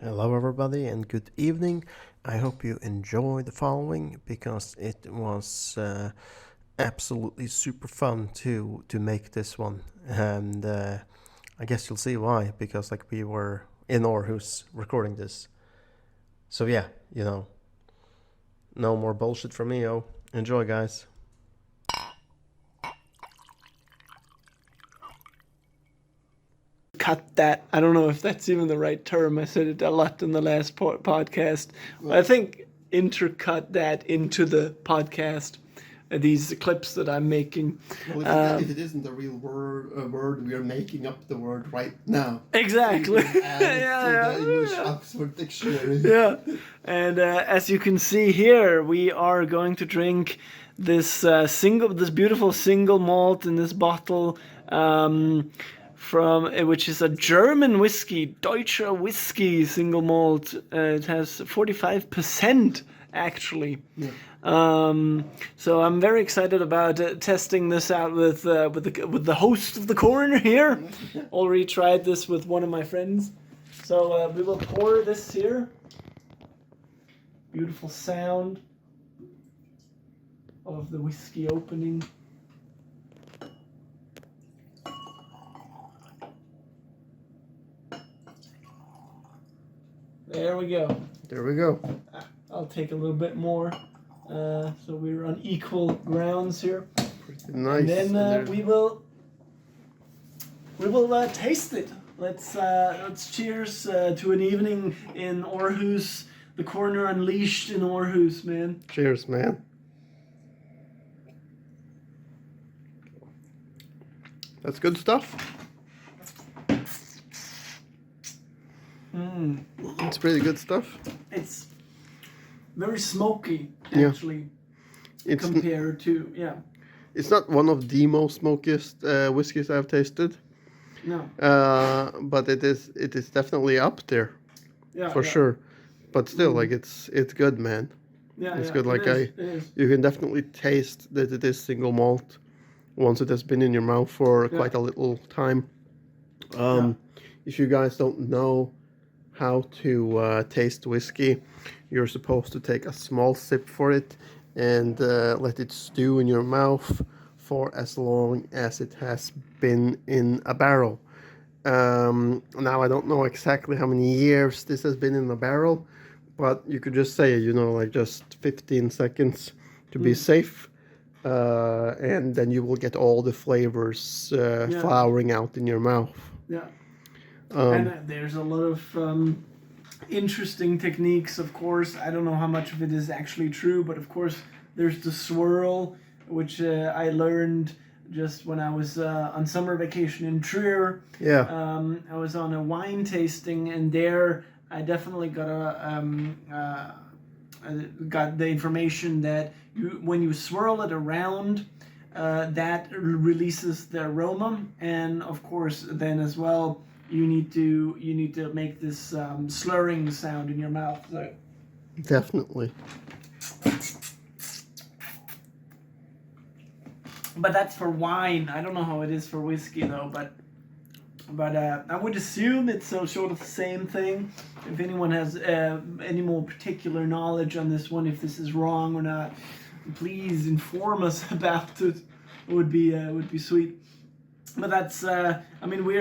Hello, everybody, and good evening. I hope you enjoy the following because it was absolutely super fun to make this one, and I guess you'll see why because we were in Aarhus recording this. So yeah, no more bullshit from me. Enjoy, guys. Cut that. I don't know if that's even the right term. I said it a lot in the last podcast. I think intercut that into the podcast. These clips that I'm making. Well, if it isn't a real word, we are making up the word right now. Exactly. So you can add it to the English Oxford Dictionary. Yeah. And as you can see here, we are going to drink this beautiful single malt in this bottle. Which is a German whiskey, Deutscher whiskey single malt. It has 45% actually. Yeah. So I'm very excited about testing this out with the host of the corner here. Already tried this with one of my friends. So we will pour this here. Beautiful sound of the whiskey opening. There we go. There we go. I'll take a little bit more. So we're on equal grounds here. Pretty nice. And then we will taste it. Let's cheers to an evening in Aarhus, the corner unleashed in Aarhus, man. Cheers, man. That's good stuff. It's pretty good stuff. It's very smoky, Yeah. actually, It's compared to, it's not one of the most smokiest whiskeys I've tasted, no. but it is definitely up there Yeah, for sure. But still, it's good, man. Yeah, It's yeah, good. it is. You can definitely taste that it is single malt once it has been in your mouth for quite a little time. If you guys don't know how to taste whiskey, you're supposed to take a small sip for it and let it stew in your mouth for as long as it has been in a barrel. Now I don't know exactly how many years this has been in the barrel, but you could just say, just 15 seconds to be safe, and then you will get all the flavors flowering out in your mouth. Yeah. And there's a lot of interesting techniques, of course. I don't know how much of it is actually true, but of course there's the swirl, which I learned just when I was on summer vacation in Trier. Yeah. I was on a wine tasting, and there I definitely got got the information that when you swirl it around, that releases the aroma, and of course then as well you need to make this slurring sound in your mouth. So. Definitely. But that's for wine. I don't know how it is for whiskey though, but I would assume it's sort of the same thing. If anyone has any more particular knowledge on this one, if this is wrong or not, please inform us about it. It would be sweet. But that's we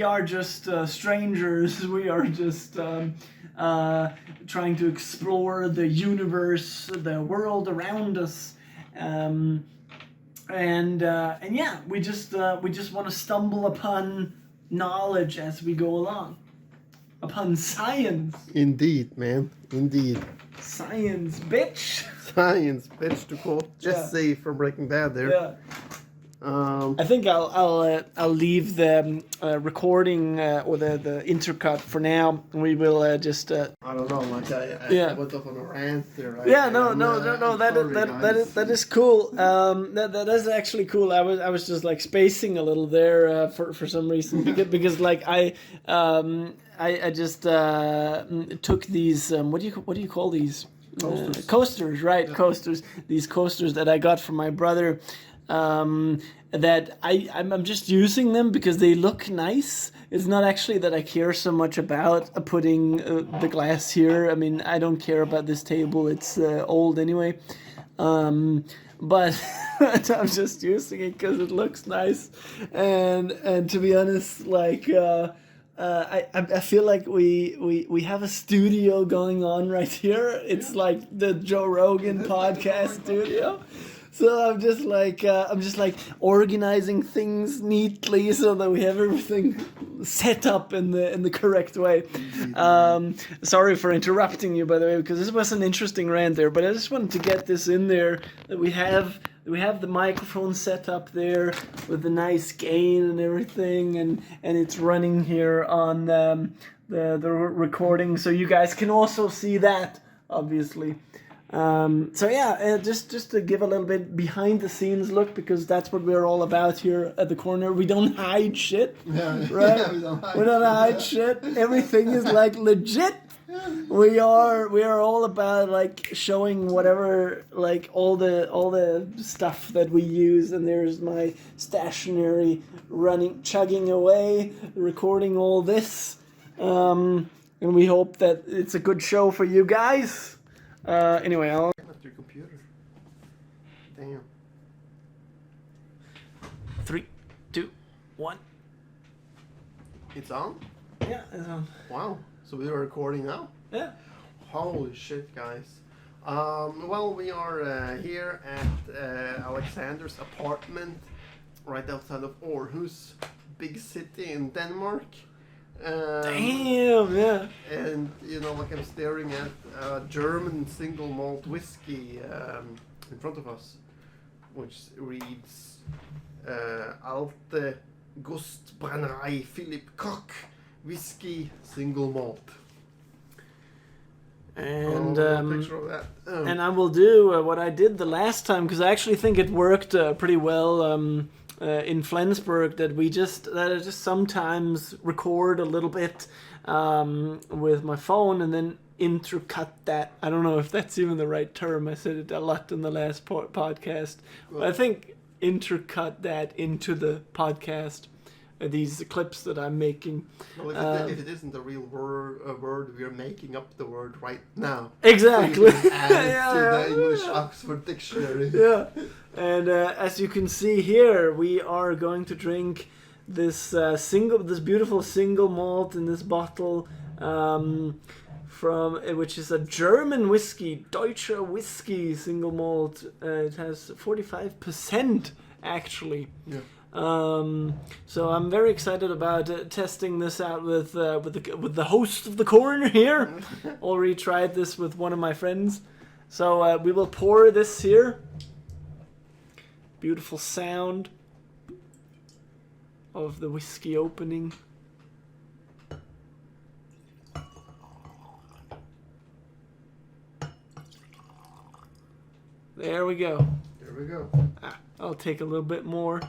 are just strangers. We are just trying to explore the universe, the world around us. And yeah, we just want to stumble upon knowledge as we go along, upon science. Indeed, man. Indeed. Science, bitch. Science, bitch, to quote Jesse from Breaking Bad there. Yeah. I think I'll leave the recording or the intercut for now. We will just. I don't know, I went off on a rant there. That is cool. That is actually cool. I was just like spacing a little there for some reason because like I just took these what do you call these Coasters. coasters, right? Yeah. Coasters. These coasters that I got from my brother. that I'm just using them because they look nice. It's not actually that I care so much about putting the glass here. I mean, I don't care about this table. It's old anyway. But I'm just using it because it looks nice. And to be honest, like... I feel like we have a studio going on right here. It's like the Joe Rogan podcast studio. So I'm just like organizing things neatly so that we have everything set up in the correct way. Sorry for interrupting you, by the way, because this was an interesting rant there. But I just wanted to get this in there that we have the microphone set up there with the nice gain and everything, and it's running here on the recording, so you guys can also see that, obviously. So yeah, just to give a little bit behind the scenes look, because that's what we're all about here at the corner. We don't hide shit, right? Yeah, we don't hide shit. Everything is like legit. We are all about like showing whatever, like all the stuff that we use, and there's my stationery chugging away, recording all this, and we hope that it's a good show for you guys. Anyway, I'll... Left your computer. Damn. 3, 2, 1. It's on? Yeah, it's on. Wow. So we are recording now? Yeah. Holy shit, guys. Well, we are here at Alexander's apartment right outside of Aarhus, big city in Denmark. Damn, yeah. And, you know, like I'm staring at a German single malt whiskey in front of us, which reads Alte Gustbrennerei Philipp Koch Whiskey Single Malt. And picture of that. and I will do what I did the last time, because I actually think it worked pretty well in Flensburg. That I just sometimes record a little bit with my phone and then intercut that. I don't know if that's even the right term. I said it a lot in the last podcast. But I think intercut that into the podcast. These clips that I'm making. Well, if it isn't a real word, we are making up the word right now. Exactly. So you can add it to the English Oxford Dictionary. Yeah. And as you can see here, we are going to drink this beautiful single malt in this bottle from which is a German whiskey, Deutsche Whiskey single malt. It has 45% actually. Yeah. So I'm very excited about testing this out with the host of the corner here. Already tried this with one of my friends. So we will pour this here. Beautiful sound of the whiskey opening. There we go. There we go. I'll take a little bit more.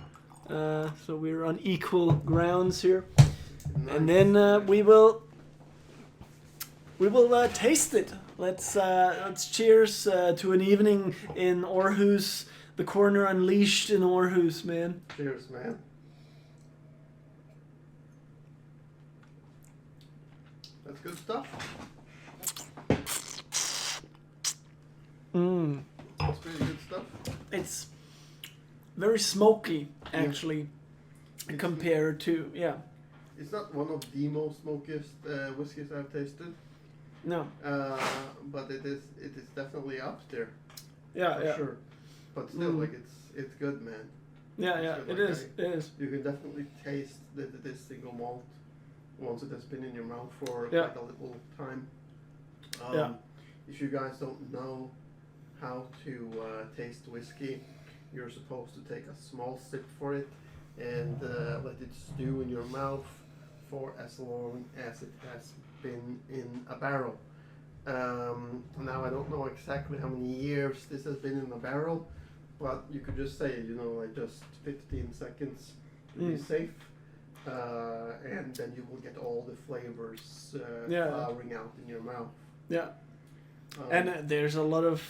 So we're on equal grounds here. Nice. And then we will taste it. Let's cheers to an evening in Aarhus, the corner unleashed in Aarhus, man. Cheers, man. That's good stuff. That's really good stuff. It's very smoky, actually, compared to, yeah. It's not one of the most smokiest whiskeys I've tasted. No. But it is definitely up there. Yeah, for sure. But still, like it's good, man. Yeah, it is. You can definitely taste this single malt once it has been in your mouth for quite a little time. If you guys don't know how to taste whiskey, you're supposed to take a small sip for it and let it stew in your mouth for as long as it has been in a barrel. Now I don't know exactly how many years this has been in a barrel, but you could just say, like just 15 seconds to be safe, and then you will get all the flavors flowering out in your mouth. Yeah. And there's a lot of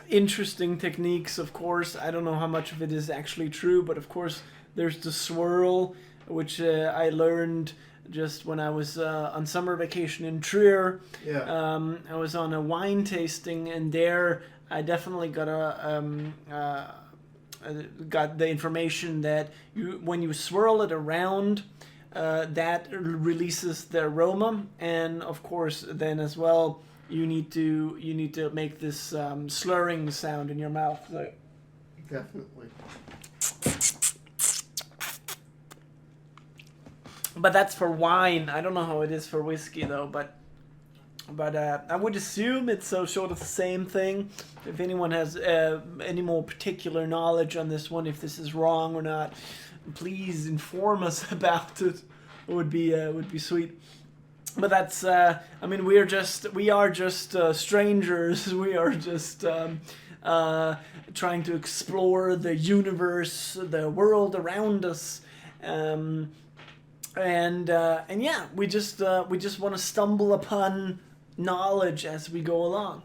interesting techniques, of course. I don't know how much of it is actually true, but of course there's the swirl, which I learned just when I was on summer vacation in Trier. Yeah. I was on a wine tasting, and there I definitely got got the information that when you swirl it around, that releases the aroma, and of course then as well you need to make this slurring sound in your mouth. So, Definitely. but that's for wine. I don't know how it is for whiskey though, but I would assume it's so sort of the same thing. If anyone has any more particular knowledge on this one, if this is wrong or not, please inform us about it. It would be sweet. But that's I mean we are just strangers. We are just trying to explore the universe, the world around us. And yeah, we just want to stumble upon knowledge as we go along,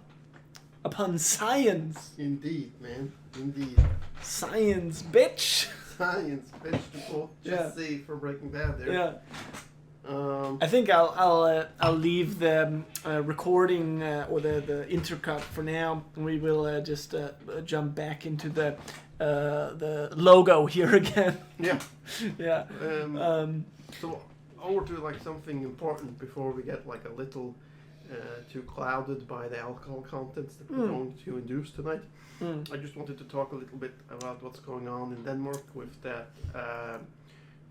upon science. Indeed, man. Indeed. Science, bitch. Science, vegetable. Just see for Breaking Bad there. Yeah. I think I'll leave the recording or the intercut for now. We will just jump back into the logo here again. Yeah. Yeah. So over to like something important before we get like a little too clouded by the alcohol contents that we're going to induce tonight. I just wanted to talk a little bit about what's going on in Denmark with that.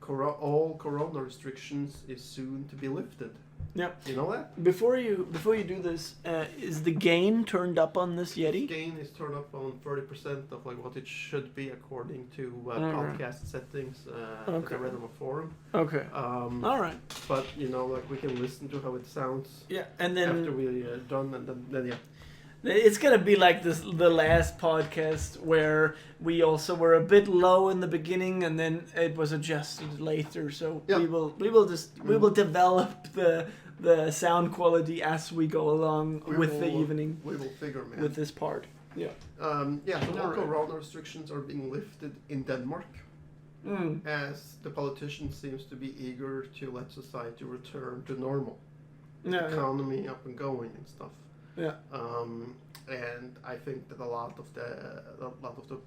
All corona restrictions is soon to be lifted. Yeah. You know that? Before you do this, is the gain turned up on this Yeti? Gain is turned up on 30% of like what it should be according to podcast settings that I read on a forum. Okay. All right. But you know, like we can listen to how it sounds. Yeah, and then after we're done, and then yeah. It's gonna be like the last podcast where we also were a bit low in the beginning and then it was adjusted later. So we will develop the sound quality as we go along the evening. We will figure, man. With this part. Yeah. So all corona restrictions are being lifted in Denmark, as the politician seems to be eager to let society return to normal, economy up and going and stuff. Yeah. And I think that a lot of the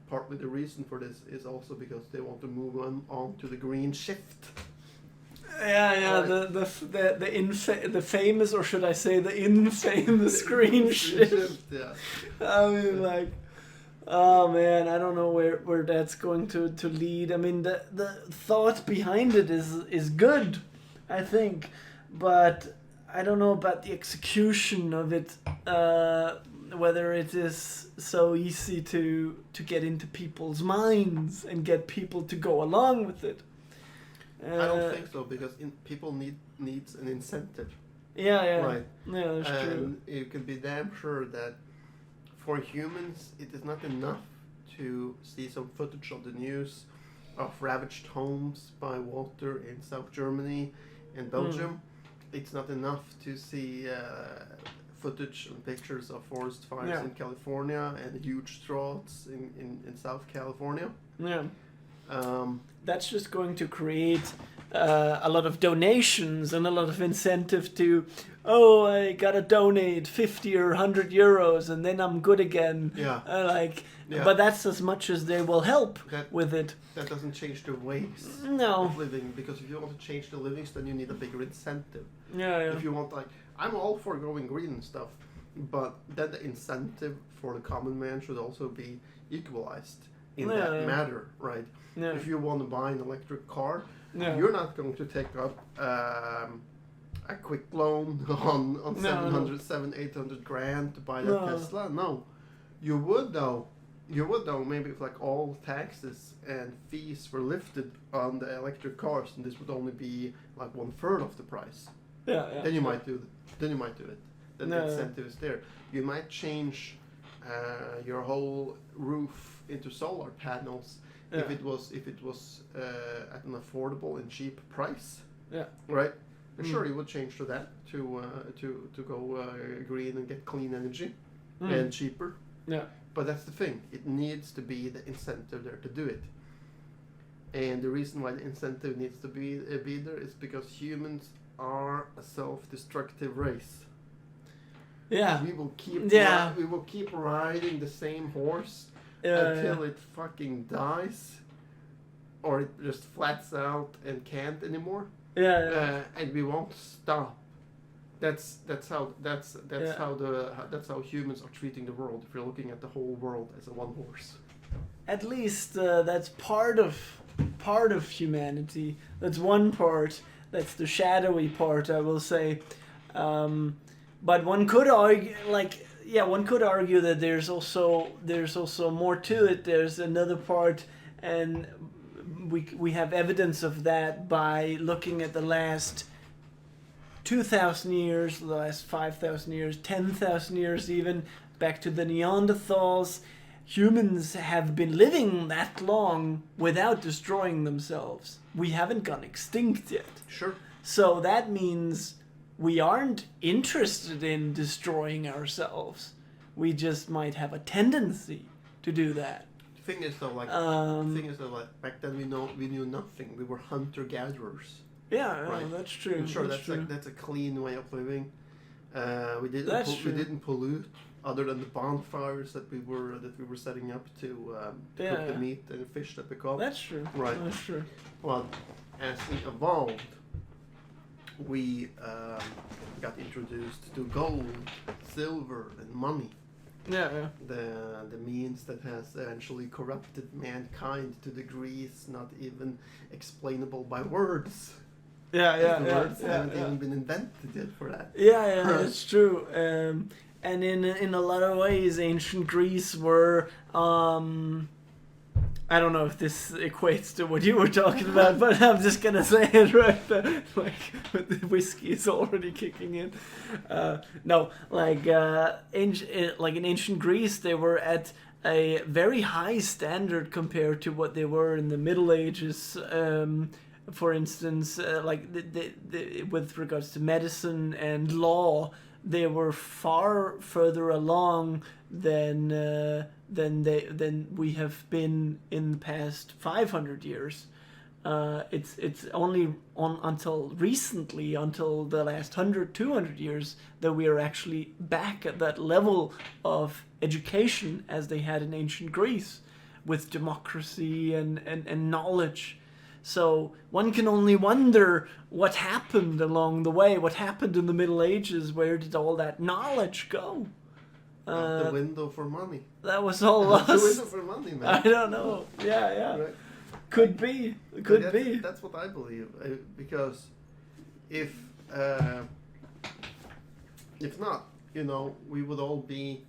partly the reason for this is also because they want to move on to the green shift. Yeah, the famous, or should I say the infamous green shift. Yeah. I mean, like, oh man, I don't know where that's going to lead. I mean, the thought behind it is good, I think, but I don't know about the execution of it, whether it is so easy to get into people's minds and get people to go along with it. I don't think so, because people needs an incentive. Yeah. Right. Yeah, that's true. And you can be damn sure that for humans it is not enough to see some footage of the news of ravaged homes by water in South Germany and Belgium. It's not enough to see footage and pictures of forest fires in California and huge droughts in South California. Yeah. That's just going to create a lot of donations and a lot of incentive to, I gotta donate 50 or 100 euros and then I'm good again. Yeah. But that's as much as they will help with it. That doesn't change the ways of living, because if you want to change the livings, then you need a bigger incentive. Yeah. If you want, like, I'm all for going green and stuff, but then the incentive for the common man should also be equalized in that matter, right? Yeah. If you want to buy an electric car, you're not going to take up a quick loan on 700-800 grand to buy that Tesla. No, you would though. Maybe if like all taxes and fees were lifted on the electric cars, and this would only be like 1/3 of the price. Yeah. Then you might do it. Then the incentive is there. You might change your whole roof into solar panels if it was at an affordable and cheap price. Yeah. Right. And sure, you would change to that to go green and get clean energy and cheaper. Yeah. But that's the thing. It needs to be the incentive there to do it. And the reason why the incentive needs to be there is because humans are a self-destructive race. Yeah. We will keep riding the same horse until it fucking dies, or it just flats out and can't anymore. And we won't stop. That's how humans are treating the world. If you're looking at the whole world as a one horse. At least that's part of humanity. That's one part. That's the shadowy part, I will say. But one could argue, that there's also more to it. There's another part, and we have evidence of that by looking at the last 2,000 years, the last 5,000 years, 10,000 years even, back to the Neanderthals. Humans have been living that long without destroying themselves. We haven't gone extinct yet. Sure. So that means we aren't interested in destroying ourselves. We just might have a tendency to do that. The thing is though, back then we knew nothing. We were hunter-gatherers. Yeah, right? That's true. Sure, that's true. That's a clean way of living. We didn't pollute, other than the bonfires that we were setting up to cook the meat and fish that we caught. That's true. Right. That's true. Well, as we evolved, we got introduced to gold, silver, and money. Yeah. The means that has eventually corrupted mankind to degrees not even explainable by words. Words haven't even been invented yet for that. That's true. And in a lot of ways, ancient Greece were I don't know if this equates to what you were talking about, but I'm just gonna say it right there. Like the whiskey is already kicking in. In ancient Greece, they were at a very high standard compared to what they were in the Middle Ages. For instance, with regards to medicine and law, they were far further along than we have been in the past 500 years. It's only until recently, until the last 200 years, that we are actually back at that level of education as they had in ancient Greece, with democracy and knowledge. So one can only wonder what happened along the way, what happened in the Middle Ages, where did all that knowledge go? The window for money. That was all lost. The window for money, man. I don't know. Yeah. Right. Could be. That's what I believe. Because if not, we would all be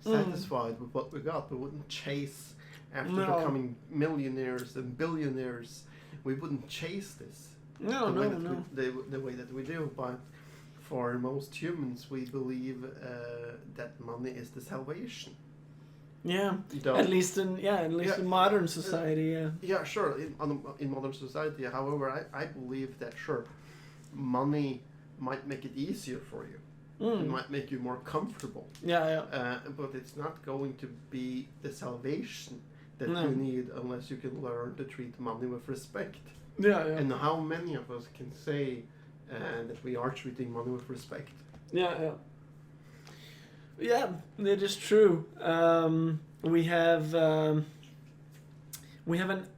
satisfied with what we got. We wouldn't chase after becoming millionaires and billionaires. We wouldn't chase this. The way that we do, but for most humans, we believe that money is the salvation. Yeah, at least in modern society. Yeah, sure. In modern society, however, I believe that money might make it easier for you. It might make you more comfortable. But it's not going to be the salvation that you need unless you can learn to treat money with respect. And how many of us can say that we are treating money with respect? Yeah, it is true. We have an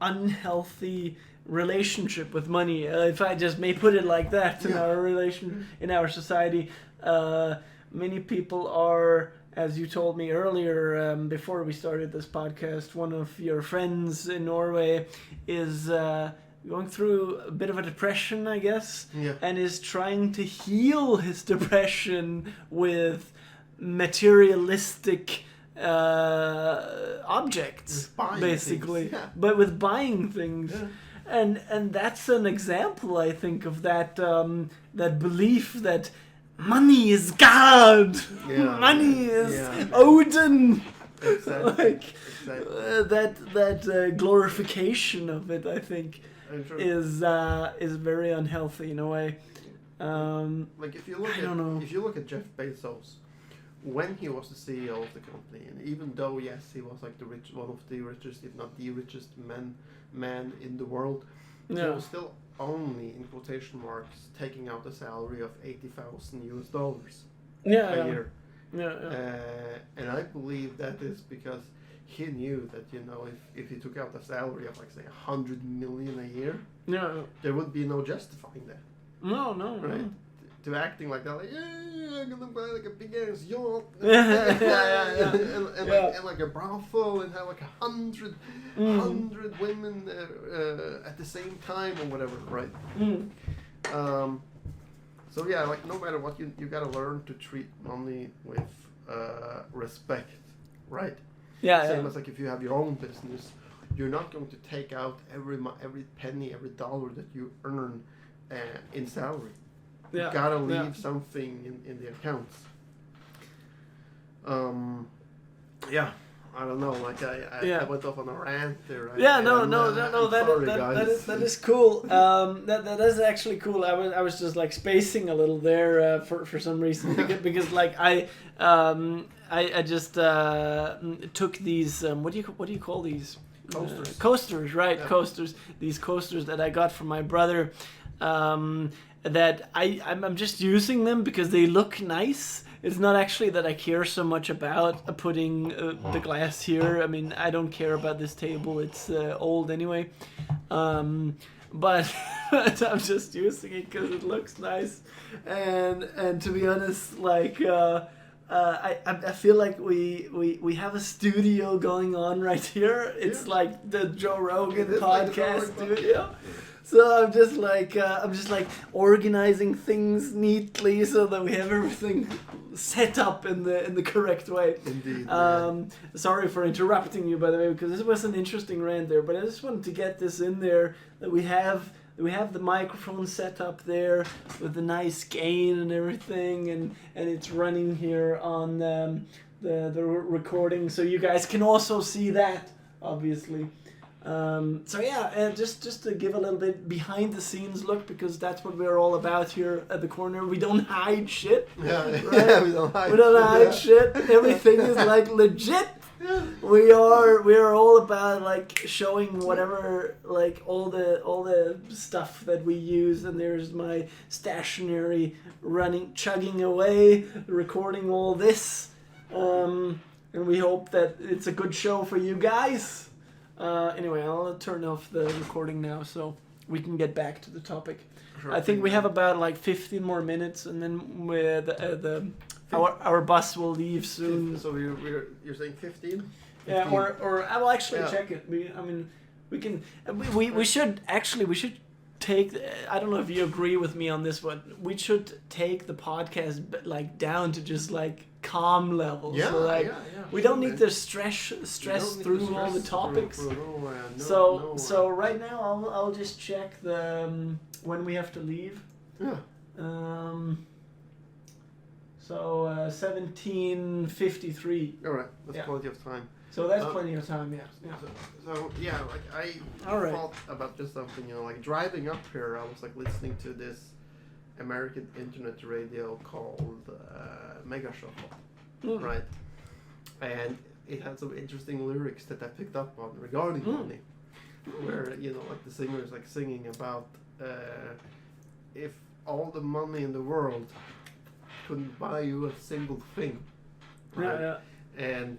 unhealthy relationship with money, if I just may put it like that, in our society. Many people are, as you told me earlier, before we started this podcast, one of your friends in Norway is going through a bit of a depression, I guess, and is trying to heal his depression with materialistic objects, basically, but with buying things. And that's an example, I think, of that that belief that money is God, money is Odin. Exactly. That glorification of it, I think, is very unhealthy in a way. If you look at Jeff Bezos, when he was the CEO of the company, and even though yes, he was like one of the richest, if not the richest man in the world, he was still only in quotation marks taking out a salary of $80,000 a year. And I believe that is because he knew that, you know, if he took out a salary of like say 100 million a year, there would be no justifying that. No, right? no. To acting like that, like I'm gonna buy like a big ass yacht, and like a brothel, and have like 100 women at the same time or whatever, right? So yeah, like no matter what, you gotta learn to treat money with respect, right? Same as like if you have your own business, you're not going to take out every penny, every dollar that you earn in salary. You gotta leave something in the accounts. I don't know. Like I went off on a rant there. That is cool. That is actually cool. I was just like spacing a little there for some reason because like I just took these what do you call these coasters, right? Yeah. Coasters. These coasters that I got from my brother. That I'm just using them because they look nice. It's not actually that I care so much about putting the glass here. I mean, I don't care about this table. It's old anyway. But I'm just using it because it looks nice. And to be honest, like I feel like we have a studio going on right here. It's like the Joe Rogan podcast studio. So I'm just like organizing things neatly so that we have everything set up in the correct way. Indeed. Sorry for interrupting you, by the way, because this was an interesting rant there. But I just wanted to get this in there that we have the microphone set up there with the nice gain and everything, and it's running here on the recording, so you guys can also see that, obviously. So yeah, and just to give a little bit behind the scenes look, because that's what we're all about here at the corner. We don't hide shit. Right? We don't hide shit. Everything is like legit. We are all about like showing whatever, like all the stuff that we use, and there's my stationery chugging away, recording all this, and we hope that it's a good show for you guys. Anyway, I'll turn off the recording now so we can get back to the topic. Sure. I think we have about like 15 more minutes, and then our bus will leave soon. So you're saying 15? Yeah, or I will actually check it. We should take. I don't know if you agree with me on this one. We should take the podcast like down to just like calm levels. Yeah, so like we don't need to stress through all the topics. So right now I'll just check the when we have to leave. Yeah. So 17:53. All right, that's plenty of time. So that's plenty of time, yeah. So like I thought about just something, you know, like driving up here, I was like listening to this American internet radio called Mega Shuffle, right? And it had some interesting lyrics that I picked up on regarding money, where, you know, like the singer is like singing about if all the money in the world couldn't buy you a single thing, right? And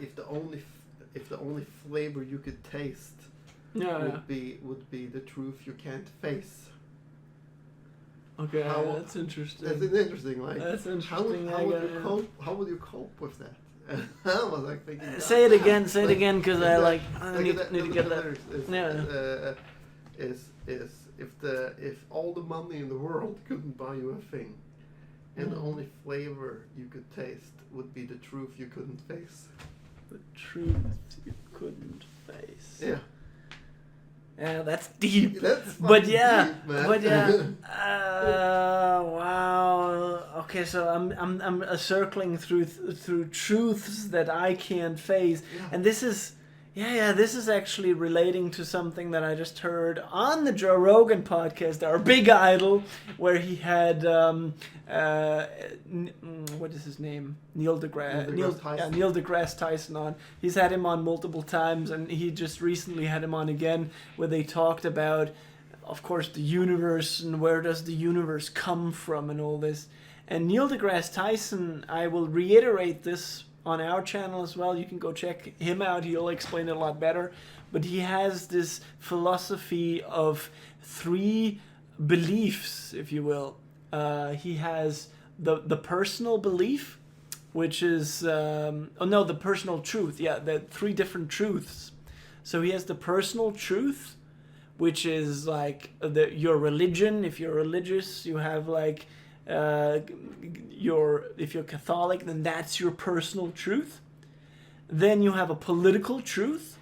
if the only flavor you could taste would be the truth you can't face. Okay, that's interesting. That's interesting. Like, that's interesting. How would you cope with that? I was like thinking. Say it again, because I need to get that. If all the money in the world couldn't buy you a thing, and the only flavor you could taste would be the truth you couldn't face. The truth you couldn't face. Yeah. Yeah, that's deep. That's deep, man. Wow. Okay, so I'm circling through truths that I can't face, and this is Yeah, this is actually relating to something that I just heard on the Joe Rogan podcast, our big idol, where he had, what is his name? Neil deGrasse Tyson on. He's had him on multiple times, and he just recently had him on again, where they talked about, of course, the universe and where does the universe come from and all this. And Neil deGrasse Tyson, I will reiterate this on our channel as well. You can go check him out. He'll explain it a lot better. But he has this philosophy of 3 beliefs, if you will. He has the personal belief, which is... the personal truth. Yeah, the 3 different truths. So he has the personal truth, which is like your religion. If you're religious, you have like... if you're Catholic, then that's your personal truth. Then you have a political truth,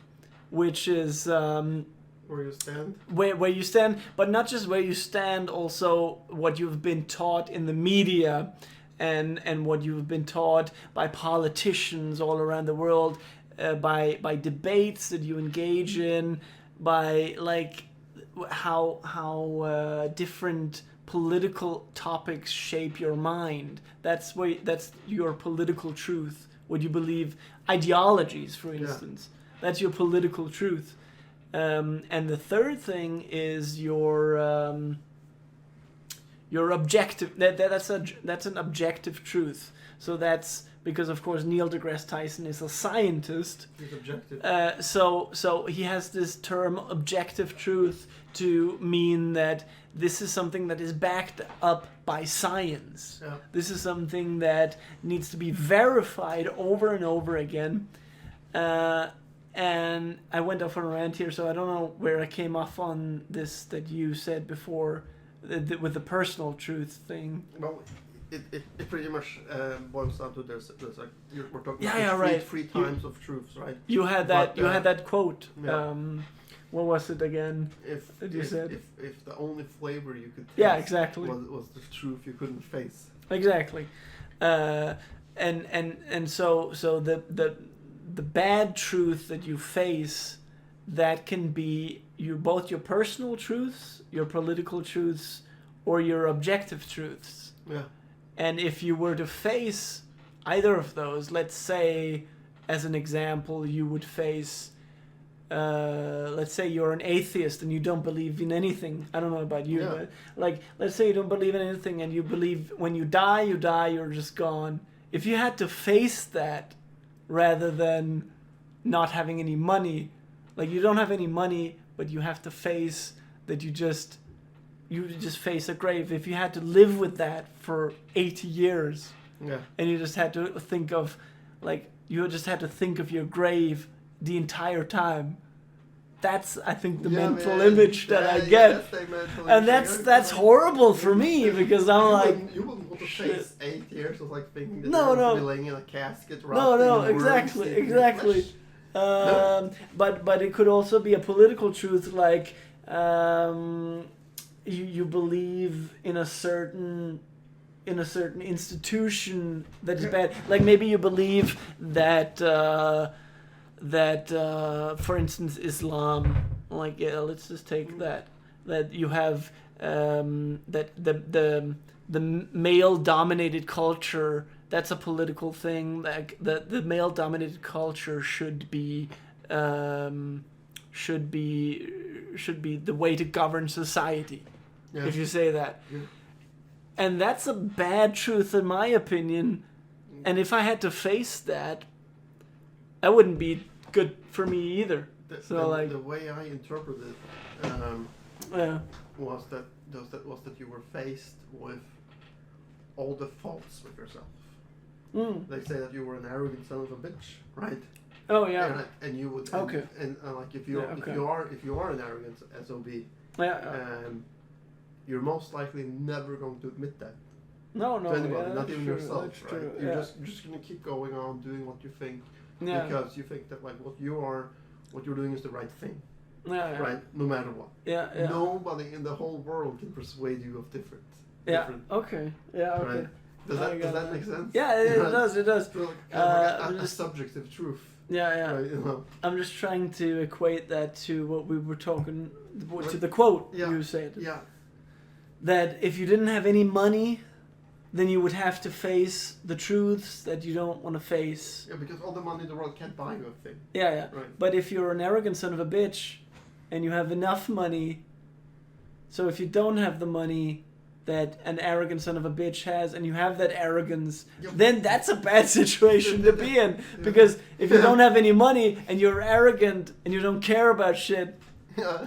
which is where you stand. Where you stand, but not just where you stand, also what you've been taught in the media, and what you've been taught by politicians all around the world, by debates that you engage in, by like how different political topics shape your mind. That's your political truth. What you believe, ideologies, for instance. Yeah. That's your political truth. And the third thing is your objective. That's an objective truth. So that's because, of course, Neil deGrasse Tyson is a scientist. He's objective. So he has this term objective truth to mean that this is something that is backed up by science. Yeah. This is something that needs to be verified over and over again. And I went off on a rant here, so I don't know where I came off on this that you said before with the personal truth thing. Well, it pretty much boils down to there's like we're talking about three times of truths, right? You had that quote. Yeah. What was it again? If the only flavor you could taste exactly. was the truth you couldn't face. Exactly. And so the bad truth that you face, that can be both your personal truths, your political truths, or your objective truths. Yeah. And if you were to face either of those, let's say, as an example, you would face, let's say you're an atheist and you don't believe in anything. I don't know about you, but like, let's say you don't believe in anything and you believe when you die, you're just gone. If you had to face that rather than not having any money, like you don't have any money, but you have to face that you just face a grave. If you had to live with that for 80 years, and you just had to think of, like, you just had to think of your grave the entire time. That's, I think, the mental image that I get. And that's horrible for me, because I'm like... You wouldn't want to face 8 years of like thinking that you're laying in a casket. Exactly. But it could also be a political truth, like you believe in a certain institution that is bad. Like maybe you believe that for instance, Islam, like let's just take that you have that the male dominated culture, that's a political thing. Like the male dominated culture should be the way to govern society. Yeah. If you say that. Yeah. And that's a bad truth in my opinion. And if I had to face that wouldn't be good for me either. The way I interpreted was that you were faced with all the faults with yourself. They say that you were an arrogant son of a bitch, right? Oh yeah. And you would and like if you are an arrogant SOB, you're most likely never going to admit that. No, to anybody, not even true, yourself, right? True, you're just gonna keep going on doing what you think because you think that like what you're doing is the right thing. Right? No matter what. Nobody in the whole world can persuade you of different. Okay. Yeah. Okay. Right? Does that make sense? Yeah, it does. So like, a subjective truth. Yeah. Right, you know. I'm just trying to equate that to what we were talking, to the quote you said. Yeah. That if you didn't have any money, then you would have to face the truths that you don't want to face. Yeah, because all the money in the world can't buy you a thing. Yeah. Right. But if you're an arrogant son of a bitch, and you have enough money, so if you don't have the money that an arrogant son of a bitch has, and you have that arrogance, then that's a bad situation to be in. Because if you don't have any money and you're arrogant and you don't care about shit,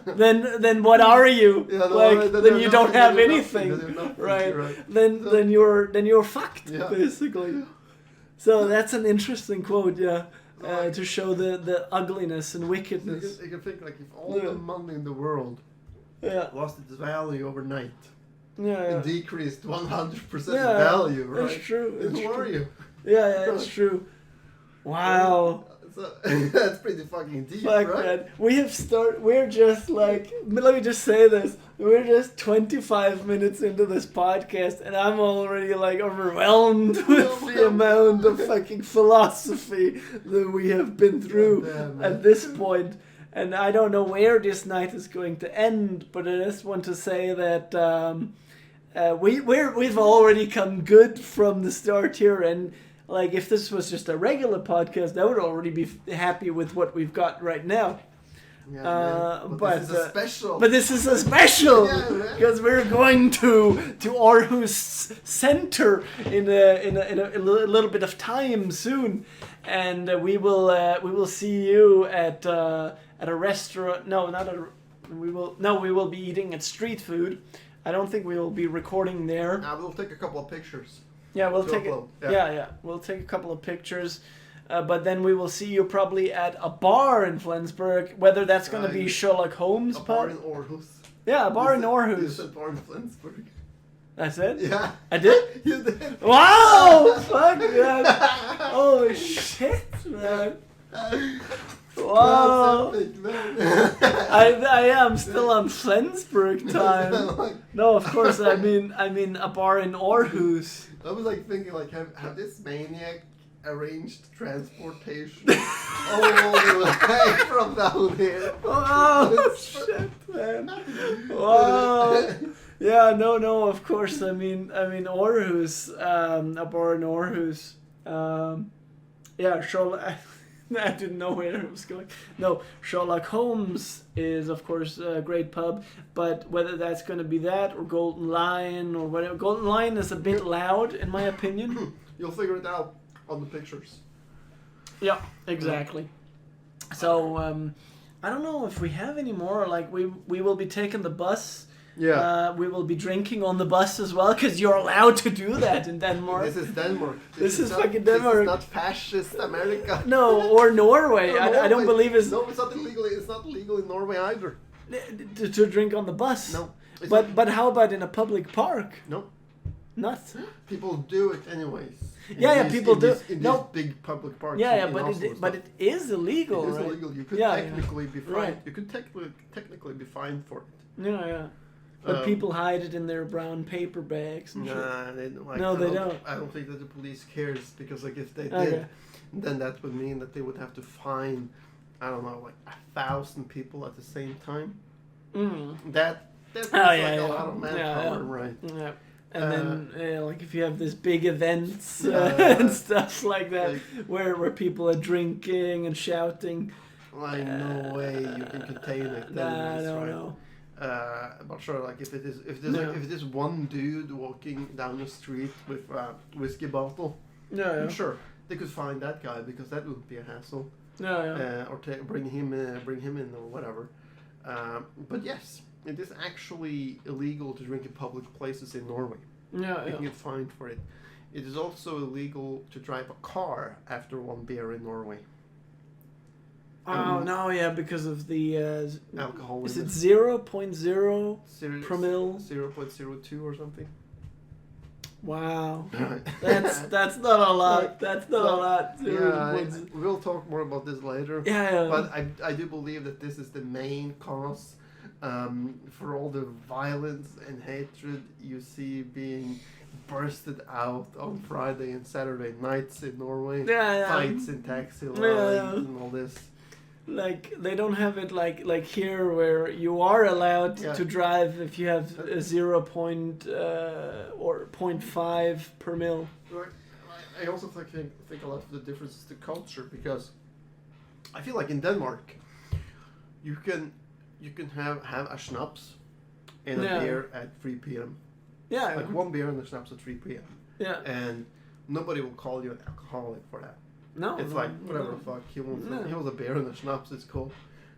then what are you? Then you don't have anything, right? Then you're fucked, basically. So that's an interesting quote, to show the ugliness and wickedness. You can think like if all the money in the world lost its value overnight. It decreased 100% value, right? That's true. Who are you? Yeah, it's true. Wow. So, that's pretty fucking deep, Fuck, right? man. We're just like, let me just say this. We're just 25 minutes into this podcast, and I'm already like overwhelmed with the amount of fucking philosophy that we have been through at this point. And I don't know where this night is going to end, but I just want to say that we've already come good from the start here, and like if this was just a regular podcast, I would already be happy with what we've got right now. But this is a special. But this is a special because we're going to Aarhus Center in a little bit of time soon, and we will see you at a restaurant. No, not a. We will be eating at street food. I don't think we will be recording there. We'll take a couple of pictures. Yeah, we'll take it. Yeah, we'll take a couple of pictures. But then we will see you probably at a bar in Flensburg, whether that's going to be Sherlock Holmes a pub. bar in Aarhus. Yeah, a bar in Aarhus. You said bar in Flensburg. That's it? Yeah. I did? You did. Wow! Fuck, man. Holy shit, man. Wow. That's epic, man. I am still on Flensburg time. No, of course, I mean a bar in Aarhus. I was like thinking like have this maniac arranged transportation all the way from down here. Oh shit, man! Wow. Yeah, no. Of course, I mean Aarhus, a bar in Aarhus. Yeah, Sherlock. I didn't know where it was going. No, Sherlock Holmes is of course a great pub, but whether that's going to be that or Golden Lion or whatever, Golden Lion is a bit loud in my opinion. You'll figure it out on the pictures. Yeah, exactly. So I don't know if we have any more. Like we will be taking the bus. Yeah. We will be drinking on the bus as well because you're allowed to do that in Denmark. This is Denmark. This is not, fucking Denmark. This is not fascist America. No, or Norway. No, I don't believe it's. No, it's not illegal. It's not legal in Norway either. To drink on the bus. No. But how about in a public park? No. Not. People do it anyways. People do. In these big public parks. But it is illegal. It is right? illegal. You could technically be fined. Right. You could technically be fined for it. Yeah. But people hide it in their brown paper bags and shit. They don't. Like, they don't. I don't think that the police cares because, like, if they did, then that would mean that they would have to fine, I don't know, like 1,000 people at the same time. That's a lot of manpower, right? Yeah. And then, like, if you have this big events and stuff like that, where people are drinking and shouting, like no way you can contain it. I don't know. I'm not sure. Like if it is one dude walking down the street with a whiskey bottle, I'm sure they could find that guy because that wouldn't be a hassle. Or bring him in or whatever. But yes, it is actually illegal to drink in public places in Norway. You can get fined for it. It is also illegal to drive a car after one beer in Norway. Oh no! Yeah, because of the alcohol. Is it 0.0 promille? 0.02 or something. Wow, that's not a lot. That's not a lot. We'll talk more about this later. Yeah. But I do believe that this is the main cause for all the violence and hatred you see being bursted out on Friday and Saturday nights in Norway. Yeah. Fights in taxi lines and all this. Like they don't have it like here where you are allowed to drive if you have a 0. Or 0.5 per mil. I also think a lot of the difference is the culture, because I feel like in Denmark you can have a schnapps and a beer at 3 p.m. Yeah. Like 1 beer and a schnapps at 3 p.m. Yeah. And nobody will call you an alcoholic for that. No. It's like, whatever the fuck, he wants a beer and a schnapps, it's cool.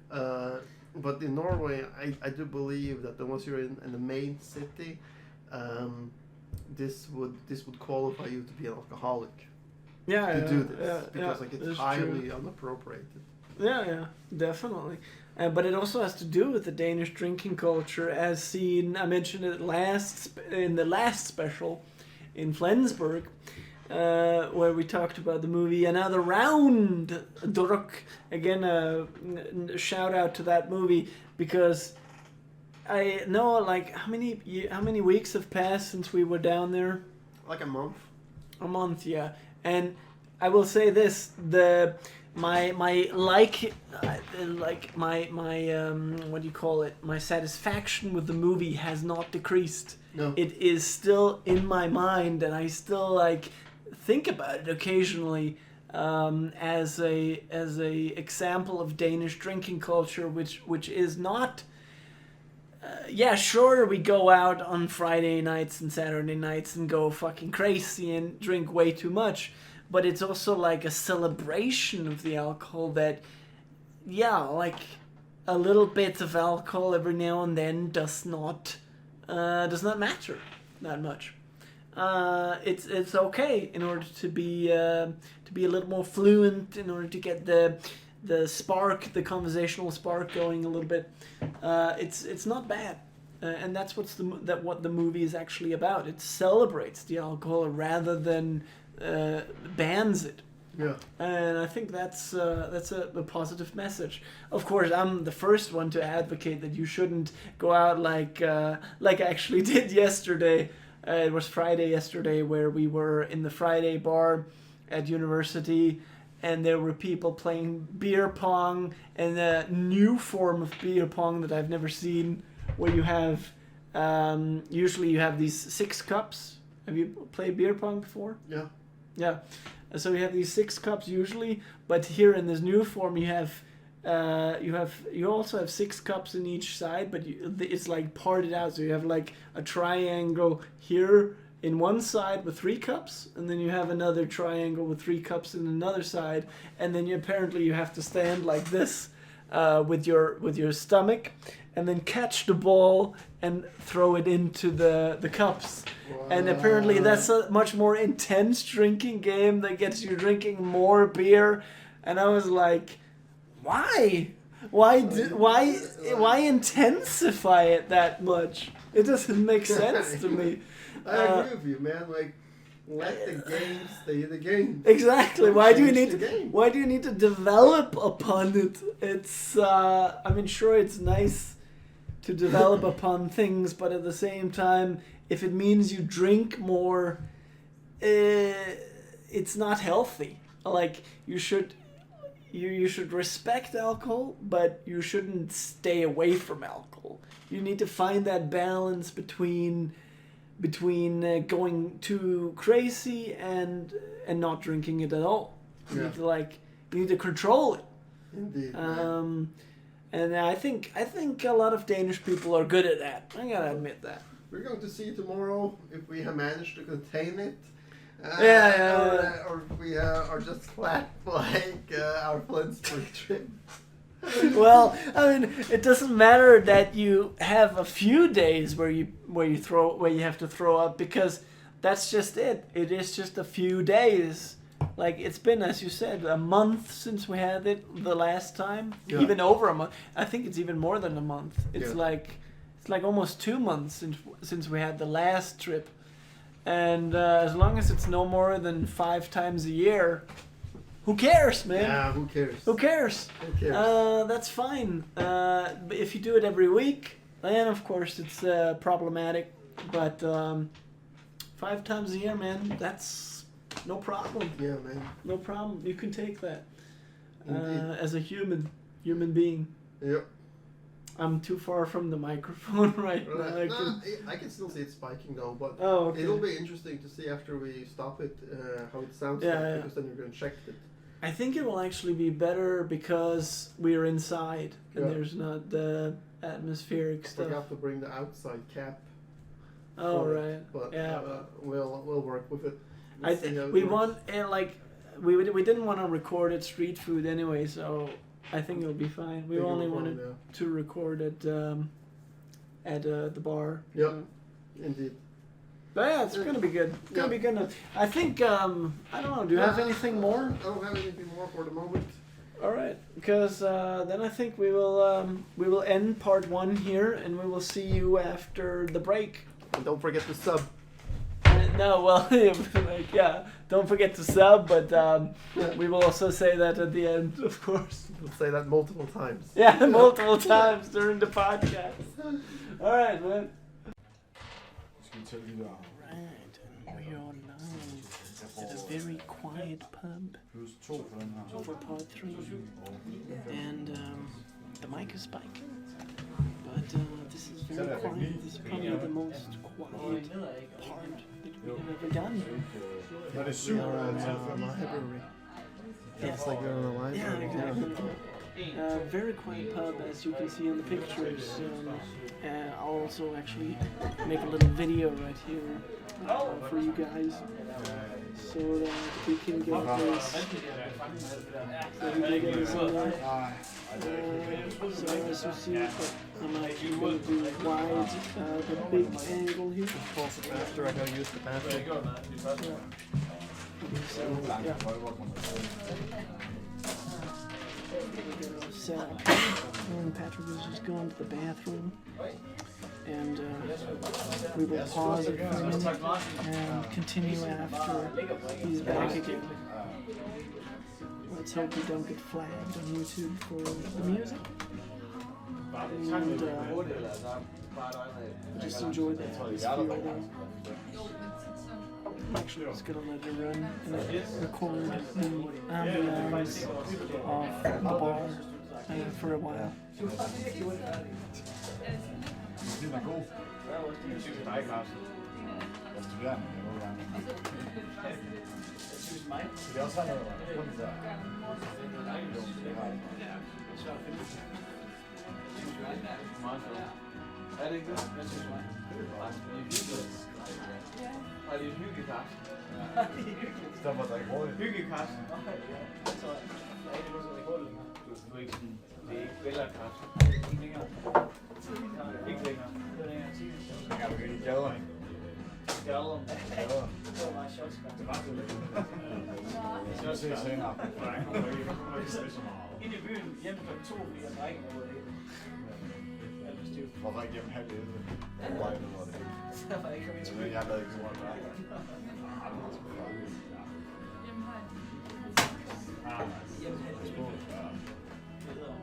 But in Norway, I do believe that once you're in the main city, this would qualify you to be an alcoholic. To do this, because like it's highly inappropriated. Yeah, definitely. But it also has to do with the Danish drinking culture, as seen. I mentioned it in the last special in Flensburg, where we talked about the movie Another Round. Druk. Again, shout out to that movie, because I know, like, how many weeks have passed since we were down there? Like a month. A month, yeah. And I will say this: my what do you call it? My satisfaction with the movie has not decreased. No. It is still in my mind, and I still like think about it occasionally as a example of Danish drinking culture, which is not. Sure, we go out on Friday nights and Saturday nights and go fucking crazy and drink way too much, but it's also like a celebration of the alcohol that, like a little bit of alcohol every now and then does not matter that much. It's okay in order to be a little more fluent, in order to get the spark, the conversational spark going a little bit. It's not bad, and that's what the movie is actually about. It celebrates the alcohol rather than bans it. Yeah. And I think that's a positive message. Of course, I'm the first one to advocate that you shouldn't go out like I actually did yesterday. It was Friday yesterday, where we were in the Friday bar at university, and there were people playing beer pong, and a new form of beer pong that I've never seen, where you have usually you have these 6 cups. Have you played beer pong before? Yeah. Yeah. So you have these 6 cups usually, but here in this new form you also have 6 cups in each side, but it's like parted out. So you have like a triangle here in one side with 3 cups, and then you have another triangle with 3 cups in another side, and then you have to stand like this with your stomach, and then catch the ball and throw it into the cups. Wow. And apparently that's a much more intense drinking game that gets you drinking more beer. And I was like, why? Why intensify it that much? It doesn't make sense to me. I agree with you, man. Like, let the game stay the game. Exactly. Why do you need to develop upon it? It's sure it's nice to develop upon things, but at the same time, if it means you drink more, it's not healthy. Like, you should respect alcohol, but you shouldn't stay away from alcohol. You need to find that balance between going too crazy and not drinking it at all. You need to control it. Indeed. And I think a lot of Danish people are good at that. I gotta admit that. We're going to see tomorrow if we have managed to contain it. Or if we are just flat like our Flensburg trip. Well, I mean, it doesn't matter that you have a few days where you have to throw up, because that's just it. It is just a few days. Like, it's been, as you said, a month since we had it the last time. Yeah. Even over a month. I think it's even more than a month. It's like almost 2 months since we had the last trip. And as long as it's no more than 5 times a year, who cares, man? Yeah, who cares? Who cares? That's fine. But if you do it every week, then of course it's problematic. But 5 times a year, man. That's no problem. Yeah, man. No problem. You can take that Indeed. as a human being. Yep. I'm too far from the microphone right now. Right. I can still see it spiking though, but Okay. it'll be interesting to see after we stop it how it sounds Yeah, like, yeah. because then you're going to check it. I think it will actually be better because we're inside and Yeah. there's not the atmospheric stuff. Forgot to bring the outside cap. Oh for it, right. But Yeah. we'll work with it. I See how it we works. want like we didn't want to record at street food anyway, so I think it'll be fine. We Bigger only phone, wanted to record at the bar. Yeah. Indeed. But yeah, it's gonna be good. It's gonna be good enough. I think I don't know. Do you have anything more? I don't have anything more for the moment. All right, because then I think we will end part 1 here, and we will see you after the break. And don't forget to sub. No, well, like, yeah, don't forget to sub, but we will also say that at the end, of course. We'll say that multiple times. Yeah, multiple times during the podcast. All right, man. Right, and we are now at a very quiet pub for part 3, and the mic is spiking, but this is very quiet. This is probably the most quiet part that we have ever done. We are on a library. Yeah. It's like we're on a library. Yeah, exactly. Very quiet pub, as you can see in the pictures. I'll also actually make a little video right here for you guys, so that we can get this. So as you see, I'm actually going to do wide, the big angle here. After I go use the bathroom. So, yeah. Set up here, and Patrick is just going to the bathroom, and we will pause it for a minute and continue after he's back again. Let's hope we don't get flagged on YouTube for the music, and just enjoy the atmosphere there. I'm actually just gonna let it run and record the ambience of the bar for a while. Og det er hyggekaffe. Der var der ikke råd. Hyggekaffe. Du er ikke sådan, det er ikke vælgerkaffe. Ikke længere. Ikke længere. Jeg kan begynde i gader, ikke? Gader. Det var meget sjovt. Det var så lidt. Jeg ser senere. Nej, kommer ikke så meget. Ind i byen, hjem kl. 2, fordi jeg drikker noget. Hvorfor ikke hjemme 10:30? Jeg var ikke noget af det. Jeg lavede ikke så meget værk.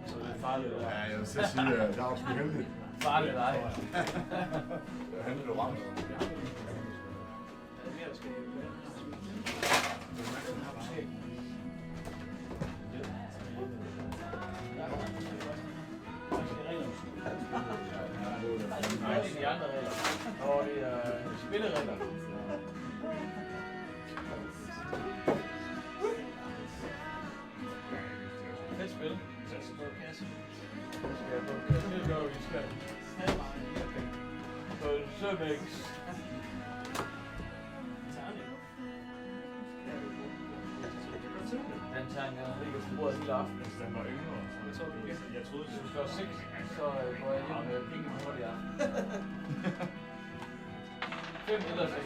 Så det er farligt. Ja, jeg vil sige, at jeg er også heldig. Farligt dig. Jeg er heldig, du ramte. Nej, det er de andre regler. Og det er spilleregler. Fedt spil. Så skal jeg på kasse. Det gør vi skal. På Sømix. Den tanker ligger på bordet hele aftenen. Den var yngre. Jeg troede, det skulle være 6, så går jeg hjem med penge på det her. 5 eller 6.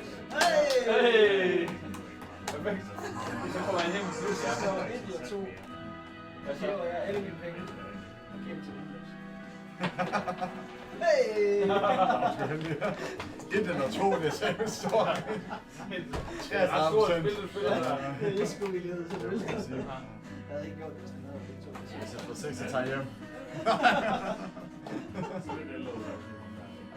Hey! Perfekt. Så kommer jeg hjem med plus. Jeg får 1 eller 2. Hvad så? Jeg alle mine penge. Hjem til min. Hey! Jeg skal heldig. 1 eller 2, det er selv stort. Det er ret stort spil, du spiller der. Det er sgu ikke lidt, selvfølgelig. Jeg havde ikke gjort det. Hvis jeg får 6, så tager jeg hjem.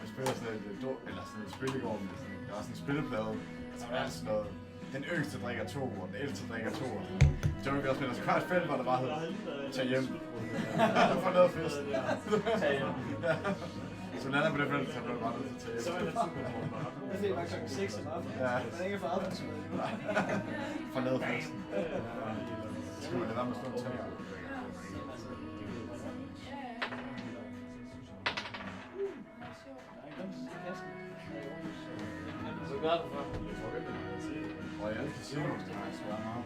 Jeg spiller sådan et spillegård med sådan, der er sådan en spilleplade Altså, det er sådan noget. Den yngste drikker 2, og den ældste drikker 2. Joke også med, at der skulle være et felt, hvor der bare hed, tag hjem. For noget fest. Tag hjem. Så lander på det felt, så blev det bare nødt til at tage hjem. Jeg fik bare klokken 6 om aftenen. Ja. Men ikke for aftensmad. For noget festen. Så skal man lade være med at stå og tage. Så gør det for. Og jeg altid siger, at det er svært meget.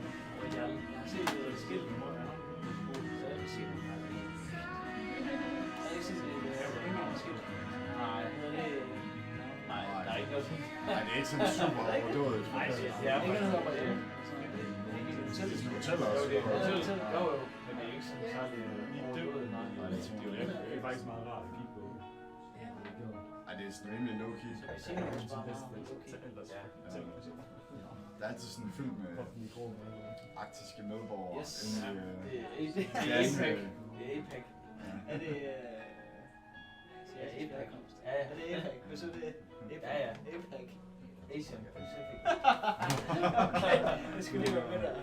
Jeg har set et skilt på mig. Så jeg vil sige det. Jeg synes, det er ikke skilt. Nej, der er ikke noget sådan. Nej, det er ikke sådan super overdået. Nej, det er ikke noget overdået. Det er sådan hoteller også. Jo, men det er ikke sådan særlig overdået. Nej, Det er faktisk meget rart at kigge på. Ej, det er sådan rimelig low-key. Jeg siger, det er bare Der er altid sådan fyldt med arktiske medborgere. Yes, inde i, det er APEC. Det er APEC. Er det... Ja, APEC. Ja, Er det APEC? Hvis det er APEC? Ja, ja. APEC. Asian Pacific. Okay, det skulle lige være med der.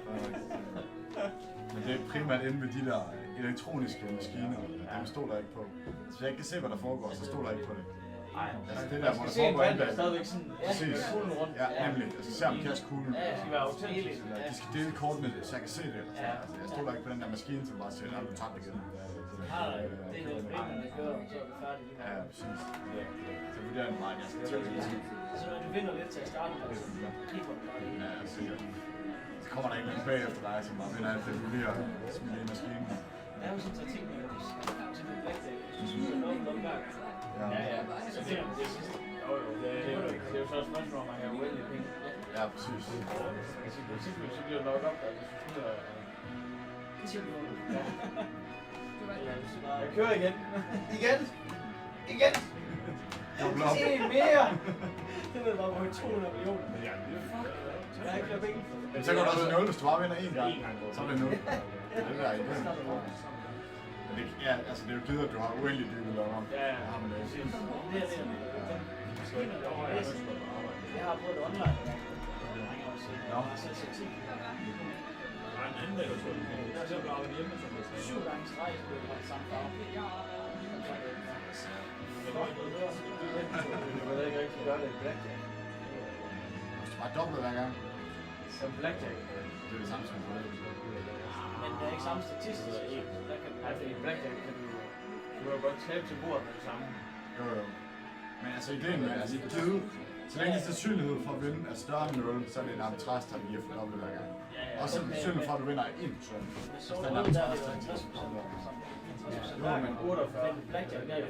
Men det er primært inde ved de der elektroniske maskiner. Dem stod der ikke på. Så hvis jeg ikke kan se, hvad der foregår, så stod der ikke på det. Nej, Altså det der, hvor der se en foregår band, der inde er stadigvæk sådan, Præcis. kuglen rundt. Ja, nemlig. Jeg skal se om kaste kuglen. Ja, det skal være autentisk. Eller de skal dele kortene, så jeg kan se det. Ja. Altså, jeg stod der ikke på den der maskine, som bare siger, at du tager det igen. Nej, det er noget pænt, der gør, så er vi færdige. Ja, præcis. Så vurderer den bare, at jeg skal til det. Så når du vinder lidt til at starte med, så kigger du bare det. Ja, sikkert. Så kommer der en eller anden bagefter dig, som bare vinder alt det, du lige har smidt i maskinen. Det er jo sådan en ting, med til en black day. Hvis du smider noget om gang. Ja. Så det er jo så et spørgsmål, om man kan uendelig penge. Ja, præcis. Så bliver det nok op, at hvis du smider... Jeg kører igen. Igen! En mere! Det ved bare, hvor 200 millioner. Jeg har ikke flere penge. Men så går der også 0, hvis du bare vinder én gang. Så er det 0. Det der er igen. Men det, ja, altså det er jo givet, at du har uendelig dybe lommer. Ja, har man det. Jeg har prøvet det online. Nå. Der er en anden dag, der tror jeg, for eksempel arbejde hjemme, som er 7 gange i streg, så det var det samme farve. Jeg ved ikke rigtig gøre det i blackjack. Hvis du bare dobbelt hver gang, Som blackjack. det er det samme som det. Men det er ikke samme statistisk. Der kan Nej, fordi i blackjack kan du kan godt tabe til bordet med det samme. Jo. Men altså ideen med, altså givet, så længe sandsynlighed for at vinde er større end 0, så er det en arbitrage-strategi at få dobbelt hver gang. Og så sandsynlighed for at du vinder er 1%. Så er det en arbitrage-strategi. Jo, men 48. blackjack, der er jo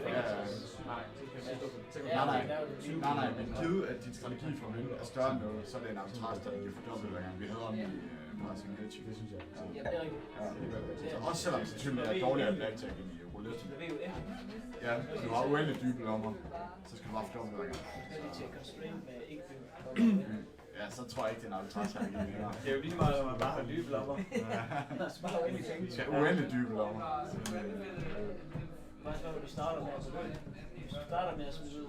Ja, Nej, nej, men givet at din strategi for at vinde er større end 0, så er det en arbitrage-strategi for dobbelt hver gang. Vi havde om i Brasilien. Det synes jeg. Ja, det er rigtigt. Så også selvom sandsynligheden er dårligere end blackjack end i roulette. Det er jo det. Ja, hvis du har uendelig dybe lommer, så skal du bare få dobbelt hver gang. Det er lige til at constrain med ikke Ja, så tror jeg ikke, det er en arbitrage-strategi længere. det er jo lige meget, at man bare har dybe lommer. Vi skal have uendelig dybe lommer. Hvad er det, du starter med at begynde? Du starter med at smide ud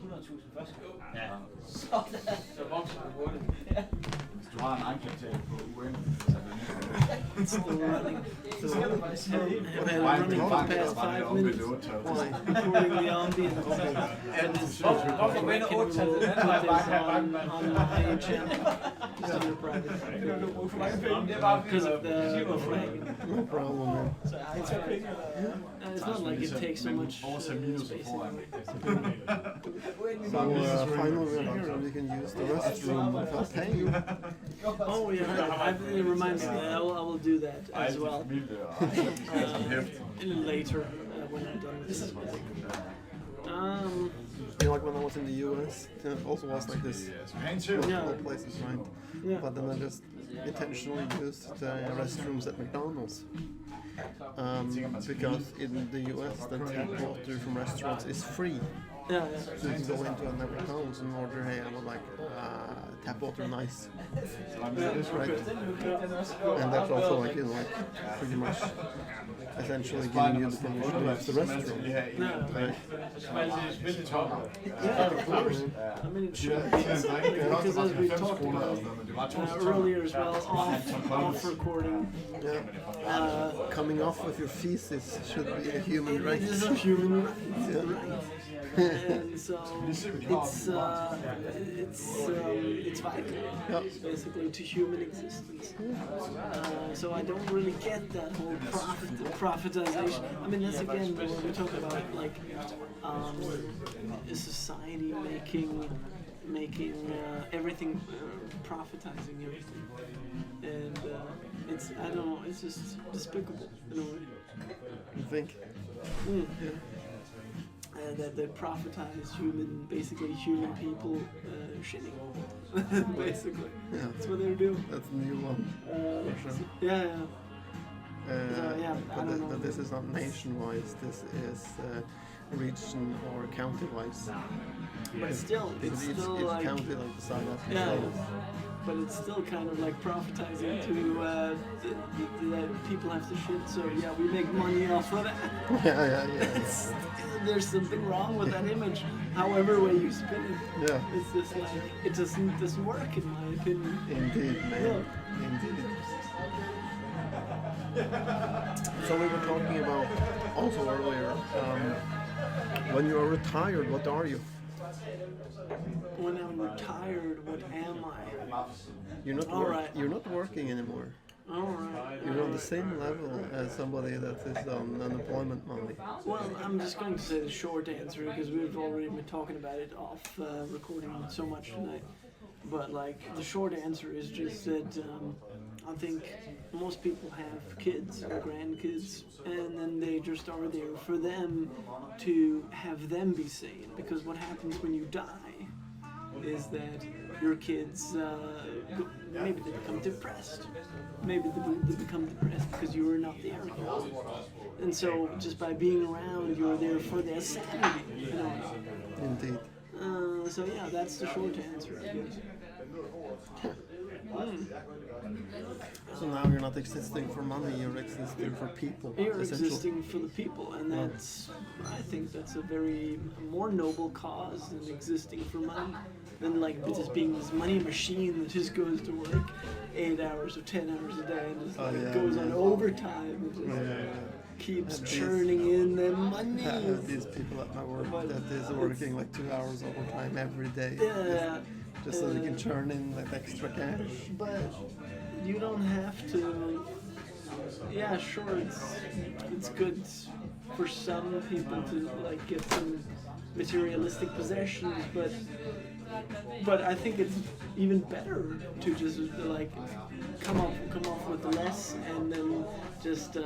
100.000 første gang. Ja. Sådan. Så vokser du hurtigt. Hvis du har en egenkapital på uendelig, så er det lige. Så skal du bare sige, Running past 5 minutes. Recording the ambience. Hvorfor vinder 8-tal den anden vej bare her banken? On the high channel. Just on the private. Det er bare Because of the flag. No problem, man. So I took picture. It's not like it takes so much space. So finally we're here and we can use the restroom without paying. Oh yeah, it reminds me. I will do that as well. A little later when I'm done with this. You know, like when I was in the US, it also was like this. Yeah. All places, right? Yeah. But then I just intentionally used the restrooms at McDonalds. Because in the US, the tap water from restaurants is free. Yeah, yeah. So you can go into a McDonalds and order, hey, I would like tap water and ice. Right? And that's also like, like pretty much essentially giving you the permission to use the restroom. Right? Yeah, of course. I mean, sure. Because as we talked about earlier as well, off recording. Yeah. Coming off with your feces should be a human right. It is a human right. And so it's vital, basically, to human existence. So I don't really get that whole profitization. I mean, that's again when we talk about like a society making everything profitizing everything, and it's I don't know, it's just despicable in a way. You think? Yeah. That they profitize basically human people shitting. Basically. Yeah. That's what they're doing. That's a new one. For sure. Yeah. I don't know. But this is not nation-wise, this is region or county-wise. But still, it's each like... county like decide that. Yeah, but it's still kind of like profitizing to that people have to shit, so yeah, we make money off of it. Yeah. There's something wrong with that image, however way you spin it. Yeah. It's just like, it doesn't work in my opinion. Indeed, man. Indeed. So we were talking about also earlier, when you're retired, what are you? When I'm retired, what am I? You're not You're not working anymore. Alright. You're on the same level as somebody that is on unemployment money. Well, I'm just going to say the short answer because we've already been talking about it off recording so much tonight. But like the short answer is just that I think most people have kids or grandkids, and then they just are there for them to have them be sane. Because what happens when you die is that your kids maybe they become depressed. Maybe they become depressed because you are not there anymore. And so just by being around, you're there for their sanity. You know? Indeed. So yeah, that's the short answer, I guess. So now you're not existing for money, you're existing for people. You're existing for the people, and that's, I think that's a very more noble cause than existing for money. Than like just being this money machine that just goes to work 8 hours or 10 hours a day and just goes on overtime and just keeps churning in the money. I have these people at my work that is working like 2 hours overtime every day. Yeah. Just so they can churn in like extra cash. But you don't have to. Yeah, sure, it's good for some people to like get some materialistic possessions, but I think it's even better to just like come off with less and then just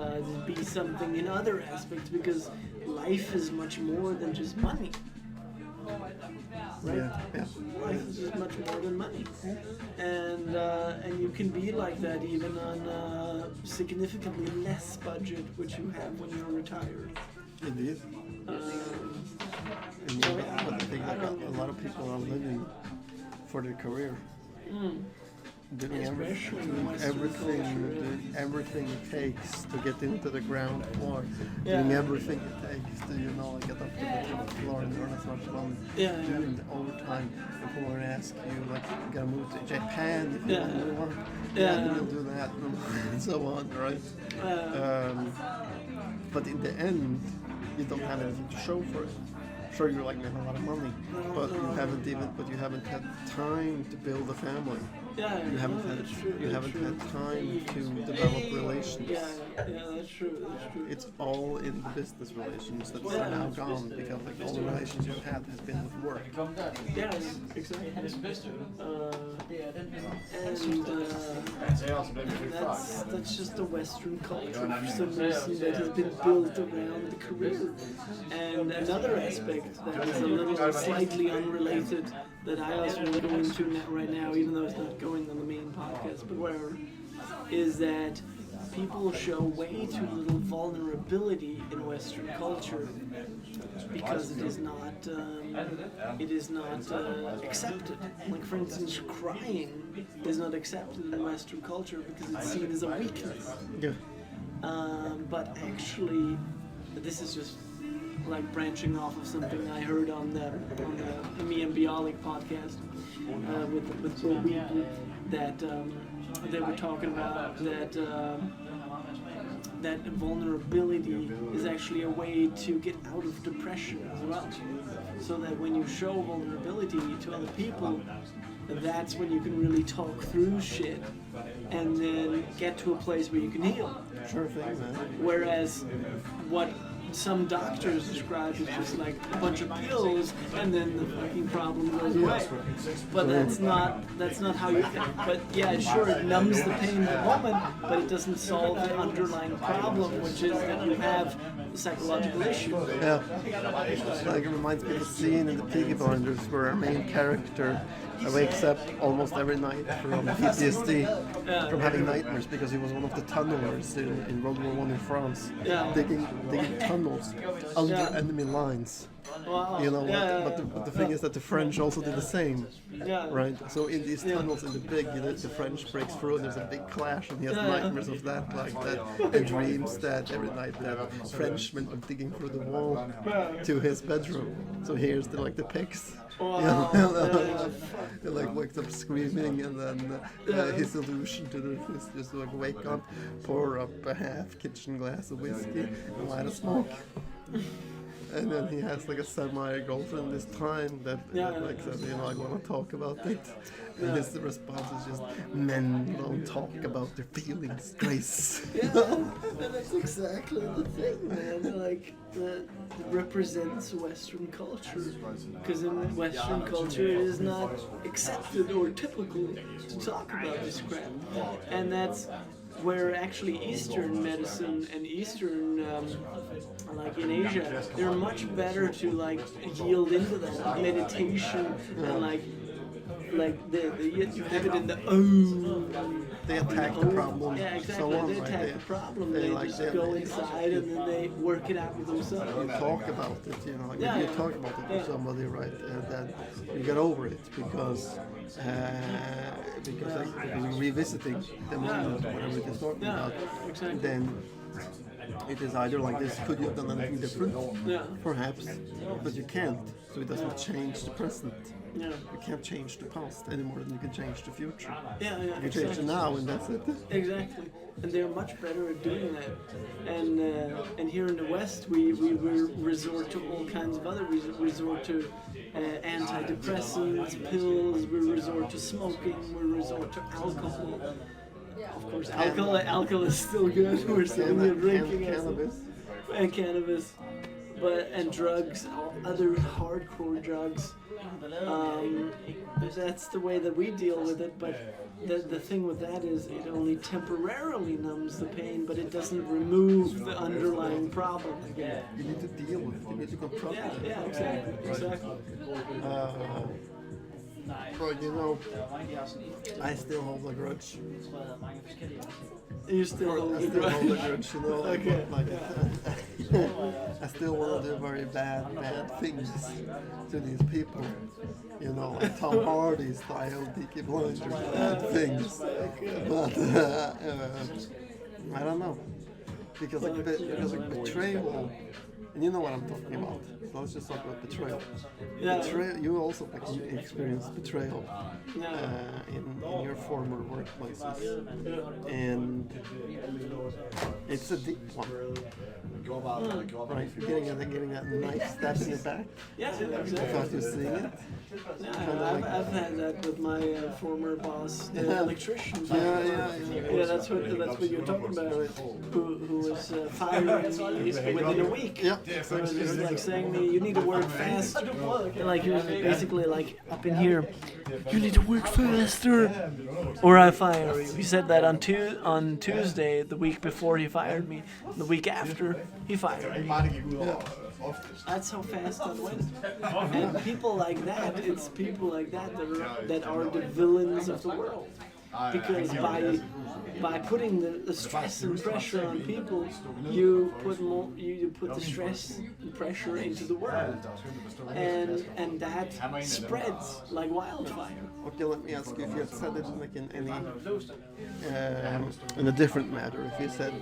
be something in other aspects, because life is much more than just money. Right? Yeah. Life is just much more than money, and you can be like that even on a significantly less budget, which you have when you're retired. Indeed. And but I think that a lot of people are living for their career. Doing everything it takes to get into the ground floor. Doing everything it takes to, like, get up to the top floor and earn as much money. Doing the overtime. People will ask you, like, you're gonna move to Japan if you want more. Then you'll do that, and so on, right? But in the end, you don't have anything to show for it. Sure, you're like making a lot of money, but you haven't had time to build a family. You haven't had time to develop relations. Yeah, that's true. It's all in the business relations that are now gone, because like all the relations you've had has been with work. Yeah, exactly. That's just a Western culture for some reason that has been built around the career. And another aspect that is a little slightly unrelated that I also want to go into right now, even though it's not going on the main podcast, but whatever, is that people show way too little vulnerability in Western culture because it is not accepted. Like, for instance, crying is not accepted in Western culture because it's seen as a weakness. Yeah. But actually, this is just like branching off of something I heard on the Me and Bialik podcast with Will Wheaton, that they were talking about that vulnerability is actually a way to get out of depression as well. So that when you show vulnerability to other people, that's when you can really talk through shit and then get to a place where you can heal. Sure thing, man. Whereas what some doctors describe as just like a bunch of pills and then the fucking problem goes away. But that's not how you think. But yeah, sure, it numbs the pain in the moment, but it doesn't solve the underlying problem, which is that you have a psychological issue. Yeah. Like, it reminds me of the scene in the Peaky Blinders where our main character wakes up almost every night from PTSD, from having nightmares, because he was one of the tunnelers in World War I in France, digging tunnels under enemy lines. Wow. You know, but the thing is that the French also did the same, right? So in these tunnels in the French breaks through and there's a big clash and he has nightmares of that, like that, and dreams that every night that Frenchmen are digging through the wall to his bedroom. So here's the pigs. Wow. He like wakes up screaming, and then his solution to this is just like wake up, pour up a half kitchen glass of whiskey, and light a smoke. And then he has like a semi-girlfriend this time that like says, you know, I want to talk about it. And his response is just, men don't talk about their feelings, Grace. And that's exactly the thing, man. Like, that represents Western culture. Because in Western culture, it is not accepted or typical to talk about this crap. And that's where actually Eastern medicine and Eastern, like in Asia, they're much better to like yield into that meditation and like you have it in the they attack the problem. Yeah, exactly. So on, they attack the problem. They like, just go inside and then they work it out with themselves. You talk about it, you know. Like if you talk about it with somebody, right, then you get over it because you're revisiting the moment, whatever it is talking about. Exactly. Then it is either like this, could you have done anything different? Perhaps, but you can't. So it doesn't change the present. You can't change the past any more than you can change the future. You can change the now, and that's it. Exactly, and they're much better at doing that. And here in the West, we resort to all kinds of other. We resort to antidepressants, pills. We resort to smoking. We resort to alcohol. Of course, alcohol is still good. We're still drinking cannabis. And cannabis, and drugs, other hardcore drugs. That's the way that we deal with it, but the thing with that is it only temporarily numbs the pain, but it doesn't remove the underlying problem. You need to deal with it, you need to confront it. Yeah, exactly. But you know, I still hold a grudge. You still hold I still hold a grudge, you know. Okay. I still want to do very bad things to these people. You know, like Tom Hardy style, Peaky Blinders, bad things. But I don't know, because like betrayal. And you know what I'm talking about. So let's just talk about betrayal. Betrayal. You also experienced betrayal in your former workplaces, and it's a deep one. Right, you're getting that knife stabbed in the back. Yeah, exactly. Without you seeing it. I've had that with my former boss, the electrician. Yeah, that's what you're talking about. Who was firing me within a week. Yeah. So it was just like saying to me, you need to work fast. And like he was basically like up in here, you need to work faster, or I fire you. He said that on Tuesday, the week before he fired me. The week after, he fired me. That's how fast it went. And people like that, it's people like that that are the villains of the world. Because by putting the stress and pressure on people, you put more, you put the stress and pressure into the world, and that spreads like wildfire. Okay, let me ask you, if you had said it like in a different matter, if you said,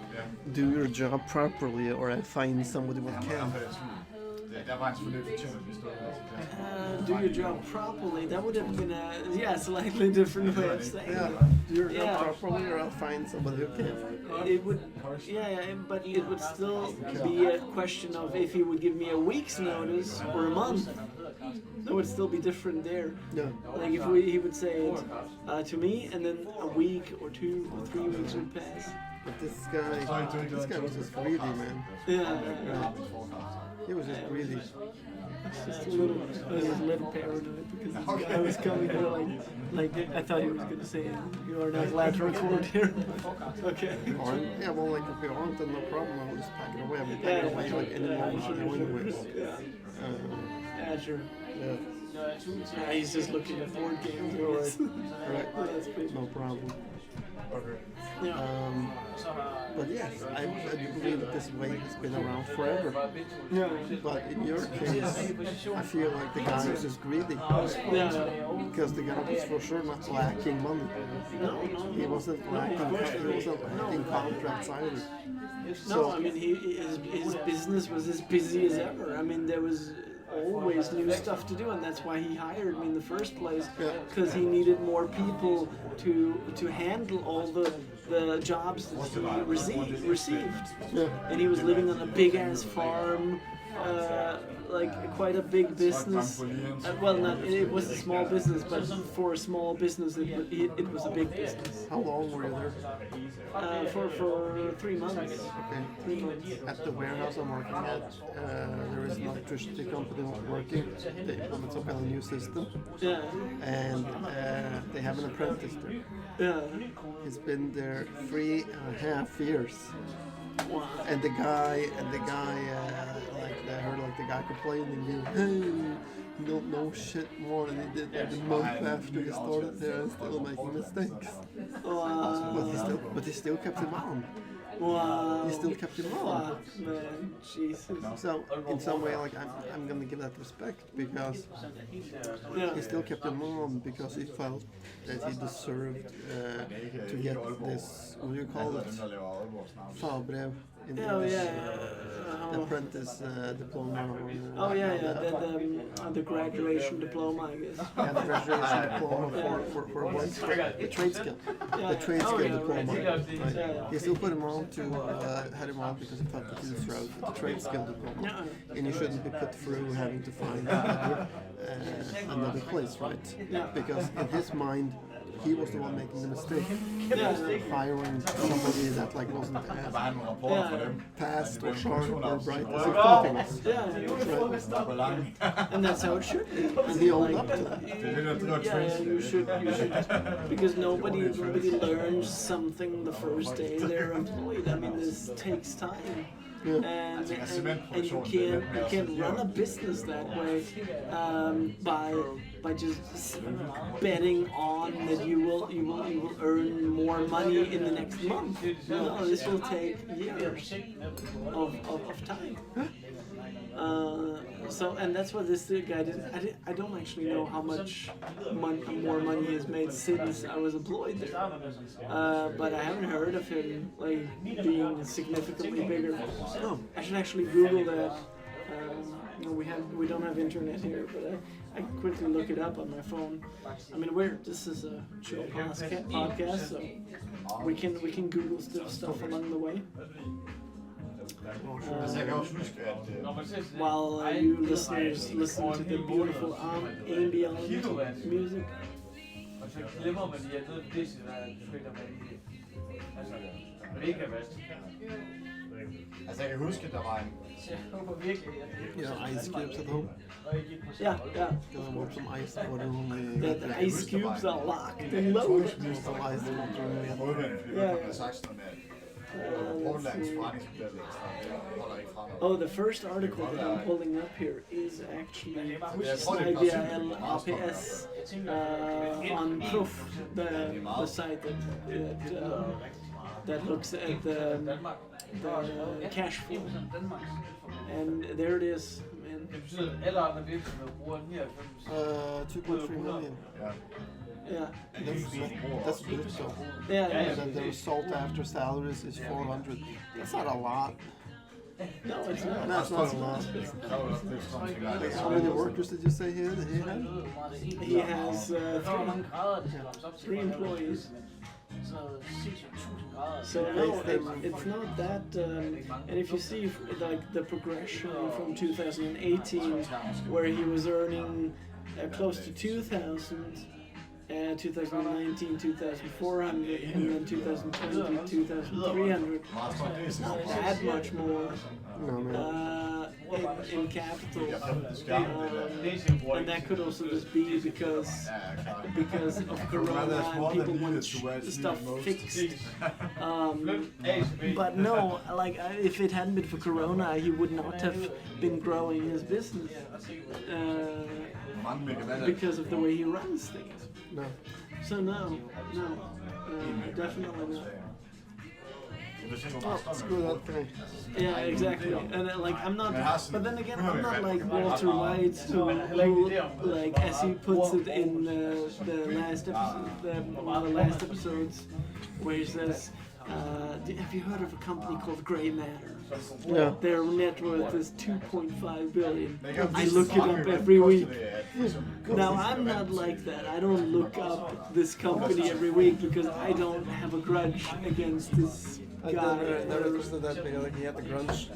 do your job properly or I find somebody who can. Der var en selvfølgelig fortjent historie. Do your job properly. That would have been a slightly different way of saying it. Do your job properly or I'll find somebody who can. It would, but it would still be a question of if he would give me a week's notice or a month. That would still be different there. Yeah. Like if he would say it to me, and then a week or 2 or 3 weeks would pass. But this guy was just greedy, man. Yeah. He was just greedy. Just a little paranoid because this guy was coming here like I thought he was going to say you are not allowed to record here. Okay. Yeah, well, like if you aren't, then no problem. I will just pack it away. I mean, pack it away like any moment now anyways. Yeah, sure. Yeah. He's just looking at board games. Right. That's pretty No problem. Yeah. But yes, I do believe that this way has been around forever. Yeah. But in your case, I feel like the guy was just greedy. Yeah. Because the guy was for sure not lacking money. No. He wasn't lacking contracts either. No, I mean his business was as busy as ever. I mean there was always new stuff to do, and that's why he hired me in the first place, because he needed more people to handle all the jobs that he received. Yeah. And he was living on a big ass farm, like quite a big business. Well, it was a small business, but for a small business, it was a big business. How long were you there? For 3 months. Okay. 3 months. At the warehouse I'm working at, there is an electricity company working. They implement some kind of new system, Yeah. and they have an apprentice there. Yeah. He's been there 3.5 years. Wow. And the guy, like I heard like the guy complaining, hey, you don't know shit more than he did like a month after he started there and still making mistakes. Wow. But he still kept him on. Wow. He still kept him on. Fuck, man. Jesus. So in some way, like I'm gonna give that respect because he still kept him on because he felt that he deserved to get this, what do you call it, fagbrev in English, apprentice diploma. The graduation diploma, I guess. Yeah, the graduation diploma for what? The trade skill. The trade skill diploma. Right. He still put him on to had him on because he felt that he deserved the trade skill diploma, and he shouldn't be put through having to find another place, right? Because in his mind, he was the one making the mistake. Hiring somebody that like wasn't as fast or sharp or bright as he thought he was. Right. And that's how it should be. And he owned up to that. You should, because nobody learns something the first day they're employed. I mean, this takes time. And you can't run a business that way by just betting on that you will earn more money in the next month. No, this will take years of time. And that's what this guy did. I don't actually know how much more money he has made since I was employed there. But I haven't heard of him like being significantly bigger. Oh, I should actually Google that. We don't have internet here, but I can quickly look it up on my phone. I mean, this is a chill podcast, so we can Google stuff along the way. While you listeners listen to the beautiful ambient music. Altså jeg kan huske, der var en... Ice cubes at home. Yeah. Gonna want some ice water when The ice cubes are locked and loaded. some ice water when we have Oh, the first article that I'm pulling up here is actually Snibia LAPS on Proof, the site that that looks at the cash flow. And there it is. Man. Det betyder, at alle andre virksomheder bruger 99. 2.3 million. Ja. Yeah. That's good though. Yeah. And then the result after salaries is 400. That's not a lot. No, it's not. That's not a lot. How many workers did you say he had? He has three employees. So no, it's not that. And if you see like the progression from 2018, where he was earning close to 2,000. 2019, 2,400, and then 2020, 2,300. Not that much more in capital. And that could also just be because of Corona and people want stuff fixed. But no, like if it hadn't been for Corona, he would not have been growing his business because of the way he runs things. No. So no, definitely not. Oh, screw that guy. Yeah, exactly. And like I'm not, but then again, I'm not like Walter White, who like as he puts it in the last episode, one of the last episodes, where he says, "Have you heard of a company called Grey Matter? Yeah. Their net worth is 2.5 billion. I look it up every week." Now I'm not like that. I don't look up this company every week because I don't have a grudge against this I guy. never understood that because like, he had the grudge,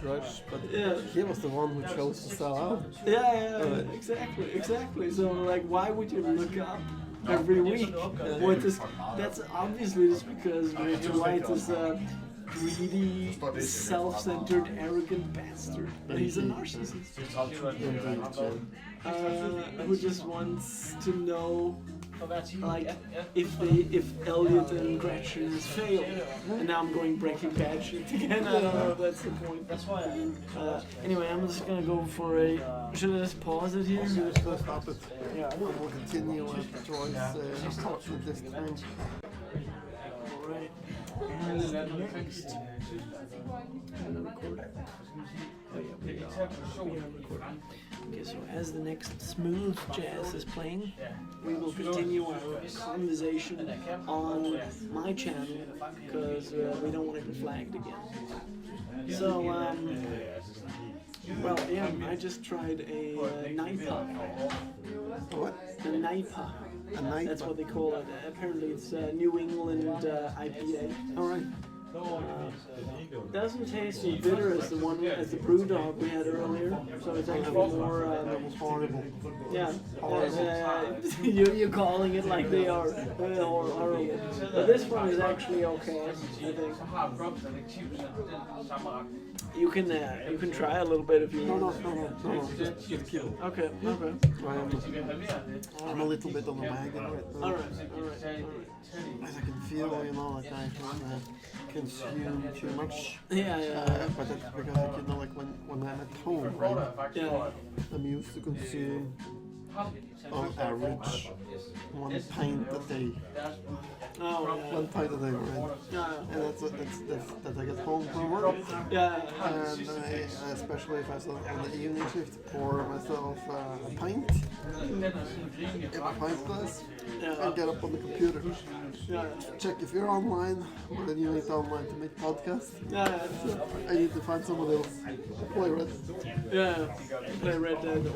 but Yeah. he was the one who chose to sell out. Yeah, exactly. So like, why would you look up every week what this? That's obviously just because Walter White is a greedy, self-centered, arrogant bastard. He's a narcissist who just wants to know, like, if Elliot and Gretchen has failed. And now I'm going Breaking Bad shit again. I don't know if that's the point. Anyway, I'm just gonna go for a. Should I just pause it here? Stop it. Yeah, we'll continue with Troy's talking this time. Alright. And next. Okay, so as the next smooth jazz is playing, we will continue our conversation on my channel because we don't want to get flagged again. So, well, yeah, I just tried a Naipa. What? A Naipa. A night. That's what they call it. Apparently, it's New England IPA. All right. Doesn't taste as bitter as the brew dog we had earlier. So it's actually more. That was horrible. Yeah. You're calling it like they are horrible. But this one is actually okay. I think. You can try a little bit if you want. No. Just keep it. Okay. I'm a little bit on the wagon right now. All right. As I can feel, like I can consume too much. Yeah. But that's because, like when I'm at home, right? Yeah. I'm used to consume on average 1 pint a day. Oh, yeah. 1 pint a day, right? Yeah. And that's I get home from work. Yeah. And I, especially if I start on the evening shift, pour myself a pint, get a pint glass, and get up on the computer. Yeah. Check if you're online, but then you ain't online to make podcasts. Yeah. I need to find someone else to play with. Yeah. Play Red Dead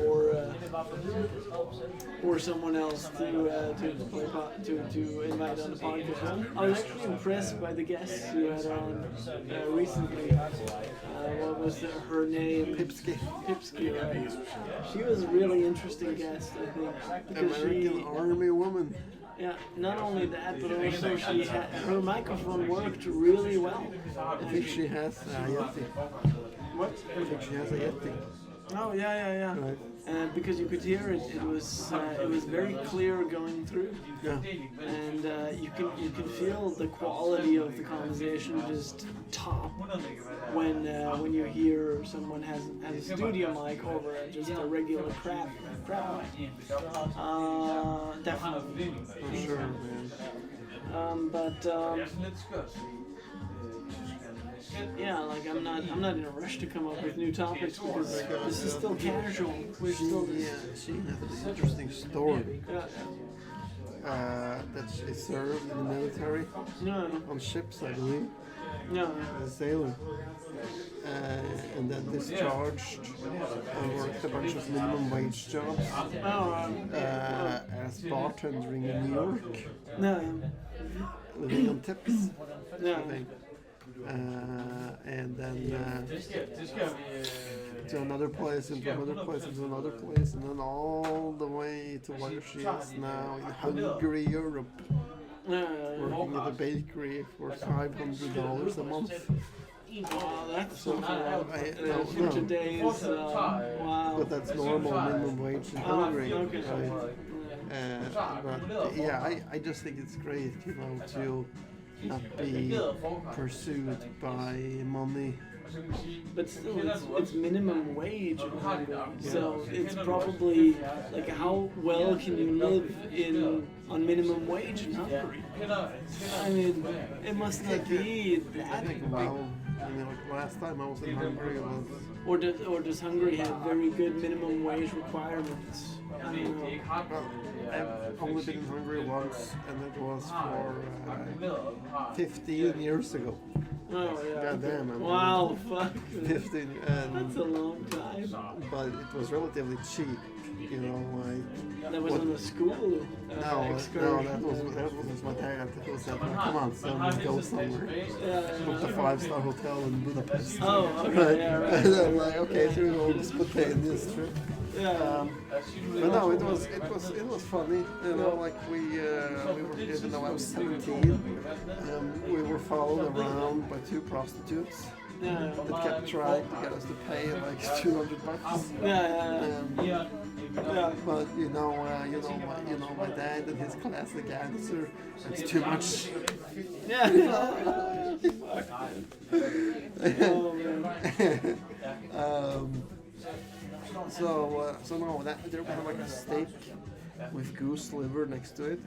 or someone else to invite on the podcast. I was actually impressed by the guests you had on recently. What was her name? Pipsky. Pipsky, right? She was a really interesting guest, I think, because American Army woman. yeah, not only that, but also her microphone worked really well. I think she has a Yeti. What? I think she has a Yeti. Oh yeah. Right. Because you could hear it. It was very clear going through. Yeah. And you can feel the quality of the conversation just top when you hear someone has a studio mic over just a regular crap mic. Definitely. For sure, man. Yeah, like I'm not in a rush to come up with new topics because this is still casual. We're still She has an interesting story yeah. that she served in the military No, on ships, I believe, no. as a sailor. And then discharged and worked a bunch of minimum wage jobs as bartending in New York, No, living on tips, I no. think. And then to another place, and to another place, and to another place, and then all the way to where she is now in Hungary, Europe, working at a bakery for $500 a month. Wow, that's so No, for today's wow. But that's normal minimum wage in Hungary, okay. right? But yeah, I just think it's great, you know, to not be pursued by money. But still, it's minimum wage in Hungary, so it's probably like how well can you live on minimum wage in Hungary? I mean, it must not be I that think, big. well, I mean, like last time I was in Hungary, it was Or does Hungary have very good minimum wage requirements? I don't know. well, I've only been in Hungary once, and it was for 15 years ago. Oh yeah. God damn, I mean, Wow, fuck. 15, That's a long time. but it was relatively cheap, you know, like. That was on a school No, excursion. that was my parent. It was that, come on, son, let's go somewhere. Yeah, Booked a 5-star hotel in Budapest. Oh, okay, Right. yeah, right. And I'm like, okay, here we go, spontaneous trip. Yeah. But no, it was funny. You know, like we were, even though I was 17, we were followed around by 2 prostitutes Yeah. that kept trying to get us to pay like $200. Yeah. Yeah. But you know my dad and his classic answer. It's too much. Yeah. Oh man. So no, that there we have like a steak with goose liver next to it,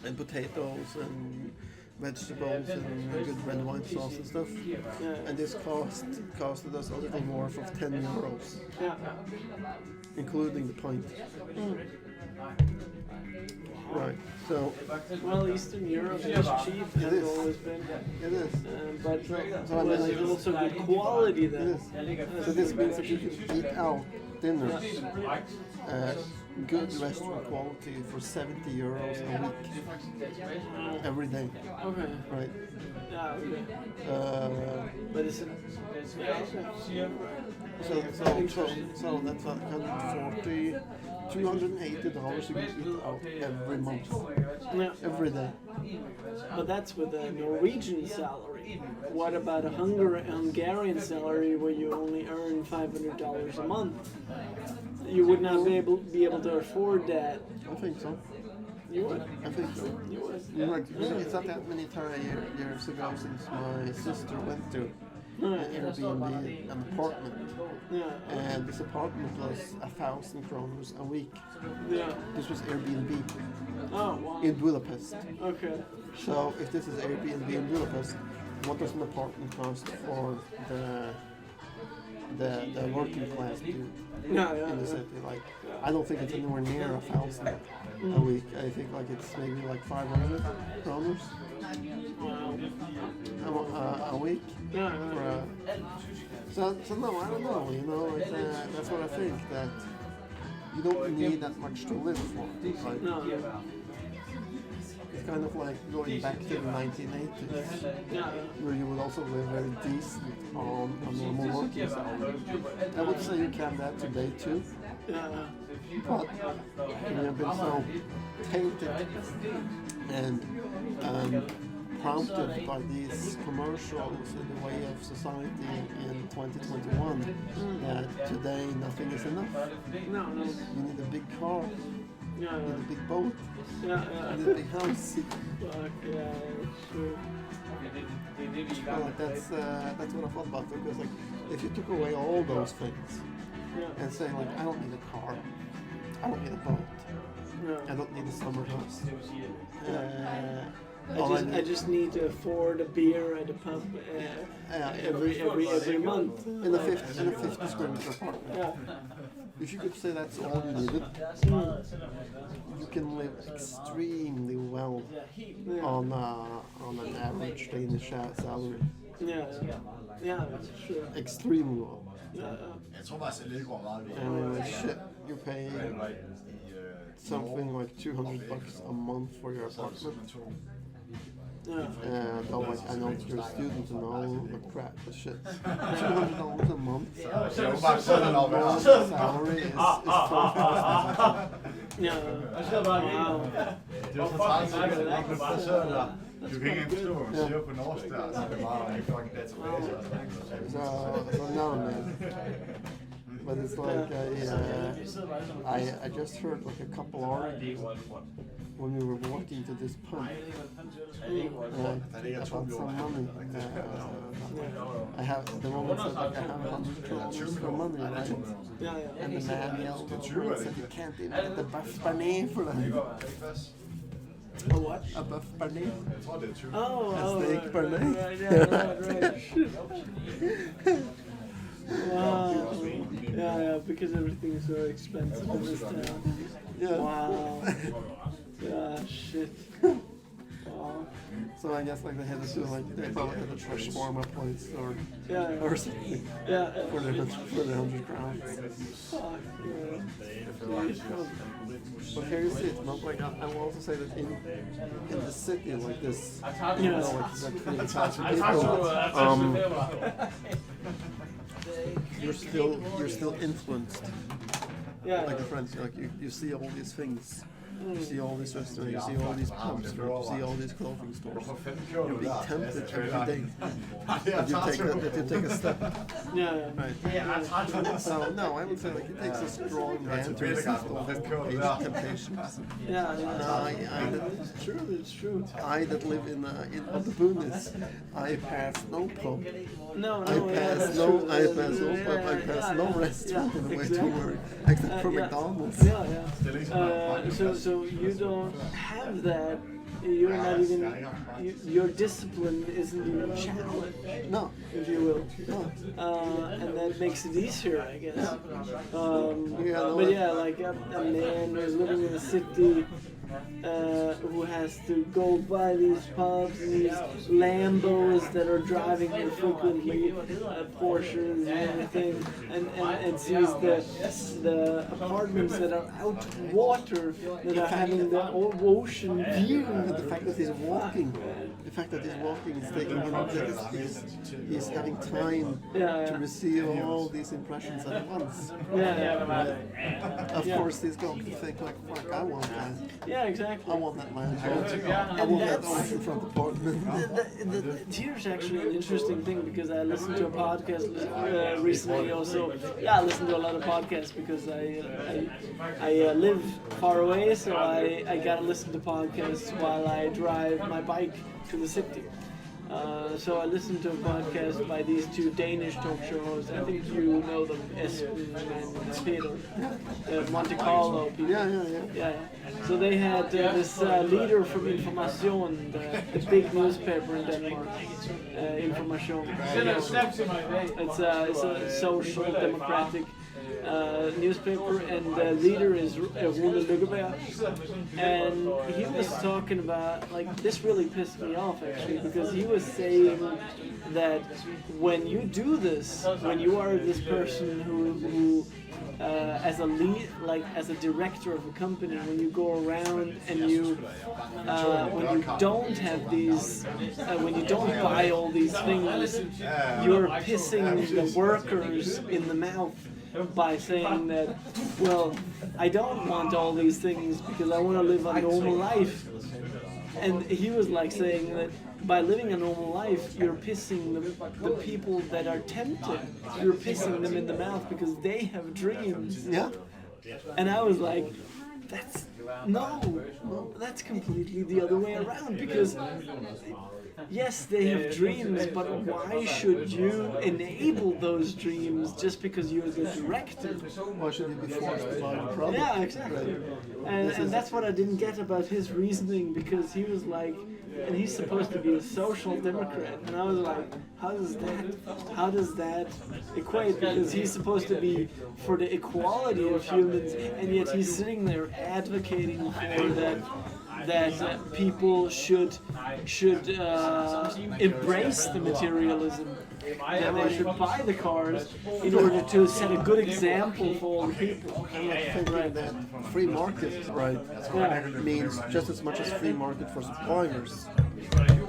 and potatoes and vegetables and good red wine sauce and stuff. Yeah. And this costed us a little north of 10 euros, Yeah. including the pint. Right. So Well, Eastern Europe is cheap. It It's is. always been. it is. But So I was mean, it also good quality It then? is. So this means that you can eat out dinners, good restaurant quality for 70 euros a week, every day, Okay. right? Yeah. Okay. But is it? Yeah. Okay. So that's $140, $280 you can eat out every month, Yeah. every day. But that's with a Norwegian salary. What about a Hungarian salary where you only earn $500 a month? You would not be able to afford that. I think so. You would. I think so. You would. Like, it's not that many years ago since my sister went to an Airbnb, an apartment, Yeah. and this apartment was 1,000 kroners a week. Yeah. This was Airbnb Oh wow. in Budapest. Okay. So if this is Airbnb in Budapest, what does an apartment cost for the working class dude Yeah. in the city? Like, I don't think it's anywhere near 1,000 a week. I think like it's maybe like 500 kroners a week. Yeah. For so no, I don't know. You know, like, that's what I think, that you don't need that much to live for. Right? No. It's kind of like going back to the 1980s, Yeah. where you would also live very decent on a normal working salary. I would say you can that today too, Yeah. but we have been so tainted and prompted by these commercials in the way of society in 2021 that today nothing is enough. No. No. You need a big car, Yeah. you need a big boat, Yeah. you need a big house. Fuck yeah. Sure. Well, like that's what I thought about, because like if you took away all those things Yeah. and say like I don't need a car, I don't need a boat, I Yeah. don't need a summer house, I just need to afford a beer at a pub every month. In a 50 square meter apartment. Yeah. If you could say that's all you needed, you can live extremely well on an average Danish salary. Yeah, that's true. Extremely well. Jeg tror faktisk, at Lego er meget vigtigt. And shit, you pay something like $200 a month for your apartment. Yeah. Though I know you're a student and all, but crap, but shit. $200 a month. Salary is $4,000. Ja. Wow. Det er jo så træls, at du ikke bare sidder der. Du kan ikke forstå, hvad man siger på norsk der, så det er bare en fucking database. So no, man. But it's like I just heard like a couple articles when we were walking to this pump about some money. I have the woman said like I have 100 kroner for money, right? And the man yelled over and said you can't even get the buff benet for that. A what? A buff benet. Jeg tror, det er 20. Oh, steak benet. Right. Wow. Yeah, because everything is so expensive in this town. Yeah. Wow. Yeah, shit. Wow. So I guess like they had to do like they probably had a shawarma place or something. Yeah. For the 100 crowns. Fuck, yeah. But here you see it, not like I will also say that in the city like this, Yes. you know, like 3,000 people, you're still influenced. Yeah. Like a friend, like you see all these things. You see all these restaurants, you see all these pubs, you see all these clothing stores. You'll be tempted every day that you take a step. Yeah. Right. So no, I would say like it takes a strong man to resist all these temptations. Yeah. No, It's true. I that live in on the boonies, I pass no pub. No, I pass no pub. I pass no restaurant on the way to work, except for McDonalds. Yeah. So you don't have that. You're not even. Your discipline isn't even challenged. No, if you will. No. And that makes it easier, I guess. Yeah, but yeah, like a man who's living in a city. Who has to go by these pubs and these Lambos that are driving here frequently, Porsches and everything, and sees the apartments that are out water, that are having the ocean view. But the fact that he's walking, is taking him, he's having time to receive all these impressions at once. Of course, he's going to think like, fuck, I want that. Yeah, exactly. I want that land. I want that oceanfront apartment. Here's actually an interesting thing because I listened to a podcast recently. Also, I listen to a lot of podcasts because I live far away, so I gotta listen to podcasts while I drive my bike to the city. So I listened to a podcast by these two Danish talk show hosts. I think you know them, Esben and Peter, Monte Carlo people. Yeah. So they had this leader from Information, the big newspaper in Denmark, Information. It's a social democratic newspaper, and the leader is Rune Lykkeberg, and he was talking about, like, this really pissed me off actually, because he was saying that when you do this, when you are this person who as a lead, like as a director of a company, when you go around and you when you don't have these, when you don't buy all these things, you're pissing the workers in the mouth by saying that, well, I don't want all these things because I want to live a normal life. And he was like saying that by living a normal life, you're pissing the people that are tempted. You're pissing them in the mouth because they have dreams. Yeah. And I was like, that's completely the other way around, because yes, they have dreams, but why should you enable those dreams just because you're the director? Why should you be forced to buy the product? Yeah, exactly. And that's what I didn't get about his reasoning, because he was like, and he's supposed to be a social democrat, and I was like, how does that equate? Because he's supposed to be for the equality of humans, and yet he's sitting there advocating for that people should embrace the materialism, that they should buy the cars in order to set a good example for all the people. I'm not thinking that free market, right, means just as much as free market for suppliers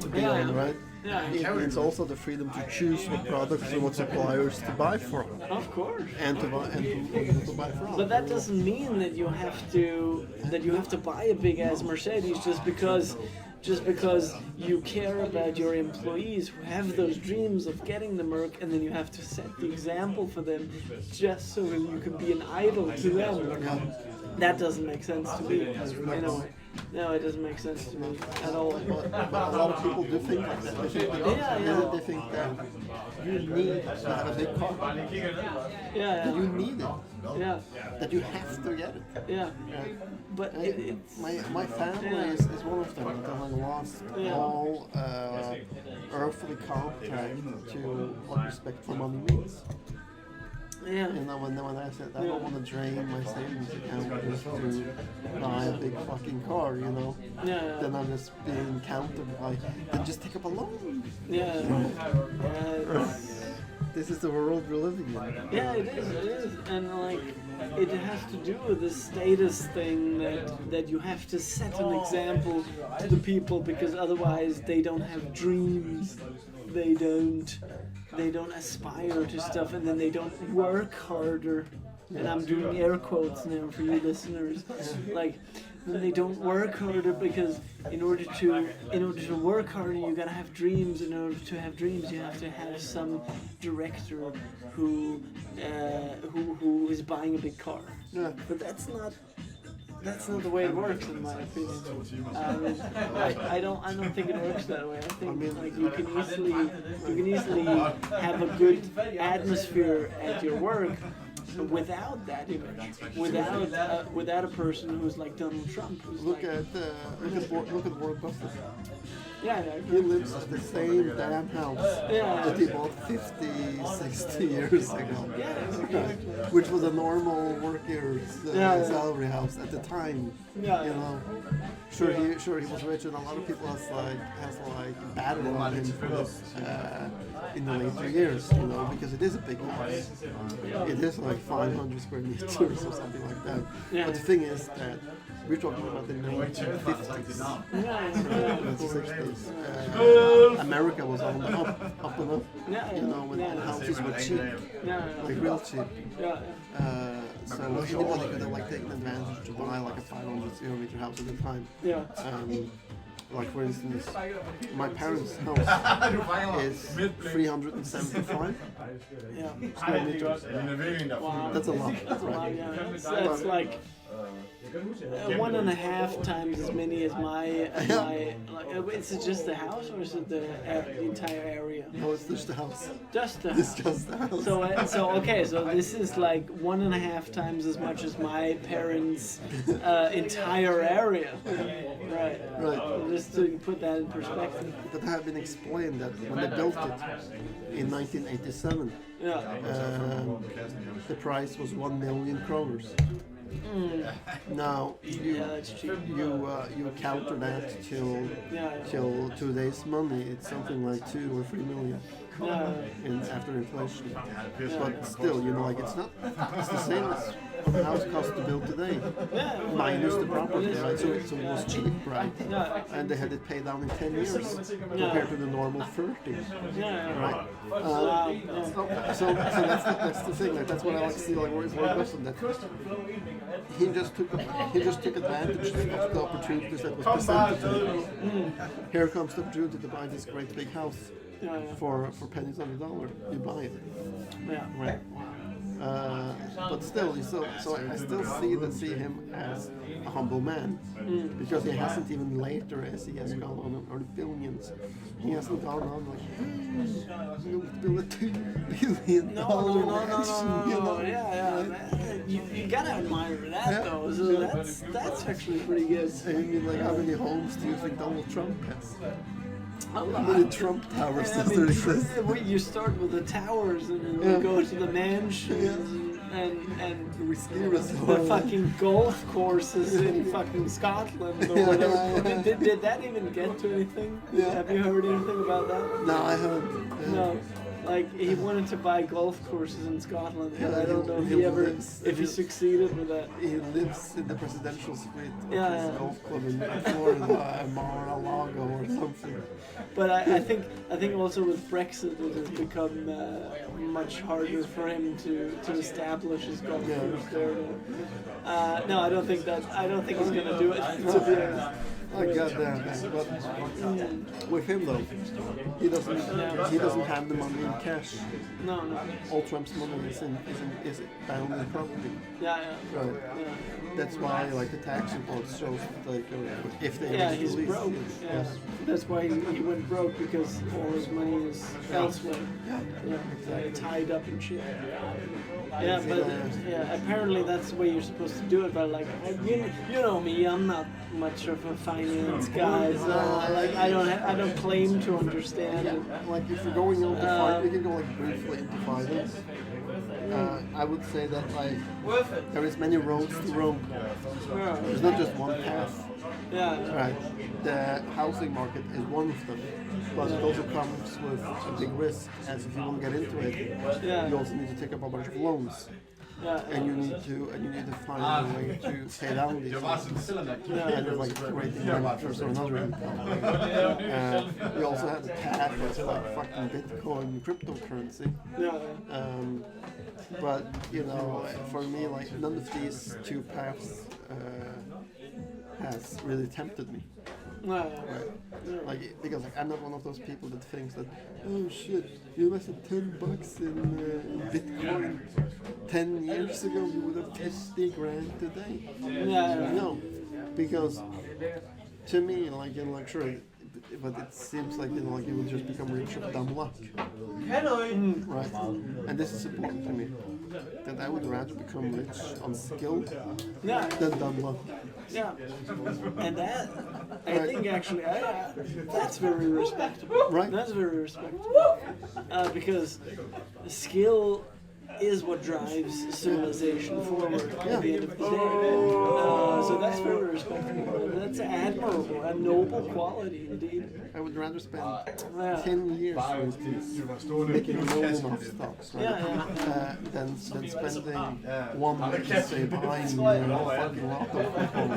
to be on, right? Yeah. It means also the freedom to choose what products and what suppliers to buy from, Of course. and to buy from. But that doesn't mean that you have to buy a big ass Mercedes just because you care about your employees who have those dreams of getting the Merc, and then you have to set the example for them just so that you can be an idol to them. That doesn't make sense to me. No, it doesn't make sense to me at all. But a lot of people do think like that. They think that you need to have a big car. That you need it. Yeah. That you have to get it. Yeah. But My family is one of them that have lost all earthly contact to what respect for money means. Yeah. You know, when I said I don't want to drain my savings account just to buy a big fucking car, you know, then I'm just being countered by, then just take up a loan. This is the world we're living in. Yeah, it is, and like, it has to do with this status thing that you have to set an example to the people, because otherwise they don't have dreams, they don't aspire to stuff, and then they don't work harder. And I'm doing air quotes now for you listeners. Like, they don't work harder, because in order to work harder, you gotta have dreams. In order to have dreams, you have to have some director who is buying a big car. Yeah. But that's not the way it works, in my opinion. I don't think it works that way. I think like you can easily have a good atmosphere at your work without that image, without a person who's like Donald Trump. Look at Warren Buffett. Yeah, He lives at the same damn house that he bought 50, 60 years ago. Yeah, exactly. Which was a normal worker's salary house at the time. Yeah. You know. Sure he was rich, and a lot of people has batted on him for this in the later years, you know, because it is a big house. It is like 500 square meters or something like that. Yeah. But the thing is that we're talking about the 1950s. The 60s. America was on the up and up. You know, when houses were cheap, like real cheap. So anybody could have like taken advantage to buy like a 500 square meter house at the time. Like for instance, my parents' house is 375 square meters. Wow. That's a lot, right? That's like 1.5 times as many as my like, is it just the house, or is it the entire area? No, it's just the house. Just the It's house. just the house. So this is like 1.5 times as much as my parents' entire area. Right. Just to put that in perspective. That have been explained that when they built it in 1987, the price was 1 million kroners. Now you counter that till today's money, it's something like 2 or 3 million after inflation. But still, you know, like it's the same as what the house costs to build today, minus the property, right? So it was cheap, right? And they had it paid down in 10 years compared to the normal 30, right? So that's the thing. Like, that's what I like to see. Like Warren Buffett, that he just took advantage of the opportunities that was presented to him. Here comes the opportunity to buy this great big house for pennies on the dollar. You buy it. Yeah. Right. But still, so I still see him as a humble man because he hasn't even later, as he has gone on the billions, he hasn't gone on like, hey, we'll build a $2 billion mansion. You know? Yeah. You gotta admire that though. So that's actually pretty good. I mean, like, how many homes do you think Donald Trump has? A How many lot. Trump towers I does mean, there exist? you start with the towers and then Yeah. you go to the mansions and We ski the resort. fucking golf courses in fucking Scotland or Yeah, whatever. yeah. Did that even get to anything? Yeah. Have you heard anything about that? No, I haven't. No. Like he wanted to buy golf courses in Scotland, but Yeah, I don't know if he he ever lives- if he succeeded with that. He lives in the presidential suite of Yeah, his yeah. golf club in Florida, Mar-a-Lago or something. But I think also with Brexit it has become much harder for him to establish his golf Yeah. course there. No, I don't think he's gonna do it. To be honest. Oh goddamn, man. But with him though, he doesn't have the money in cash. No. All Trump's money is bound in property. Yeah. Right. Yeah. That's why like the tax report shows like if they Yeah, was he's released, broke. Yeah. That's why he went broke because all his money is elsewhere. Yeah, tied up in shit. Yeah, but apparently that's the way you're supposed to do it. But like, you know me, I'm not much of a finance guy, so like I don't claim to understand it. Like if you're going into we can go like briefly into finance. I would say that like there is many roads to Rome. There's not just one path. Yeah. Right. The housing market is one of them, but it also comes with a big risk. As if you want to get into it, Yeah. you also need to take up a bunch of loans, Yeah. and you need to find a way to pay down these loans. Kind of like creating renters or another income. We also have the path that's like fucking Bitcoin cryptocurrency. Yeah. But you know, for me, like none of these two paths has really tempted me. Yeah. Right. Like because like I'm not one of those people that thinks that oh shit, you invested $10 in Bitcoin 10 years ago, you would have 50 grand today. Yeah. No, because to me, like in luxury, but it seems like like you will just become rich of dumb luck. Right. And this is important to me. That I would rather become rich on skill Yeah. than dumb luck. Yeah. And that, I think actually, that's very respectable. Right. That's very respectable. Because skill is what drives civilization forward at the end of the day. So that's very respectable. And that's admirable, a noble quality indeed. I would rather spend Yeah. 10 years, for instance, making a loan off stocks, right? Yeah. Than spending 1 year, let's say, buying a fucking lot of Bitcoin.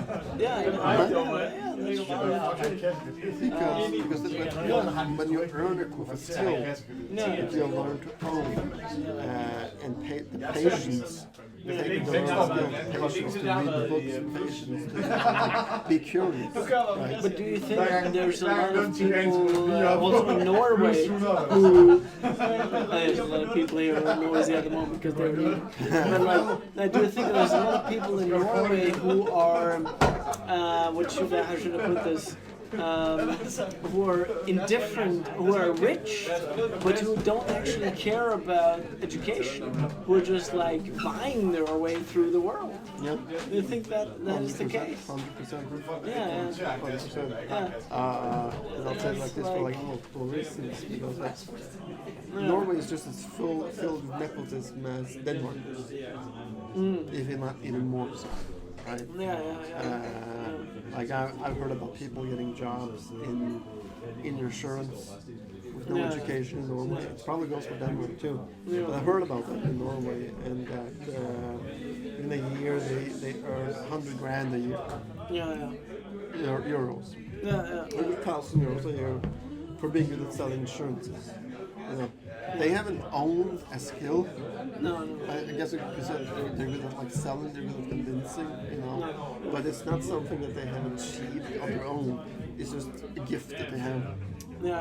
Because when you earn it with a skill, you learn to own and pay the patience. Taking the patience to read the books and patience to be curious. Right? But do you think there's a lot of people also in Norway who there's a lot of people here who are noisy at the moment because they're here. But like, do you think there's a lot of people in Norway who are how should I put this? Who are indifferent, who are rich, but who don't actually care about education, who are just like buying their way through the world. Yep. Do you think that is the case? 100%. Yeah. 100%. Yeah. And I'll say it like this for like multiple reasons, because like, Norway is just as filled with nepotism as Denmark is, if not even more so. Right? Like I've heard about people getting jobs in insurance with no education in Norway. It probably goes for Denmark too. But I've heard about that in Norway, and that in a year they earn 100 grand a year. Euros. 100,000 euros a year for being good at selling insurances. You know, they haven't owned a skill. I guess you could say they're good at like selling, they're good at convincing, you know. But it's not something that they have achieved on their own. It's just a gift that they have. Yeah,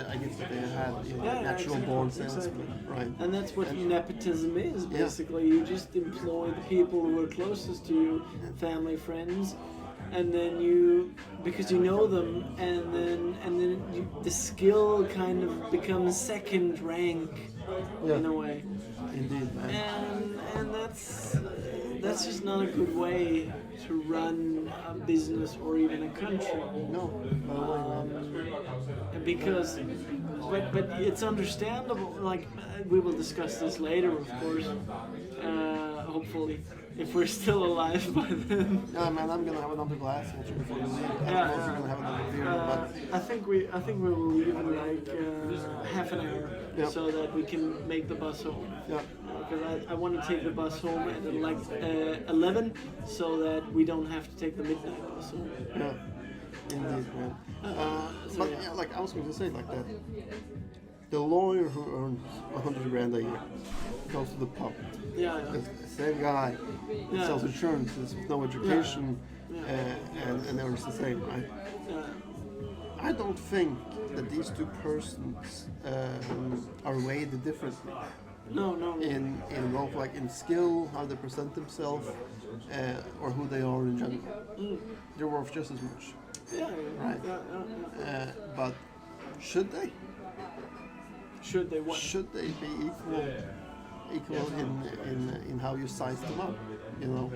I guess that they had Yeah, natural exactly, born salesmen, exactly. right? And that's what nepotism is, Yeah. basically. You just employ the people who are closest to you, family, friends, and then because you know them, and then the skill kind of becomes second rank Yeah. in a way. Indeed, man. And that's just not a good way to run a business or even a country. No way, man. Because but it's understandable, like we will discuss this later, of course, hopefully, if we're still alive by then. Yeah, man, I'm gonna have another glass also before you leave. I don't know if you're gonna have another beer, but I think we will leave in like half an hour, Yep. so that we can make the bus home. yeah. Because I want to take the bus home at like 11, so that we don't have to take the midnight bus home. Yeah, indeed, man. So But yeah. yeah, like I was going to say, like that, the lawyer who earns 100 grand a year goes to the pub. Yeah, The same guy Yeah. sells insurances with no education, Yeah. and earns the same, right? yeah. I don't think that these two persons are weighed differently No. in both, like in skill, how they present themselves, or who they are in general. They're worth just as much. Yeah, Right. yeah. But should they? Should they what? Should they be equal in how you size them up? You know,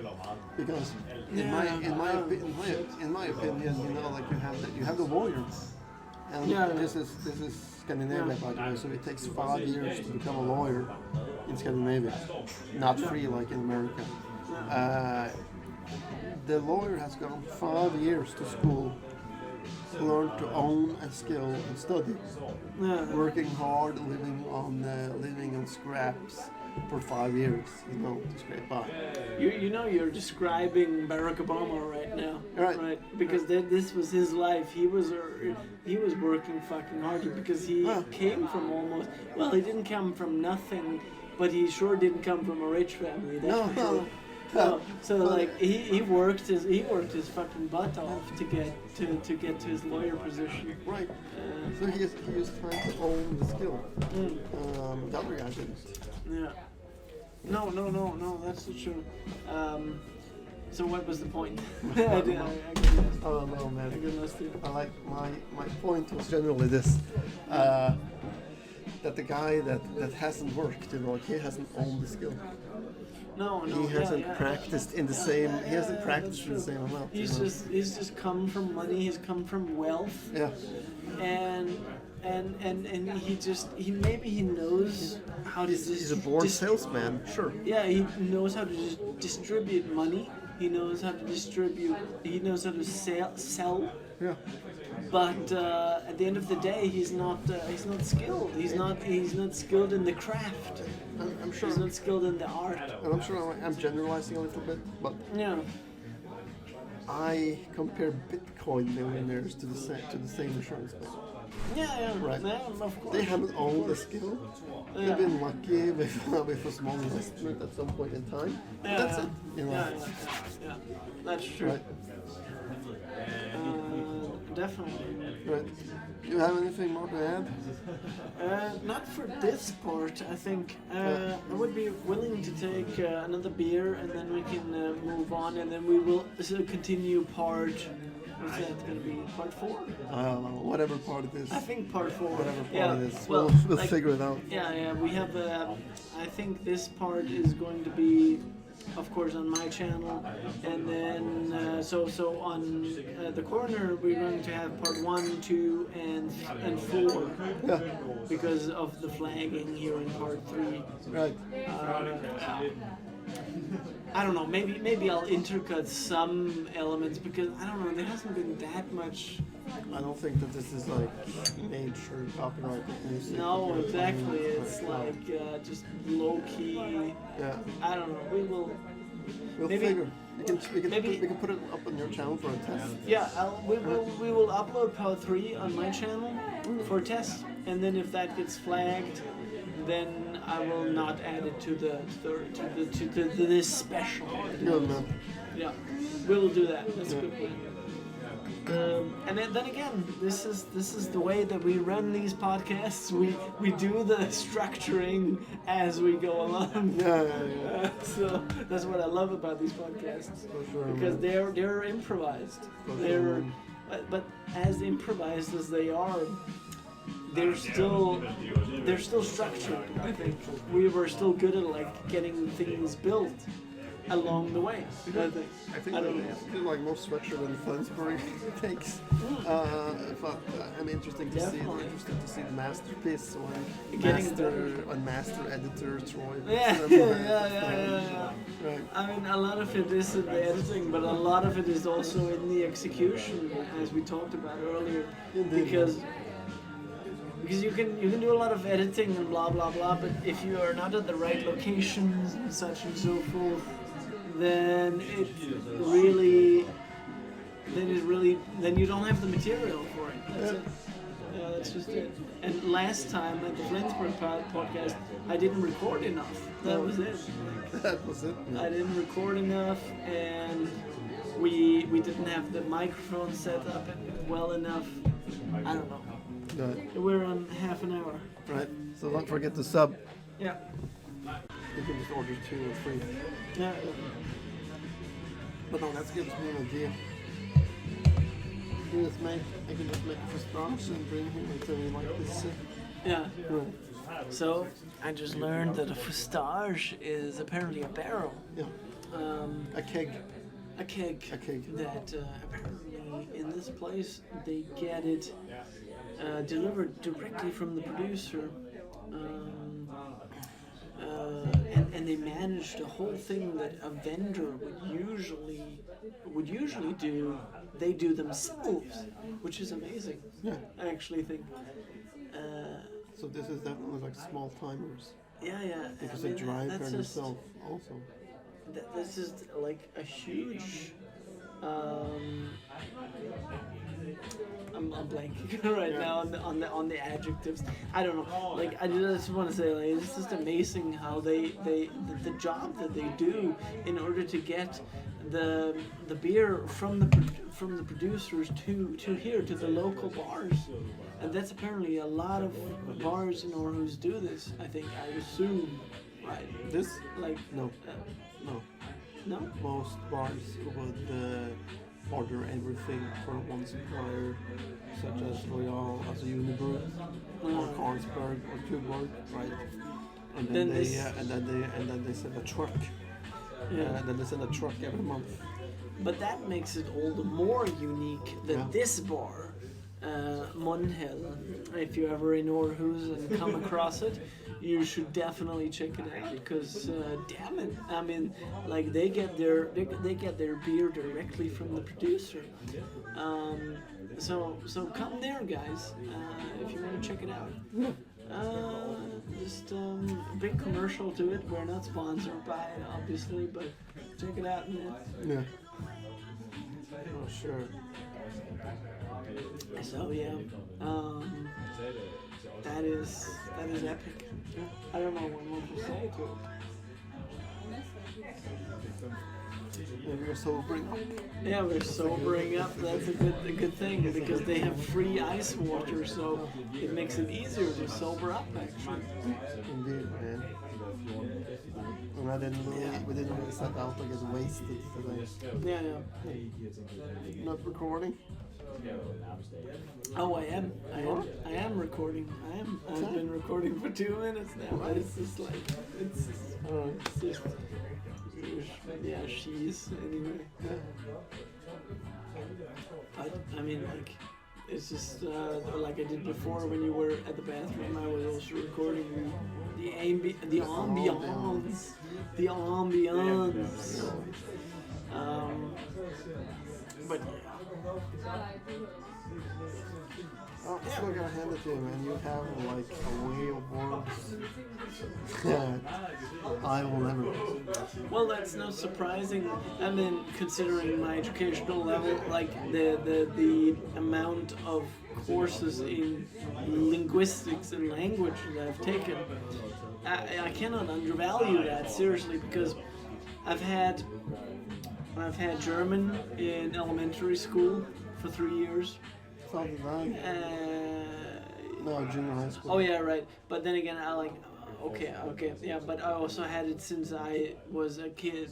because in my opinion, you know, like you have the lawyers, and Yeah. this is Scandinavia, by the way. So it takes 5 years to become a lawyer in Scandinavia, not free like in America. The lawyer has gone 5 years to school, learned to own a skill and study, Yeah. working hard, living on scraps for 5 years, you know, to scrape by. You know you're describing Barack Obama right now, Right. Because this was his life. He was working fucking hard because he Yeah. came from he didn't come from nothing, but he sure didn't come from a rich family. That's No, for sure. So like he worked his fucking butt off to get to his lawyer position. Right. So he was trying to own the skill. The other guy didn't. Yeah. No, that's not true. So what was the point? I got lost. Oh no, man. I got lost here. I like my point was generally this. That the guy that hasn't worked, you know, like he hasn't owned the skill. No, He hasn't practiced in the same. He hasn't practiced in the same amount. He's you know? just come from money. He's come from wealth, Yeah. and he knows how to. He's a born salesman. Sure. Yeah, he knows how to distribute money. He knows how to distribute. He knows how to sell. Yeah. But at the end of the day, he's not skilled. He's not skilled in the craft. I'm sure. He's not skilled in the art. And I'm sure I'm generalizing a little bit, but Yeah. I compare Bitcoin millionaires to the same insurance man. Yeah. Right. Yeah, of course. They haven't owned the skill. Yeah. They've been lucky with a small investment at some point in time. Yeah, That's yeah. it. You know. Yeah. That's true. Right. Definitely. Right. Do you have anything more to add? Not for this part, I think. I would be willing to take another beer, and then we can move on, and then we will continue part. What's that going to be? Part 4? I don't know. Whatever part it is. I think part 4. Whatever part yeah. it is. Well, We'll like, figure it out. Yeah. We have. I think this part is going to be, of course, on my channel, and then so on the corner we're going to have part 1, 2, and 4 Yeah. because of the flagging here in part 3. Right. I don't know. Maybe I'll intercut some elements because I don't know. There hasn't been that much. I don't think that this is like major copyrighted music. No, Like, exactly. like, It's like just low key. Yeah. I don't know. We will. We'll Maybe- figure. maybe- We can put it up on your channel for a test. Yeah, we will upload part 3 on my channel for a test, and then if that gets flagged, then I will not add it to this special. Good man. Yeah, we will do that. That's a good plan. And then again, this is the way that we run these podcasts. We do the structuring as we go along. Yeah. So that's what I love about these podcasts, sure, because man. they're improvised. For sure, They're man. but as improvised as they are, they're still structured. I think we were still good at like getting things built along the way. I think I don't know. it's like more structure than Flensburg takes. But I'm interesting to Definitely. see the masterpiece when Getting better. master editor Troy. Yeah. Right. I mean, a lot of it is in the editing, but a lot of it is also in the execution, as we talked about earlier. Indeed. Because you can do a lot of editing and blah blah blah, but if you are not at the right locations and such and so forth, then you don't have the material for it. That's it. Yeah, that's just it. And last time at the Flensburg podcast, I didn't record enough. That was it. That was it. I didn't record enough, and we didn't have the microphone set up well enough. I don't know. Right. We're on half an hour. Right. So don't forget to sub. Yeah. You can just order 2 or 3. Yeah. But no, that gives me an idea. I can just make a fromage and bring him and tell me like this. Yeah. Right. So I just learned that a fustage is apparently a barrel. Yeah. A keg. A keg. A keg. That apparently in this place they get it delivered directly from the producer. And they managed a whole thing that a vendor would usually do. They do themselves, which is amazing. Yeah. I actually think. So this is definitely like small timers. Yeah. Because I mean, they drive that's there just- themselves also. This is like a huge. I'm blanking right now on the adjectives. I don't know. Like I just want to say, like it's just amazing how the job that they do in order to get the beer from the producers to here to the local bars, and that's apparently a lot of bars in Aarhus do this. I think I assume, right? This? Like No. no. Most bars would order everything from one supplier, such as Royal, as a Unibrew, or Carlsberg, or Tuborg, right? And then they send a truck. Yeah. And then they send a truck every month. But that makes it all the more unique that Yeah. this bar, Mundhäld, if you're ever in Aarhus and come across it, you should definitely check it out because, damn it, I mean, like they get their beer directly from the producer. So come there, guys, if you want to check it out. Just big commercial to it. We're not sponsored by it, obviously, but check it out, man. Yeah. Oh, sure. So yeah, that is epic. I don't know what more to say to it. Maybe you're sobering up. Yeah, we're sobering up. That's a good thing because they have free ice water, so it makes it easier to sober up. Actually, Indeed, man. And we didn't really set out to get wasted today. yeah. Not recording. Oh, I am recording. I've been recording for 2 minutes now. But it's just like it's just she's anyway. I mean, like it's just like I did before when you were at the bathroom. I was also recording the ambiance. But Oh, I'm still gonna hand it to you, man. You have like a way of words that I will never. well, that's not surprising. I mean, considering my educational level, like the amount of courses in linguistics and language that I've taken, I cannot undervalue that seriously because I've had German in elementary school for 3 years. Something like no, junior high school. Oh yeah, right. But then again, I like. Okay, yeah. But I also had it since I was a kid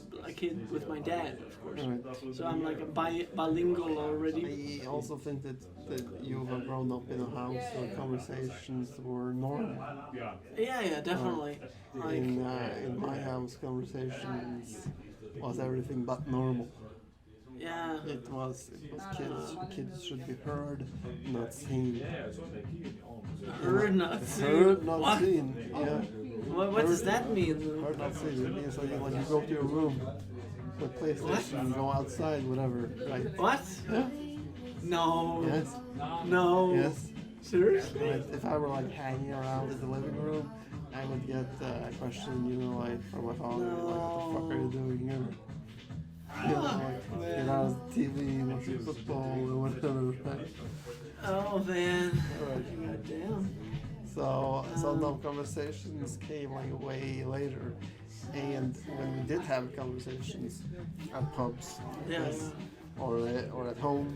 with my dad, of course. Right. So I'm like a bilingual already. I also think that you have grown up in a house where conversations were normal. Yeah, definitely. Like, In my house, conversations was everything but normal. yeah. It was kids should be heard, not seen. Heard not seen. Heard, not What? seen. Yeah. What does that mean? Heard, not seen. It means like you go to your room with PlayStation, go outside, whatever. Right? What? Yeah. No. Yes. No. Yes. Seriously? Right. If I were like hanging around in the living room, I would get a question, like from my father, like, "What the fuck are you doing here?" You know, like, get out of the TV, watching football or whatever. Right? Oh man. Right. God damn. So no conversations came like way later, and when we did have conversations at pubs, Yeah. yes, or at home,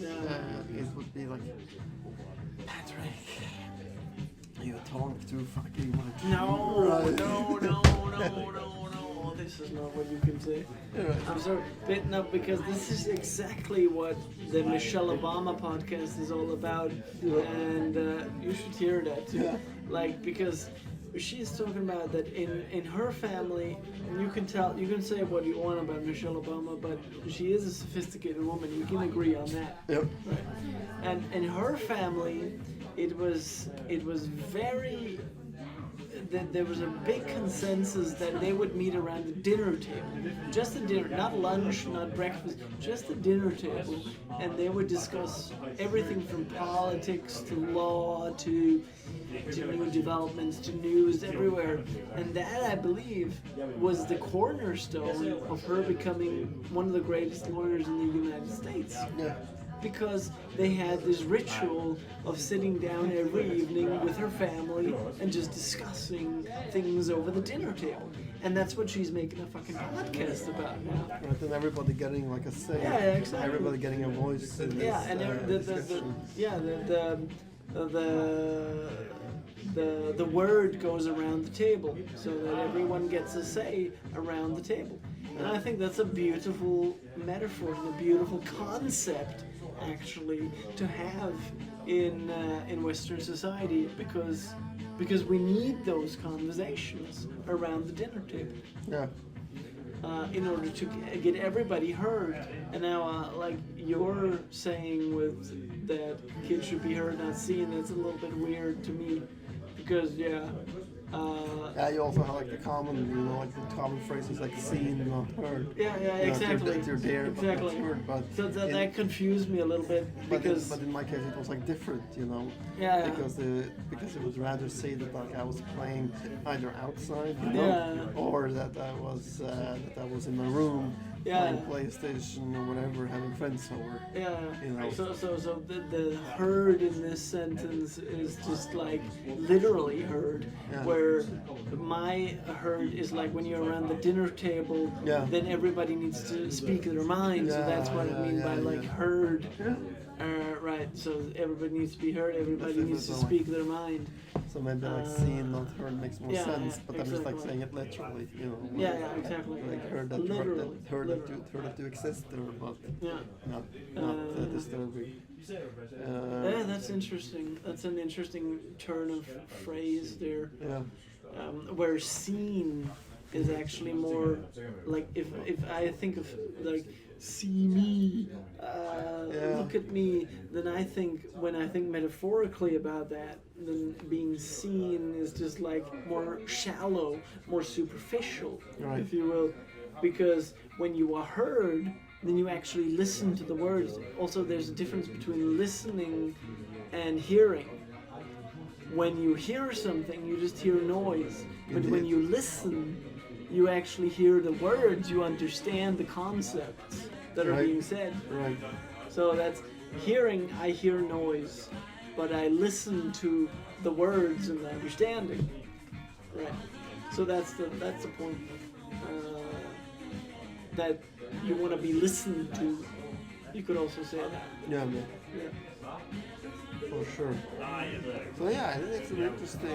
Yeah. it would be like, Patrick, you talk too fucking much. No, Right. no. This is not what you can say. Right. I'm sorry, but no, because this is exactly what the Michelle Obama podcast is all about, and you should hear that too. Yeah. Like, because she's talking about that in her family, and you can say what you want about Michelle Obama, but she is a sophisticated woman. You can agree on that. Yep. Right. And in her family, it was very. There was a big consensus that they would meet around the dinner table, just the dinner, not lunch, not breakfast, just the dinner table, and they would discuss everything from politics to law to new developments to news everywhere, and that, I believe, was the cornerstone of her becoming one of the greatest lawyers in the United States. Yeah. Because they had this ritual of sitting down every evening with her family and just discussing things over the dinner table. And that's what she's making a fucking podcast about now. Right, and everybody getting like a say. Yeah, exactly. Everybody getting a voice in this, Yeah, and discussion. the word goes around the table so that everyone gets a say around the table. And I think that's a beautiful metaphor and a beautiful concept, actually, to have in Western society, because we need those conversations around the dinner table. Yeah. In order to get everybody heard. And now, like you're saying with that kids should be heard, not seen, that's a little bit weird to me, because yeah, You also have like the common, like the common phrases like seen, not heard. yeah, Exactly. exactly, That you're there, exactly. but not heard. But So that confused me a little bit, because but in my case it was like different, Yeah. because it would rather say that like I was playing either outside, Yeah. or that I was in my room Yeah. playing PlayStation or whatever, having friends over. Yeah. So the heard in this sentence is just like literally heard, Yeah. where my heard is like when you're around the dinner table, Yeah. then everybody needs to speak their mind. So that's what I mean by like heard. Right. So everybody needs to be heard. Everybody That's needs to so, speak their mind. So maybe like seen, not heard makes more yeah, sense, yeah, but I'm just like exactly. saying it literally, Yeah, exactly. Like heard that Literally. heard that you exist there, but Yeah. not disturbing. Yeah, that's interesting. That's an interesting turn of phrase there. Yeah. Where seen is actually more like if I think of like see me, look at me, then when I think metaphorically about that, then being seen is just like more shallow, more superficial, Right. if you will, because when you are heard, then you actually listen to the words. Also, there's a difference between listening and hearing. When you hear something, you just hear noise. But when you listen, you actually hear the words, you understand the concepts that are Right. being said. Right. So that's hearing, I hear noise, but I listen to the words and the understanding. Right. So that's the point. That you want to be listened to, You could also say that. Yeah, man. Yeah. For sure. So yeah, I think it's an interesting.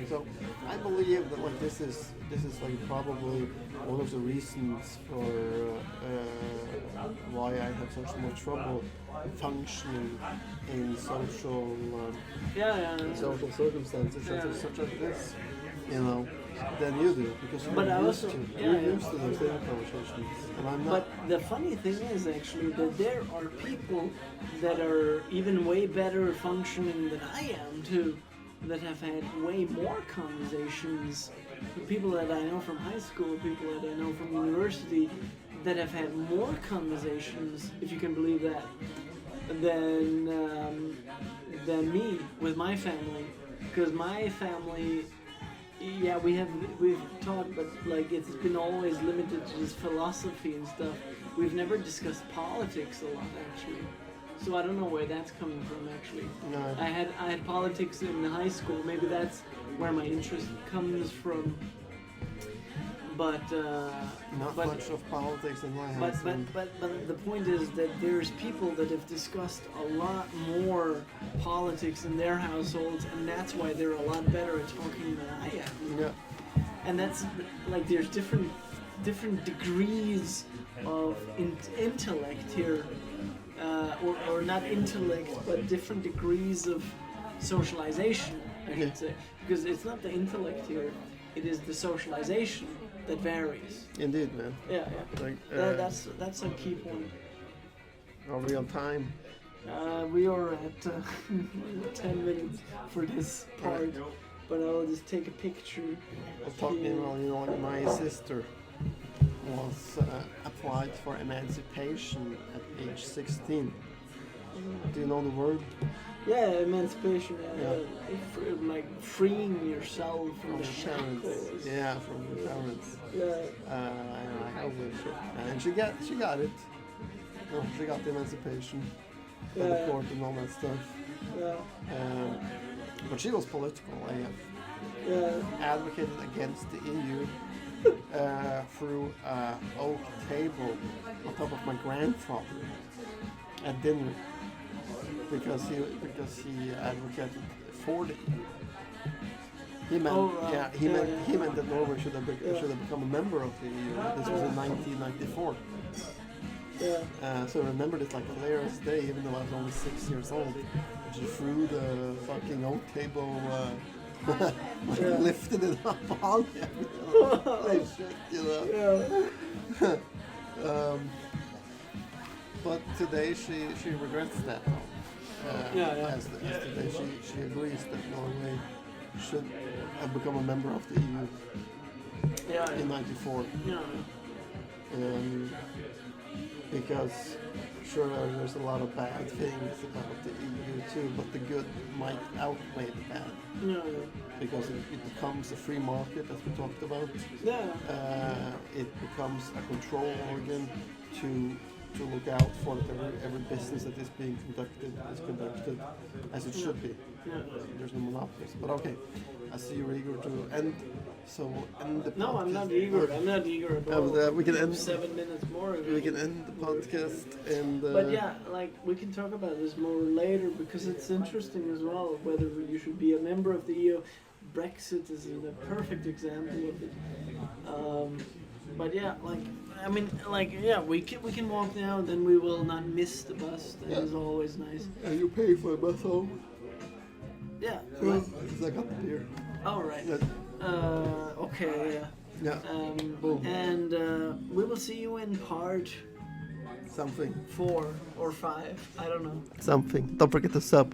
So I believe that like this is like probably one of the reasons for why I have such much trouble functioning in social social circumstances such as this, you know, than you do because But I you're also- used to yeah, you're yeah. used to those same conversations, and I'm not. But the funny thing is actually that there are people that are even way better functioning than I am too, that have had way more conversations. People that I know from high school, people that I know from university, that have had more conversations, if you can believe that, than me with my family. Because my family, yeah, we've talked, but like it's been always limited to just philosophy and stuff. We've never discussed politics a lot actually. So I don't know where that's coming from actually. No. I had politics in high school. Maybe that's where my interest comes from. But Not but, much of politics in my but, house. but the point is that there's people that have discussed a lot more politics in their households, and that's why they're a lot better at talking than I am. Yeah. And that's like there's different degrees of intellect here, or not intellect, but different degrees of socialization, I should say, because it's not the intellect here; it is the socialization that varies. Indeed, man. Yeah. Like, That's a key point. are we on time? We are at 10 minutes for this part, but I'll just take a picture. Well, talking about, you know, like my sister was applied for emancipation at age 16. Do you know the word? Yeah, emancipation. Yeah. Like freeing yourself from the Parents. shackles. Yeah, from the parents. Yeah. And I holy shit. And she got it. No, she got the emancipation from the Yeah. court and all that stuff. Yeah. But she was political. I Yeah. advocated against the EU through an oak table on top of my grandfather at dinner because he advocated for the EU. He meant he meant that Norway should have become a member of the EU. This was in 1994. Yeah. So I remember this like clear as day, even though I was only 6 years old. She threw the fucking oak table, lifted it up on him. Like shit, you know. Yeah. But today she regrets that. As today she agrees that Norway should have become a member of the EU in '94. Yeah. Because sure there's a lot of bad things about the EU too, but the good might outweigh the bad. Yeah. Because it becomes a free market, as we talked about. Yeah. It becomes a control organ to look out for that every business that is being conducted is conducted as it should be. Yeah. There's no monopolies. But okay, I see you're eager to end. So end the podcast. No, I'm not eager. I'm not eager at all. We can end. 7 minutes more. We can end the podcast and. But yeah, like we can talk about this more later because it's interesting as well whether you should be a member of the EU. Brexit is a perfect example of it. But yeah, like I mean, like yeah, we can walk now, then we will not miss the bus. That is always nice. And you pay for the bus home? Yeah. Because I got the beer. All right. Yeah. Okay. Yeah. Yeah. And we will see you in part Something. 4 or 5. I don't know. Something. Don't forget to sub.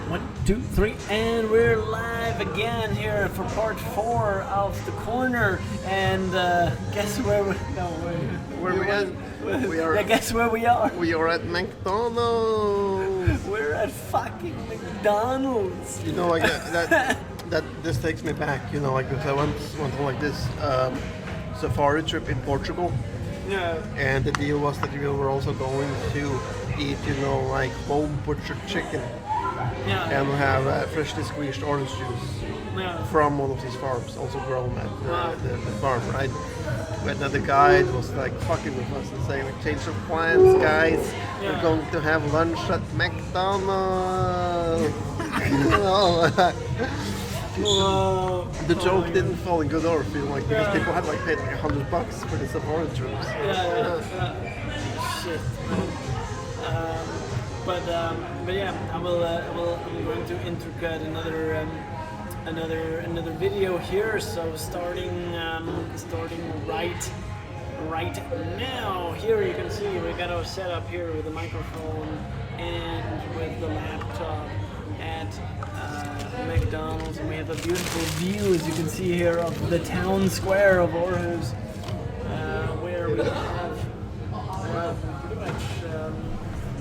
1, 2, 3, and we're live again here for part 4 of The Corner. And guess where we? No, where we are? We are. Yeah, guess where we are? We are at McDonalds. We're at fucking McDonald's. You know, like that this takes me back. You know, like because I went on like this safari trip in Portugal. Yeah. And the deal was that we were also going to eat, you know, like home butchered chicken. Yeah. And have freshly squeezed orange juice. from one of these farms, also grown at the farm, right? We had another guy that was like fucking with us and saying like, change of plans, guys. We're going to have lunch at McDonalds. The joke didn't fall in good order, feel like, because people had like paid like $100 for the safari trips. Shit. But yeah, I'm going to intercut another video here. So starting right now. Here you can see we got our setup here with the microphone and with the laptop at McDonald's, and we have a beautiful view, as you can see here, of the town square of Aarhus, where we have pretty much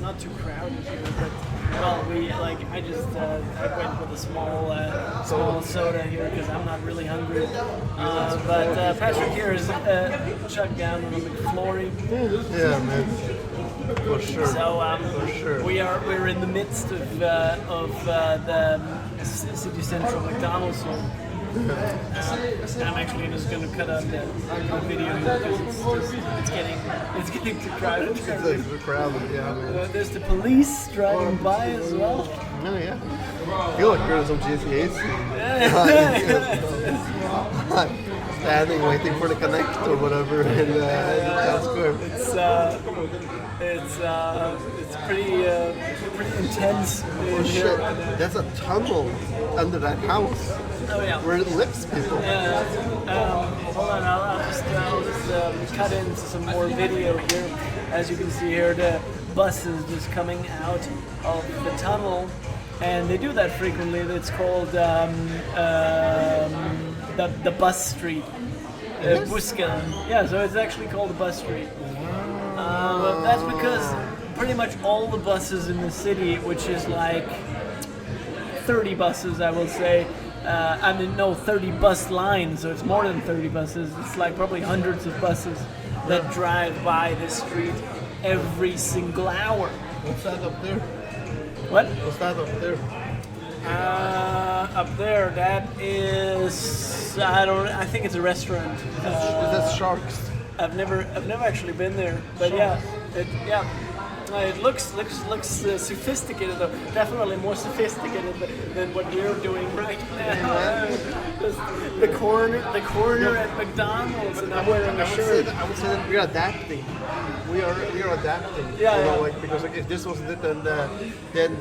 not too crowded here, but well, we like I went with a small soda here because I'm not really hungry. But Patrick here is chugged down on the McFlurry. Yeah, man. For sure. So for sure. we're in the midst of the city central McDonald's here. I'm actually just going to cut out the video here because it's getting too crowded. It's like too crowded, yeah, man. There's the police driving by as well. Oh yeah. I feel like we're in some GTAs. Standing, waiting for the connect or whatever in the town square. It's pretty intense. Oh shit! There's a tunnel under that house. Oh yeah. Where it lifts people. Hold on, I'll just cut into some more video here. As you can see here, the bus is just coming out of the tunnel, and they do that frequently. It's called the bus street. Busken. Yeah, so it's actually called the bus street. That's because pretty much all the buses in the city, which is like 30 buses, I will say. 30 bus lines, so it's more than 30 buses. It's like probably hundreds of buses that drive by this street every single hour. What's that up there? What? What's that up there? Up there, that is, I think it's a restaurant. Is that Sharks? I've never actually been there, but it looks sophisticated though. Definitely more sophisticated than what we're doing right now. the corner at McDonald's, and I'm wearing a shirt. I would say that we're adapting. We are adapting. Yeah, you know, yeah. like, because like, if this wasn't it, then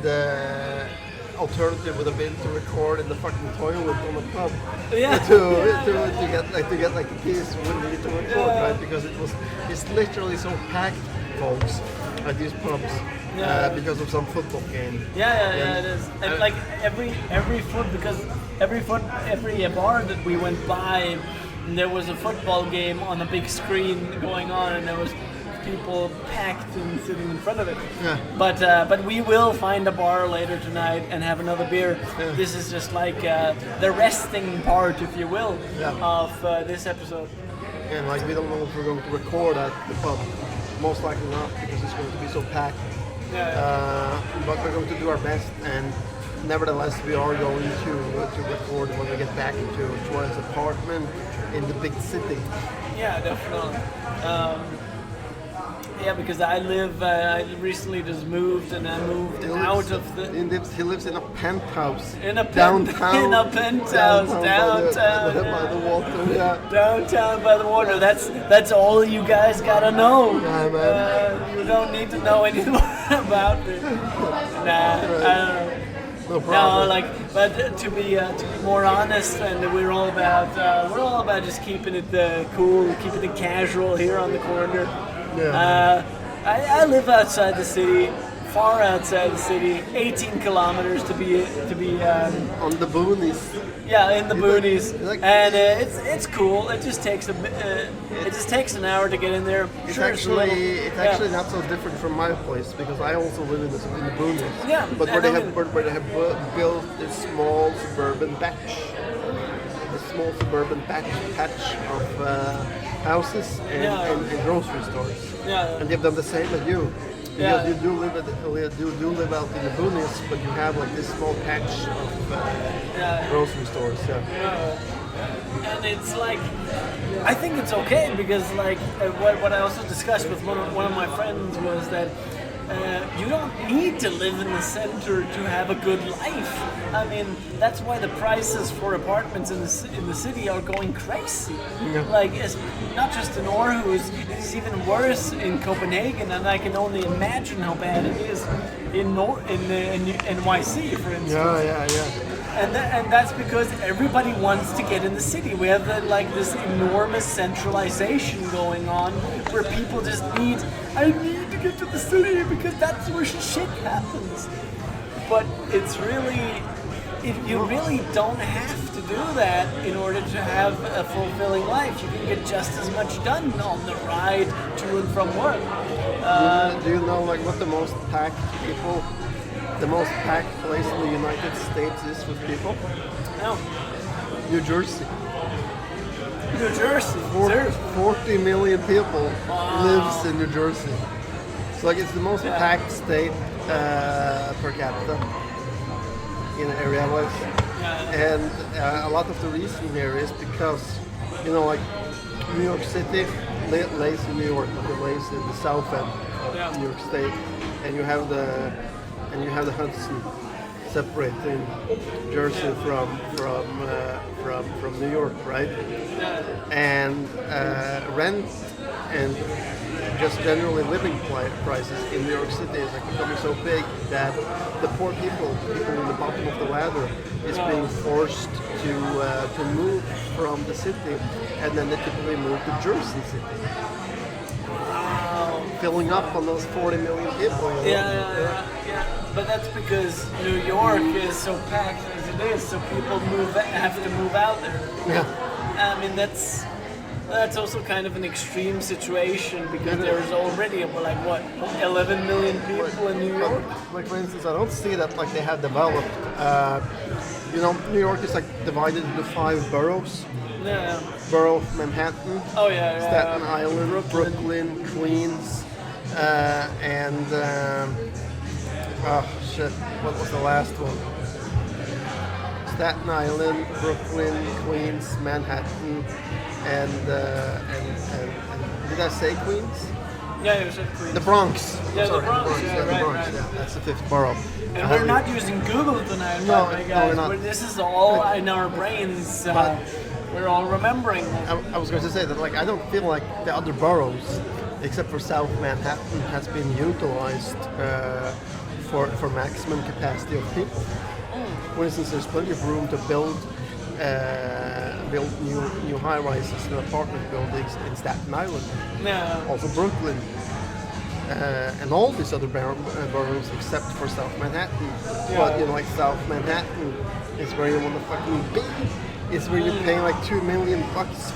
the alternative would have been to record in the fucking toilet on the pub. Yeah. to get like the keys when we need to record, right? Because it's literally so packed, folks, at these pubs. Because of some football game. Yeah, it is. And like every bar that we went by, there was a football game on a big screen going on, and there was people packed and sitting in front of it. Yeah. But we will find a bar later tonight and have another beer. Yeah. This is just like the resting part, if you will, of this episode. And like we don't know if we're going to record at the pub. Most likely not, because it's going to be so packed. But we're going to do our best, and nevertheless we are going to record when we get back into Troy's apartment in the big city. Yeah, definitely. Because I recently just moved, and I moved out of the... He lives in a penthouse. Downtown. In a penthouse downtown. By the water, yeah. Downtown by the water. That's all you guys gotta know. Yeah, man. You don't need to know any more about it. Nah, I don't know. No problem. No, but to be more honest, and we're all about just keeping it cool, keeping it casual here on the corner. Yeah. I live outside the city, far outside the city, 18 kilometers to be on the boonies. Yeah, in the boonies, and it's cool. It just takes an hour to get in there. It's Sure, actually not so different from my place, because I also live in the boonies. Yeah, but where they have built this small suburban patch of houses and grocery stores. Yeah. And they've done the same as you. Because you do live out in the boonies, but you have like this small patch of grocery stores. And it's like, I think it's okay because like what I also discussed with one of my friends was that you don't need to live in the center to have a good life. I mean, that's why the prices for apartments in the city are going crazy. Like, it's not just in Aarhus, it's even worse in Copenhagen, and I can only imagine how bad it is in NYC, for instance. And that's because everybody wants to get in the city. We have this enormous centralization going on where people just I need to get to the city because that's where shit happens. But it's really, you really don't have to do that in order to have a fulfilling life. You can get just as much done on the ride to and from work. Do you know like what the most packed place in the United States is with people? No. New Jersey. New Jersey. 40 million people lives in New Jersey. So like it's the most packed state per capita in area-wise. And a lot of the reason here is because, you know, like New York City lays in New York, but it lays in the south end of New York State, and you have the Hudson separating Jersey from New York, right? And rent and just generally living prices in New York City is like becoming so big that the poor people in the bottom of the ladder, is being forced to move from the city, and then they typically move to Jersey City. Filling up on those 40 million people. You know? But that's because New York is so packed as it is, so people have to move out there. I mean, that's also kind of an extreme situation because there's already 11 million people in New York. Like for instance, I don't see that like they have developed. You know, New York is like divided into 5 boroughs. Borough of Manhattan. Staten Island, Brooklyn, Queens, and what was the last one? Staten Island, Brooklyn, Queens, Manhattan, and did I say Queens? Yeah, you said Queens. The Bronx. Yeah, the Bronx. Right. Yeah, that's the 5th borough. And we're not using Google tonight, no, by the way, guys. No, we're not. This is all in our brains. We're all remembering. I was going to say that like I don't feel like the other boroughs, except for South Manhattan, has been utilized for maximum capacity of people. For instance, there's plenty of room to build new high-rises and apartment buildings in Staten Island. Also Brooklyn. And all these other boroughs except for South Manhattan. But you know, like South Manhattan is where you want to fucking be. It's where you pay like $2 million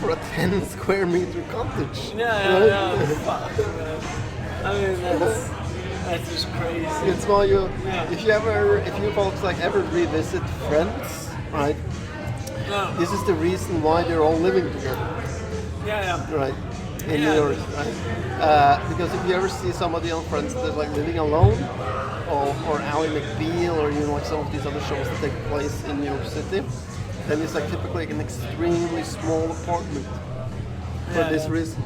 for a 10 square meter cottage. Fuck, man. I mean, that's just crazy. It's why if you folks like ever revisit friends, right? This is the reason why they're all living together. Right. In New York, right? Because if you ever see somebody on Friends that's like living alone, or Ally McBeal, or you know, like some of these other shows that take place in New York City, then it's like typically like an extremely small apartment for this reason.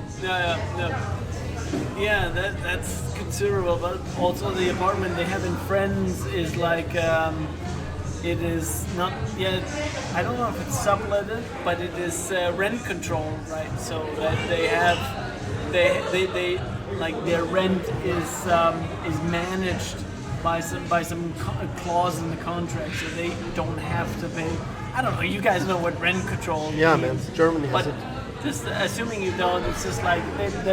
That's considerable. But also the apartment they have in Friends is like it is not yet. I don't know if it's subletted, but it is rent control, right? So that they have they like their rent is managed by some clause in the contract, so they don't have to pay. I don't know. You guys know what rent control means. Man. Germany has it. Just assuming you don't, it's just like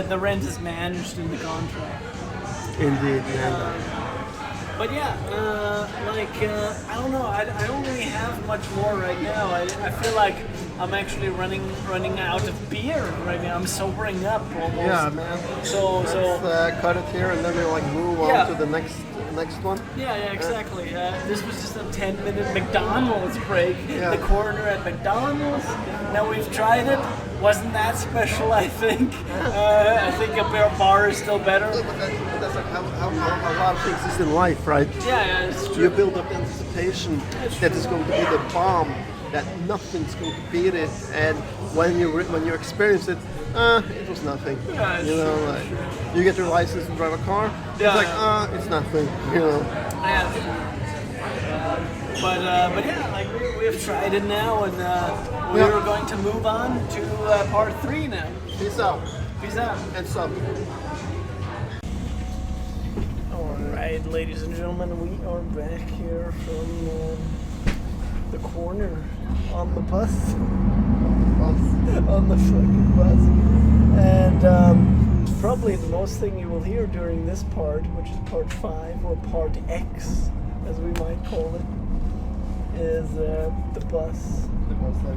the rent is managed in the contract. Indeed, man. But I don't know. I don't really have much more right now. I feel like I'm actually running out of beer right now. I'm sobering up almost. Yeah, man. So let's cut it here and then we'll like move on to the next one. Yeah, exactly. This was just a 10-minute McDonald's break. The corner at McDonald's. Now we've tried it. Wasn't that special? I think. I think a bar is still better. That's like how how a lot of things is in life, right? Yeah, it's true. You build up anticipation that it's going to be the bomb, that nothing's going to beat it, and when you experience it, it was nothing. Yeah, it's you know, true, like you get your license to drive a car, Yeah. it's like it's nothing. You know. Yeah. But yeah, like we've tried it now, and we Yeah. are going to move on to part 3 now. Peace out Peace out. and sub. Alright, ladies and gentlemen, we are back here from the corner on the bus. On the fucking bus. And probably the most thing you will hear during this part, which is part 5 or part X, as we might call it, is the bus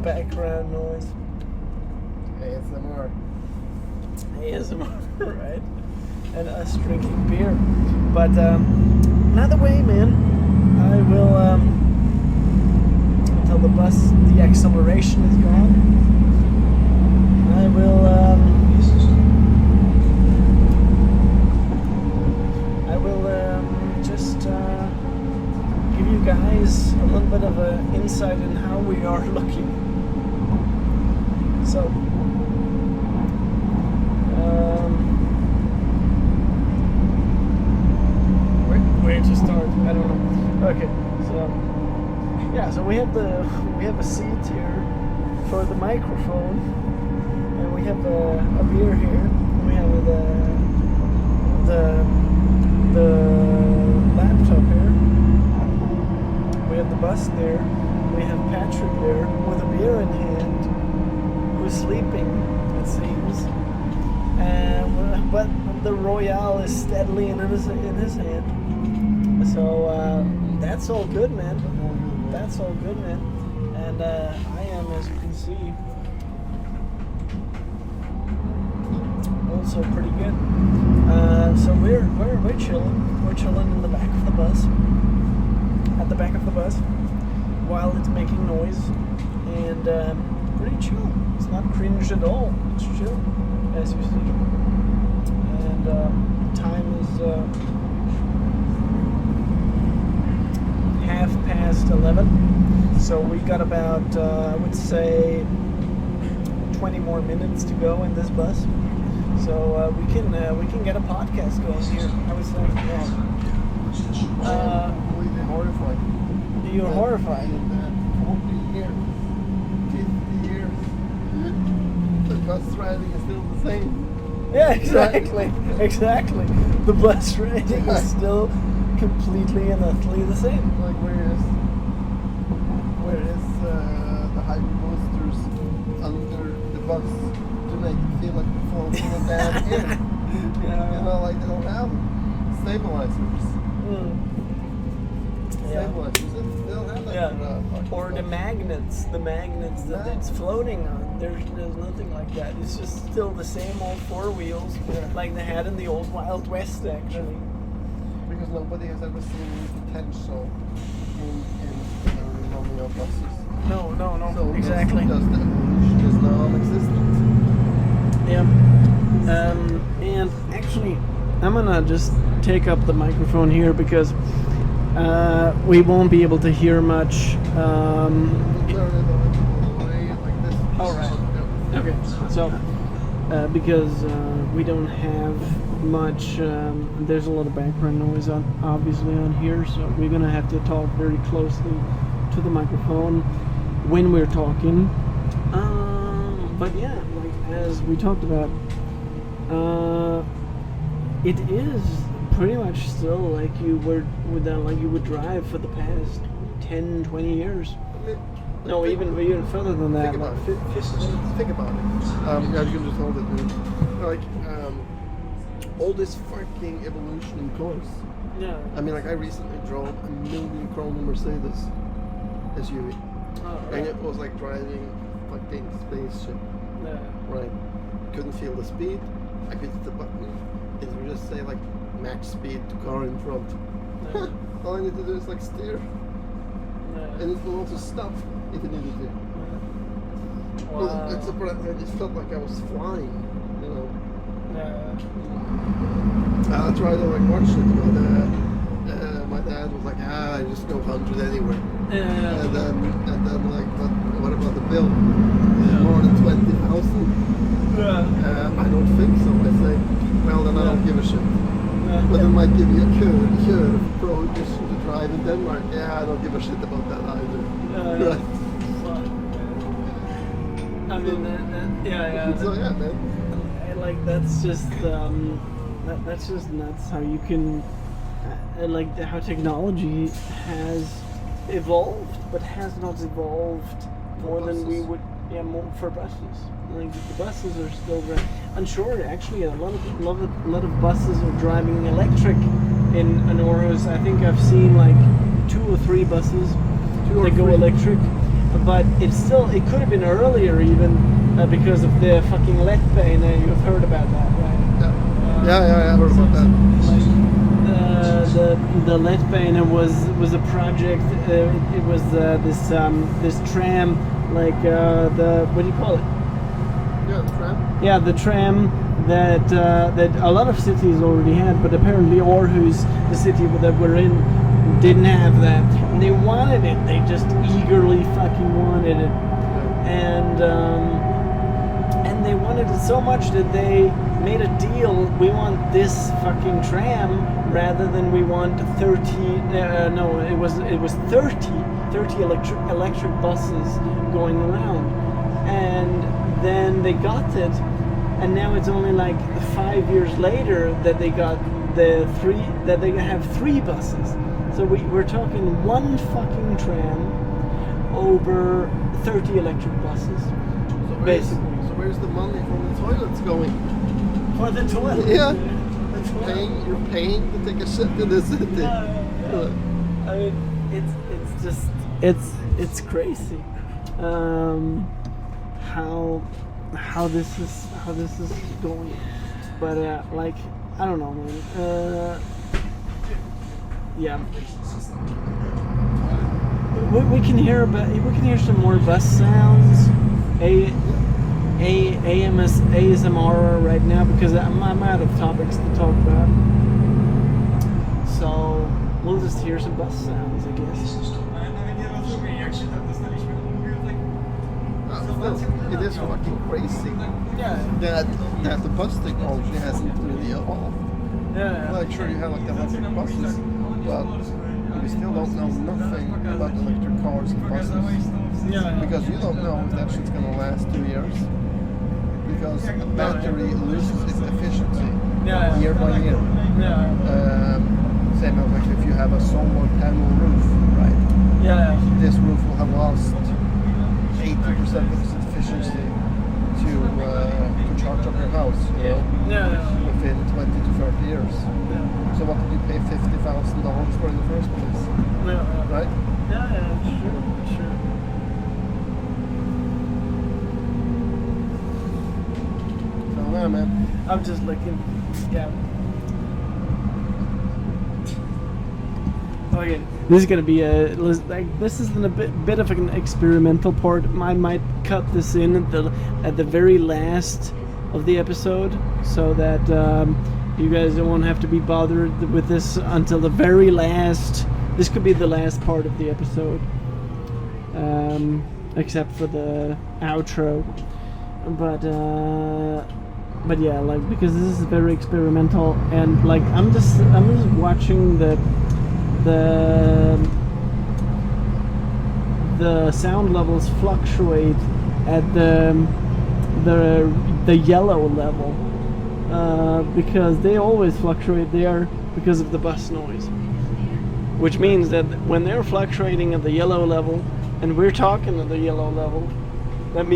background noise. ASMR. ASMR, right? And us drinking beer. But another way, man, I will until the acceleration is gone. I will just give you guys a little bit of an insight in how we are looking. So. Where to start? I don't know. Okay, so yeah, so we have a seat here for the microphone, and we have a beer here. We have the laptop here. We have the bus there. We have Patrick there with a beer in hand, who's sleeping, it seems. But the Royale is steadily in his hand. So that's all good, man. That's all good, man. And I am, as you can see, also pretty good. So we're chilling. We're chilling in the back of the bus. At the back of the bus, while it's making noise, and pretty chill. It's not cringe at all. It's chill, as you see. And time is 11:30, so we got about I would say 20 more minutes to go in this bus, so we can get a podcast going here, I would say. Completely horrified. You're horrified. 40 years, 50 years, the bus riding is still the same. Yeah, exactly. The bus riding is still completely and utterly the same. Like where is the hyper boosters under the bus to make it feel like the fall from a bad air? Yeah. You know, like they don't have stabilizers. Yeah. Stabilizers. They don't have that. Yeah. Or the magnets that it's floating on. There's nothing like that. It's just still the same old four wheels, like they had in the old Wild West, actually. Because nobody has ever seen potential in early buses. No, So exactly. Does the evolution is non-existent? Yeah. And actually, I'm gonna just take up the microphone here because we won't be able to hear much. All right. Okay. So, because we don't have much, there's a lot of background noise obviously on here, so we're gonna have to talk very closely to the microphone when we're talking. But yeah, like as we talked about, it is pretty much still like you would drive for the past 10, 20 years. No, even further than that. Think about like it. Think about it. Yeah, you can just hold it. Dude. Like, all this fucking evolution in cars. Yeah. I mean, like, I recently drove a $1 million Mercedes SUV. Oh, And it was like driving a fucking spaceship. Yeah. Right. Couldn't feel the speed. I could hit the button. It would just say, like, max speed to car in front. Yeah. All I need to do is, like, steer. Yeah. And it will also stop if it needed to. Wow. Except for that, I just felt like I was flying, you know. I tried to like watch it, but my dad was like, I just go 100 anywhere. And then like, but what about the bill? More than 20,000? I don't think so. I say, well then I don't give a shit. But it might give you a cure for prohibition to drive in Denmark. Yeah, I don't give a shit about that either. Right. I mean, yeah. So yeah, man. Like that's just nuts how you can like how technology has evolved but has not evolved more than we would more for buses. Like the buses are still very unsure. Actually, a lot of buses are driving electric in Aarhus. I think I've seen like 2 or 3 buses that go electric, but it could have been earlier even because of the fucking Letbane. You've heard about that, right? Yeah, I heard about that. The Letbane was a project. It was this tram, like the what do you call it? Yeah, the tram. Yeah, the tram that a lot of cities already had, but apparently Aarhus, the city that we're in, didn't have that. And they wanted it. They just eagerly fucking wanted it, and they wanted it so much that they made a deal. We want this fucking tram rather than we want 30. No, it was 30 electric buses going around, and then they got it, and now it's only like 5 years later that they got they have 3 buses. So we're talking one fucking tram over 30 electric buses, basically. So where's the money from the toilets going? For the toilet. Yeah. You're paying to take a shit in the city. I mean, it's just it's crazy. How this is going, but like I don't know, man. Yeah, we can hear some more bus sounds. ASMR right now because I'm out of topics to talk about. So we'll just hear some bus sounds, I guess. It is fucking crazy that the bus technology hasn't really evolved. Yeah. Like sure you have like electric buses, but we still don't know nothing about electric cars and buses. Yeah. Because you don't know if that shit's gonna last 2 years. Because the battery loses its efficiency year by year. Same as like if you have a solar panel roof, right? Yeah. This roof will have lost 80% of its efficiency to charge up your house, you know, within 20 to 30 years. So what did you pay $50,000 for in the first place? Right? Yeah, sure. So yeah, man. I'm just looking. Yeah. Okay, this is gonna be this is a bit of an experimental part. I might cut this in at the very last of the episode, so that you guys won't have to be bothered with this until the very last. This could be the last part of the episode, except for the outro. But yeah, like because this is very experimental, and like I'm just watching the sound levels fluctuate at the yellow level because they always fluctuate there because of the bus noise, which means that when they're fluctuating at the yellow level and we're talking at the yellow level, that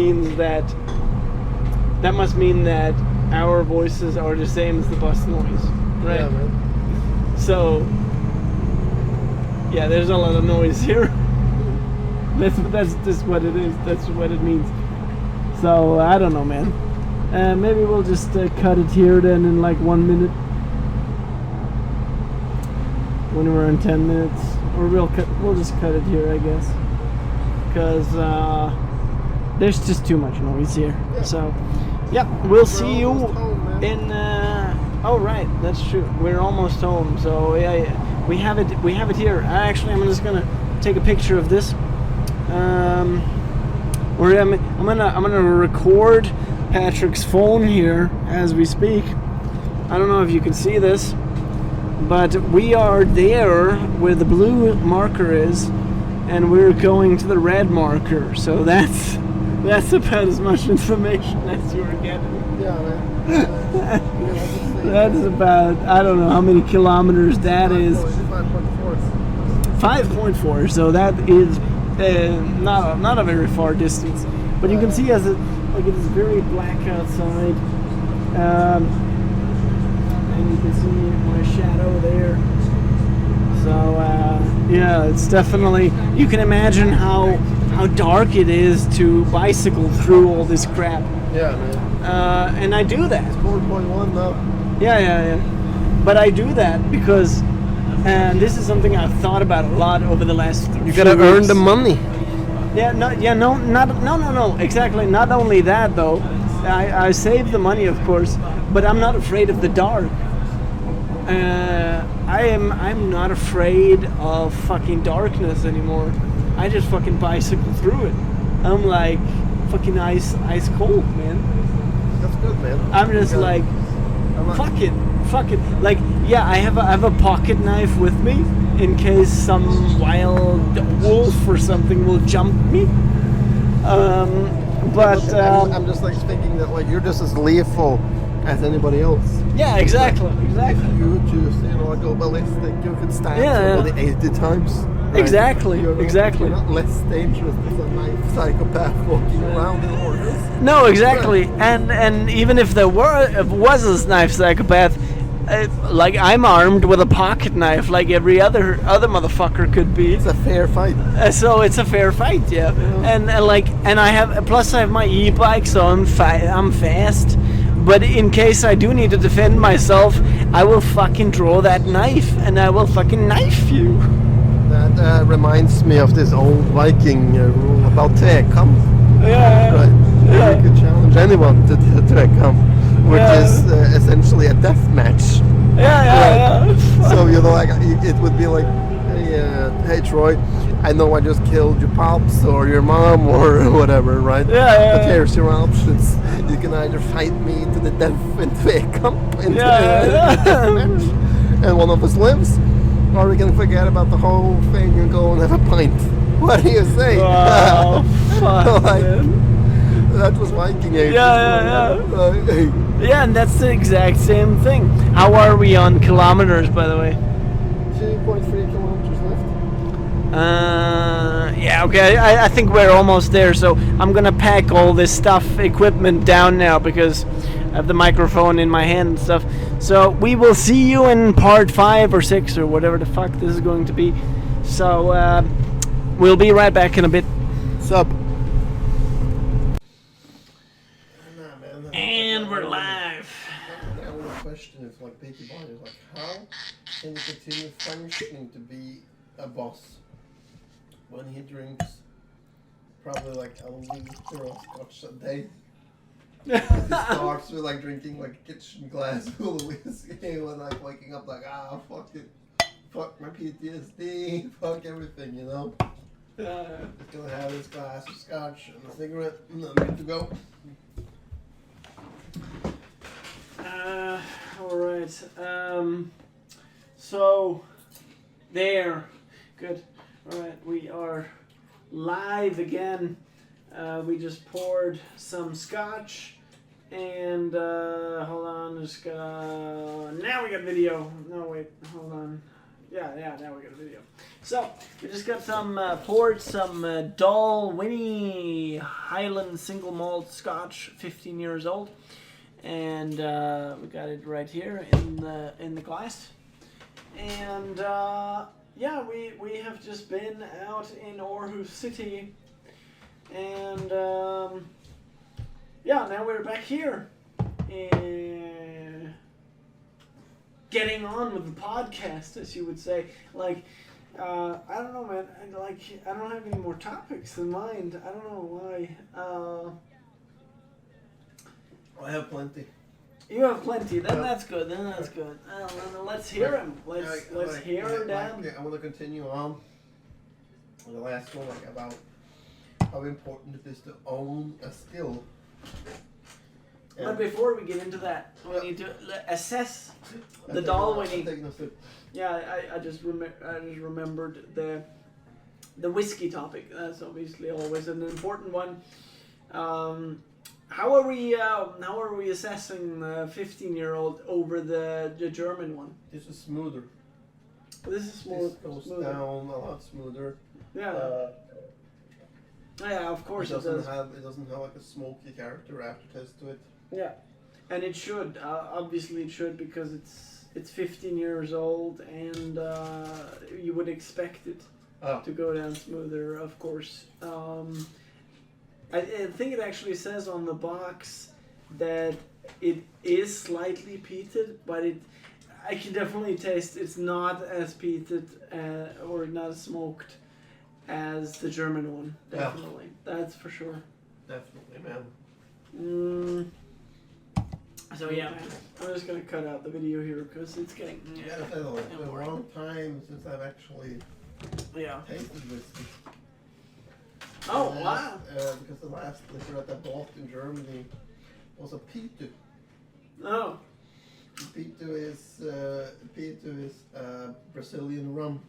must mean that our voices are the same as the bus noise, right? Yeah, man. So yeah, there's a lot of noise here. That's just what it is. That's what it means. So I don't know, man. Maybe we'll just cut it here then in like 1 minute. When we're in 10 minutes, or we'll just cut it here, I guess, because there's just too much noise here. So yeah, we'll see you in Oh right, that's true. We're almost home, so yeah, we have it. We have it here. Actually, I'm just gonna take a picture of this. I'm gonna record Patrick's phone here as we speak. I don't know if you can see this, but we are there where the blue marker is, and we're going to the red marker. So that's about as much information as you were getting. Yeah, man. That's about, I don't know how many kilometers that is. 5.4. 5.4. So that is not a very far distance. But you can see it is very black outside. And you can see my shadow there. So yeah, it's definitely, you can imagine how dark it is to bicycle through all this crap. Yeah, man. And I do that. 4.1 now. Yeah. But I do that because, and this is something I've thought about a lot over the last. You gotta earn the money. No, exactly. Not only that though, I save the money, of course, but I'm not afraid of the dark. I'm not afraid of fucking darkness anymore. I just fucking bicycle through it. I'm like fucking ice cold, man. That's good, man. I'm just like, fuck it. Like, yeah, I have a pocket knife with me in case some wild wolf or something will jump me. I'm just like thinking that like you're just as lethal as anybody else. Yeah, exactly. You just go ballistic. You can stab somebody 80 times. Right? Exactly. You're not less dangerous than a knife psychopath walking around in Aarhus. No, exactly. And even if there was a knife psychopath, like I'm armed with a pocket knife, like every other motherfucker could be. It's a fair fight. So it's a fair fight, yeah. And I have my e-bike, so I'm fast. But in case I do need to defend myself, I will fucking draw that knife and I will fucking knife you. That reminds me of this old Viking rule about trekkamp. Yeah. Right. Yeah. You could challenge anyone to trekkamp, which is essentially a death match. Yeah. So it would be like, hey Troy, I know I just killed your pops or your mom or whatever, right? Yeah. But here's your options. You can either fight me to the death in trekkamp, and one of us lives, or we can forget about the whole thing and go and have a pint. What do you say? Wow, fuck, man. That was Viking age. Yeah. Yeah, and that's the exact same thing. How are we on kilometers, by the way? 2.3 kilometers left. Yeah, okay, I think we're almost there, so I'm gonna pack all this equipment down now because I have the microphone in my hand and stuff. So we will see you in part 5 or 6 or whatever the fuck this is going to be. So we'll be right back in a bit. Sup? And we're live. The only question is like Peaky Blinders, like how can you continue functioning to be a boss when he drinks probably like a liter of scotch a day? He starts with like drinking like a kitchen glass full of whiskey and like waking up like fuck it, fuck my PTSD, fuck everything, you know. Just gonna have this glass of scotch and a cigarette and I'm ready to go. Alright, so there, good. Alright, we are live again. We just poured some scotch and hold on, now we got video. No wait, hold on. Yeah, now we got a video. So we just got poured some Dull Winnie Highland single malt scotch, 15 years old. And we got it right here in the glass. And yeah, we have just been out in Aarhus City, and yeah, now we're back here, getting on with the podcast, as you would say. Like, I don't know, man. I don't have any more topics in mind. I don't know why. I have plenty. You have plenty. Then that's good. Then that's good. Then let's hear him. Let's hear them. I want to continue on with the last one, like about how important it is to own a skill. But before we get into that, we need to assess the doll winning. Yeah, I just remembered the whiskey topic. That's obviously always an important one. How are we assessing the 15-year-old over the German one? This is smoother. This is smooth. This goes smoother. down a lot smoother. Yeah. Yeah, of course it does. It doesn't have like a smoky character aftertaste to it. Yeah, and it should. Obviously, it should because it's 15 years old, and you would expect it to go down smoother, of course. I think it actually says on the box that it is slightly peated, but I can definitely taste it's not as peated or not as smoked as the German one. Definitely, that's for sure. Definitely, man. So yeah, man, I'm just gonna cut out the video here because it's getting. Yeah, it's been a long time since I've actually tasted whiskey. Oh wow! Because the last liquor that I bought in Germany was a P2. Oh. P2 is Brazilian rum.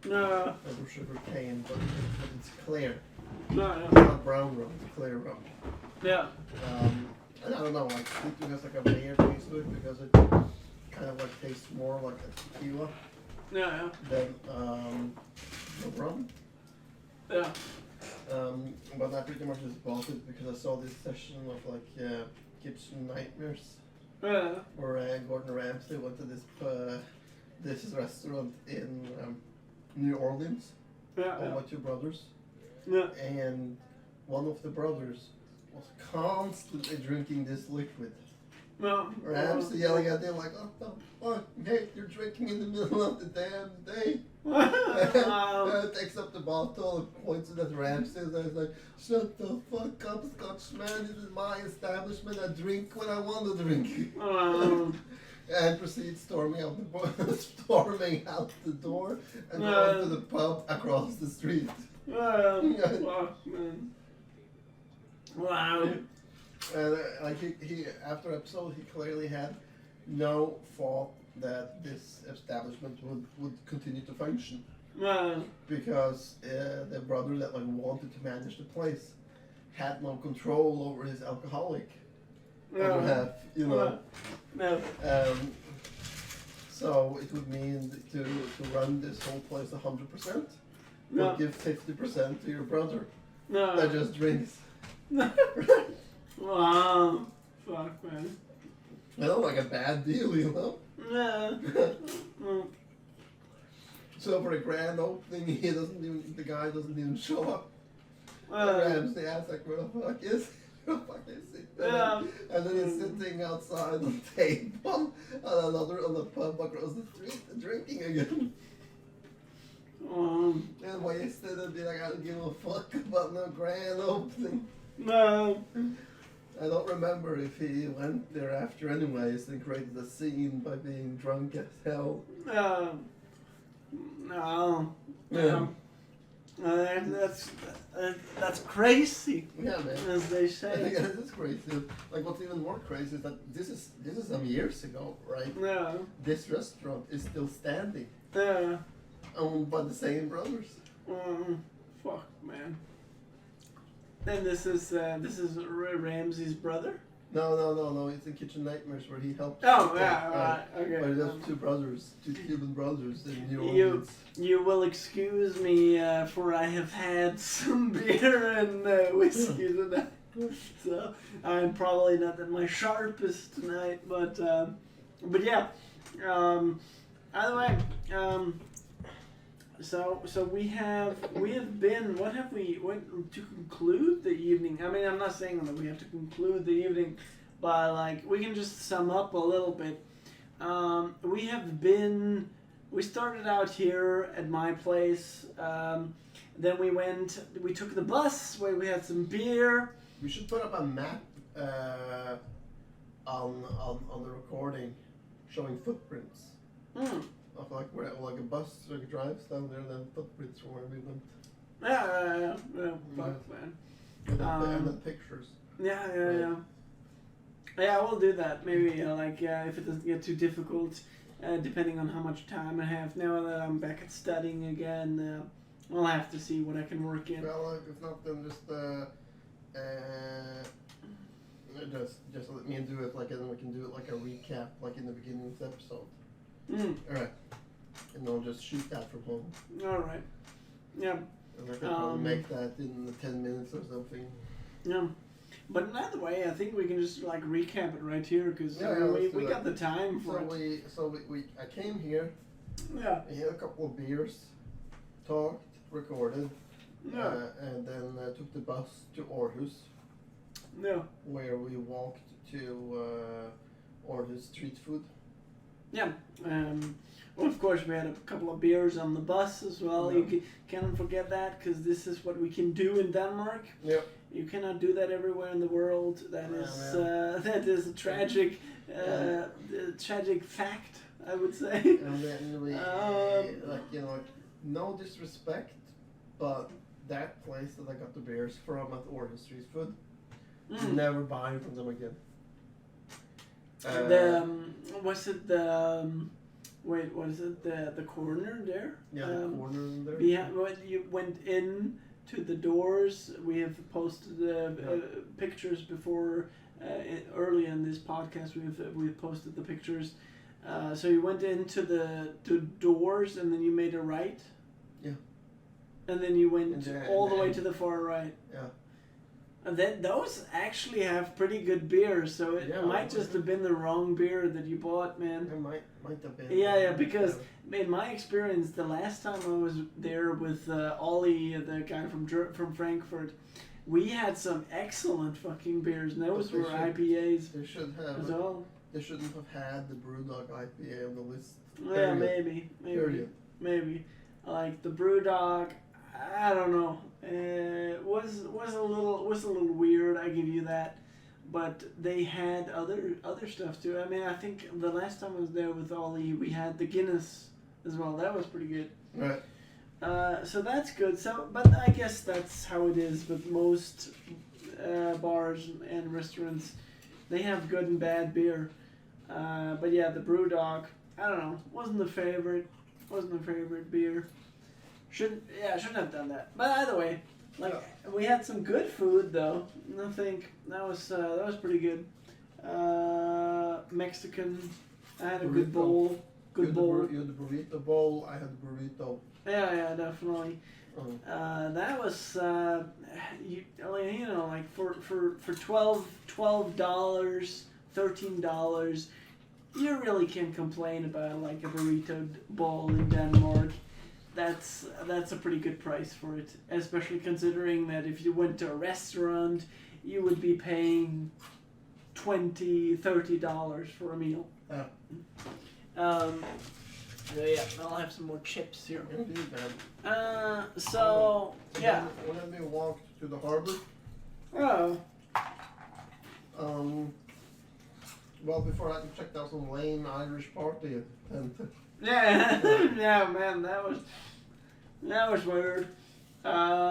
No. Over sugar cane, but it's clear. No. It's not brown rum, it's clear rum. Yeah. And I don't know, like P2 has like a weird taste to it because it kind of like tastes more like a tequila Yeah. than the rum. Yeah. But I pretty much just bought it because I saw this session of like Kitchen Nightmares. Yeah. Where Gordon Ramsay went to this restaurant in New Orleans. Yeah. With two brothers. Yeah. And one of the brothers was constantly drinking this liquid. No. Ramsay yelling at him like, "Oh the fuck, mate, you're drinking in the middle of the damn day." Takes up the bottle and points it at Ramsay and is like, "Shut the fuck up, Scotchman. This is my establishment. I drink when I want to drink." And proceeds storming out the door and going to the pub across the street. Fuck, man. Wow. And like he after episode, he clearly had no thought that this establishment would continue to function. Because the brother that like wanted to manage the place had no control over his alcoholic other half, you know. So it would mean to run this whole place 100%, would give 50% to your brother that just drinks. Wow. Fuck, man. I don't like a bad deal, you know? Yeah. So for the grand opening, the guy doesn't even show up. Ramsay asks like, where the fuck is he? Where the fuck is he? And then he's sitting outside on the table on the pub across the street drinking again. And wasted and be like, I don't give a fuck about no grand opening. No. I don't remember if he went there after anyways and created a scene by being drunk as hell. No. Yeah. That's crazy. Yeah, man. As they say. Yeah, this is crazy. Like, what's even more crazy is that this is some years ago, right? Yeah. This restaurant is still standing. Yeah. Owned by the same brothers. Fuck, man. And this is Ramsay's brother? No. It's in Kitchen Nightmares where he helped. Oh, yeah, right. Okay. But there's two Cuban brothers in New Orleans. You will excuse me, for I have had some beer and whiskey tonight. So I'm probably not at my sharpest tonight, but yeah. Either way, So we have been. What have we went to conclude the evening? I mean, I'm not saying that we have to conclude the evening, but like we can just sum up a little bit. We started out here at my place. Then we took the bus where we had some beer. We should put up a map on the recording showing footprints of like where like a bus like drives down there, then footprints from where we went. Yeah. Fuck, man. And then pictures. Yeah. Yeah, we'll do that. Maybe if it doesn't get too difficult, depending on how much time I have. Now that I'm back at studying again, I'll have to see what I can work in. Well, if not, then just let me do it and then we can do it like a recap, like in the beginning of the episode. Alright. And I'll just shoot that from home. Alright. Yeah. And I can probably make that in 10 minutes or something. Yeah. But another way, I think we can just recap it right here because we got the time for it. I came here. Yeah. We had a couple of beers, talked, recorded, and then took the bus to Aarhus. Yeah. Where we walked to Aarhus street food. Yeah. Well, of course, we had a couple of beers on the bus as well. Yeah. You can't forget that because this is what we can do in Denmark. Yeah. You cannot do that everywhere in the world. That is a tragic, tragic fact, I would say. And then we, no disrespect, but that place that I got the beers from at Aarhus Street Food, never buying from them again. Was it the corner there? Yeah, the corner in there. Yeah, when you went in to the doors, we have posted pictures before. Early in this podcast, we've posted the pictures. So you went into the doors and then you made a right. Yeah. And then you went all the way to the far right. Yeah. And then those actually have pretty good beers, so it might just have been the wrong beer that you bought, man. It might have been. Yeah, because in my experience, the last time I was there with Ollie, the guy from Frankfurt, we had some excellent fucking beers, and those were IPAs. They should have. As well. They shouldn't have had the Brewdog IPA on the list. Yeah, maybe. Like the Brewdog, I don't know. Was a little weird. I give you that, but they had other stuff too. I mean, I think the last time I was there with Ollie, we had the Guinness as well. That was pretty good. Right. So that's good. So, but I guess that's how it is with most bars and restaurants. They have good and bad beer. But yeah, the Brewdog, I don't know, wasn't a favorite beer. Shouldn't have done that. But either way, we had some good food though. I think that was pretty good. Mexican. I had a good bowl. Good bowl. You had the burrito bowl. I had the burrito. Yeah, definitely. That was for $12, $13, you really can't complain about like a burrito bowl in Denmark. That's a pretty good price for it, especially considering that if you went to a restaurant, you would be paying $20, $30 for a meal. Yeah. Yeah, I'll have some more chips here. Indeed, man. Yeah. When we walked to the harbor. Oh. Well, before I checked out some lame Irish party and. Yeah, yeah, man, that was weird. No,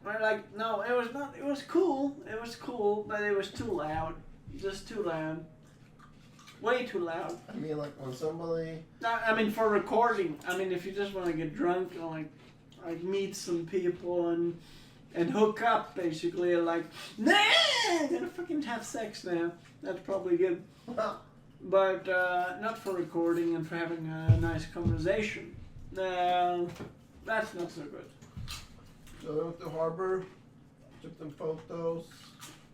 it was not. It was cool. It was cool, but it was too loud. Just too loud. Way too loud. I mean, like when somebody. No, I mean for recording. I mean, if you just want to get drunk and like meet some people and hook up, basically, I'm gonna fucking have sex now. That's probably good. But not for recording and for having a nice conversation. That's not so good. So we went to the harbor, took some photos,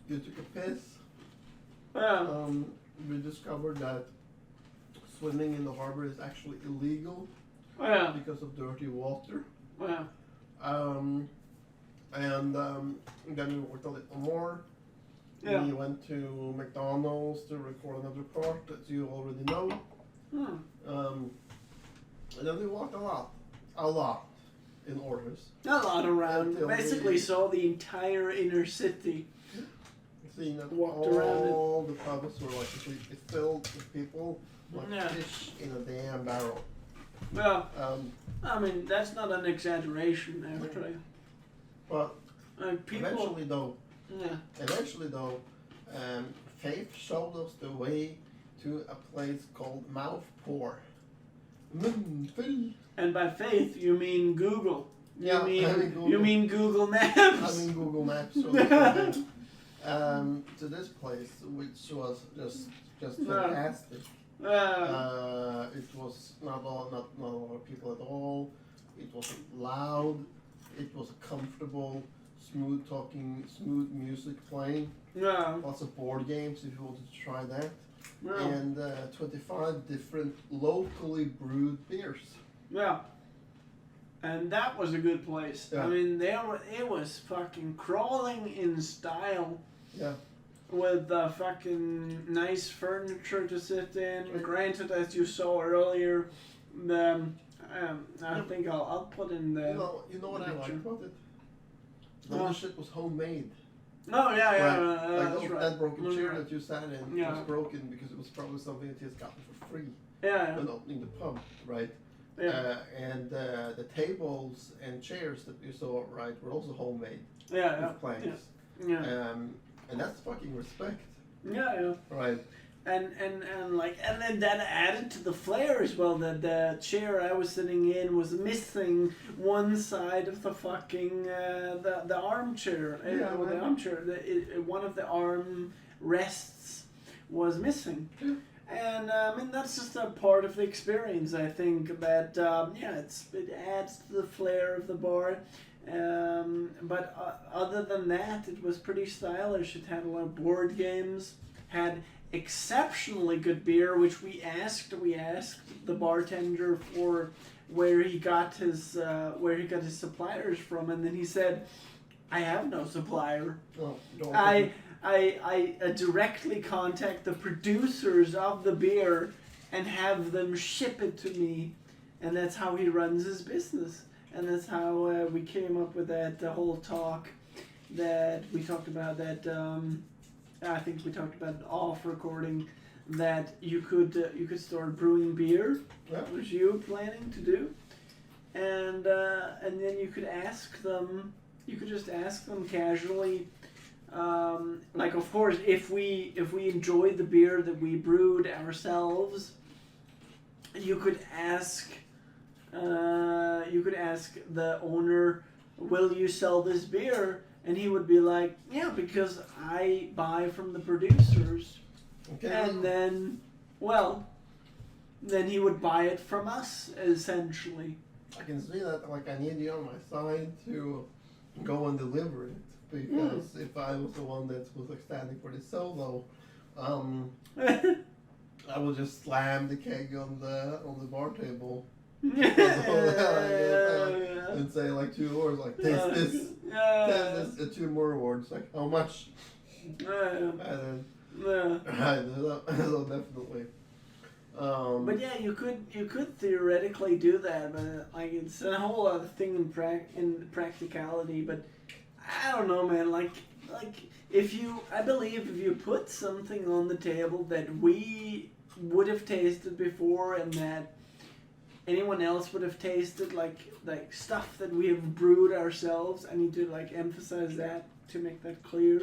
you took a piss. We discovered that swimming in the harbor is actually illegal because of dirty water. And then we worked a little more. Yeah. We went to McDonalds to record another part that you already know. And then we walked a lot in Aarhus. A lot around. Until Basically saw the entire inner city. seeing that Walked around it. all the pubs were like completely filled with people, like Yeah. fish in a damn barrel. Well, Um, I mean, that's not an exaggeration, actually. but People. eventually though, Faith showed us the way to a place called Mouth Pour. Mundhäld. And by faith, you mean Google. Yeah, I mean Google. You mean Google Maps. I mean Google Maps showed us the way, to this place, which was just fantastic. It was not a lot of people at all. It wasn't loud. It was comfortable, smooth talking, smooth music playing. Yeah. Lots of board games if you wanted to try that. Yeah. And 25 different locally brewed beers. Yeah. And that was a good place. Yeah. I mean, it was fucking crawling in style. Yeah. With fucking nice furniture to sit in. Right. Granted, as you saw earlier, the I think I'll put in the. You know what I picture. liked about it? All the shit was homemade. Oh yeah, yeah, Like that's right. that broken chair Yeah. that you sat in Yeah. was broken because it was probably something that he has gotten for free Yeah, when opening the pub, right? yeah, And the tables and chairs that you saw, right, were also homemade yeah, with planks. yeah, And that's fucking respect, yeah. right? And then that added to the flair as well. That the chair I was sitting in was missing one side of the fucking the armchair. Yeah, Or the right. armchair. One of the arm rests was missing. Yeah. And I mean that's just a part of the experience. I think that it adds to the flair of the bar. But other than that, it was pretty stylish. It had a lot of board games. Had exceptionally good beer, which we asked the bartender for where he got his suppliers from, and then he said, "I have no supplier. Well, don't I directly contact the producers of the beer and have them ship it to me," and that's how he runs his business, and that's how we came up with that whole talk that we talked about that. I think we talked about it off recording that you could start brewing beer, Yeah. which you were planning to do, and then you could ask them. You could just ask them casually. Like of course, if we enjoyed the beer that we brewed ourselves, you could ask the owner, "Will you sell this beer?" And he would be like, "Yeah, because I buy from the producers." Okay. And then he would buy it from us, essentially. I can see that. Like, I need you on my side to go and deliver it, because if I was the one that was like standing for the solo, I would just slam the keg on the bar table and say like 2 words, like taste this, and 2 more words, like how much, and then so definitely. But yeah, you could theoretically do that, but like it's a whole other thing in practicality. But I don't know, man. Like I believe if you put something on the table that we would have tasted before and that anyone else would have tasted, like stuff that we have brewed ourselves. I need to like emphasize that to make that clear.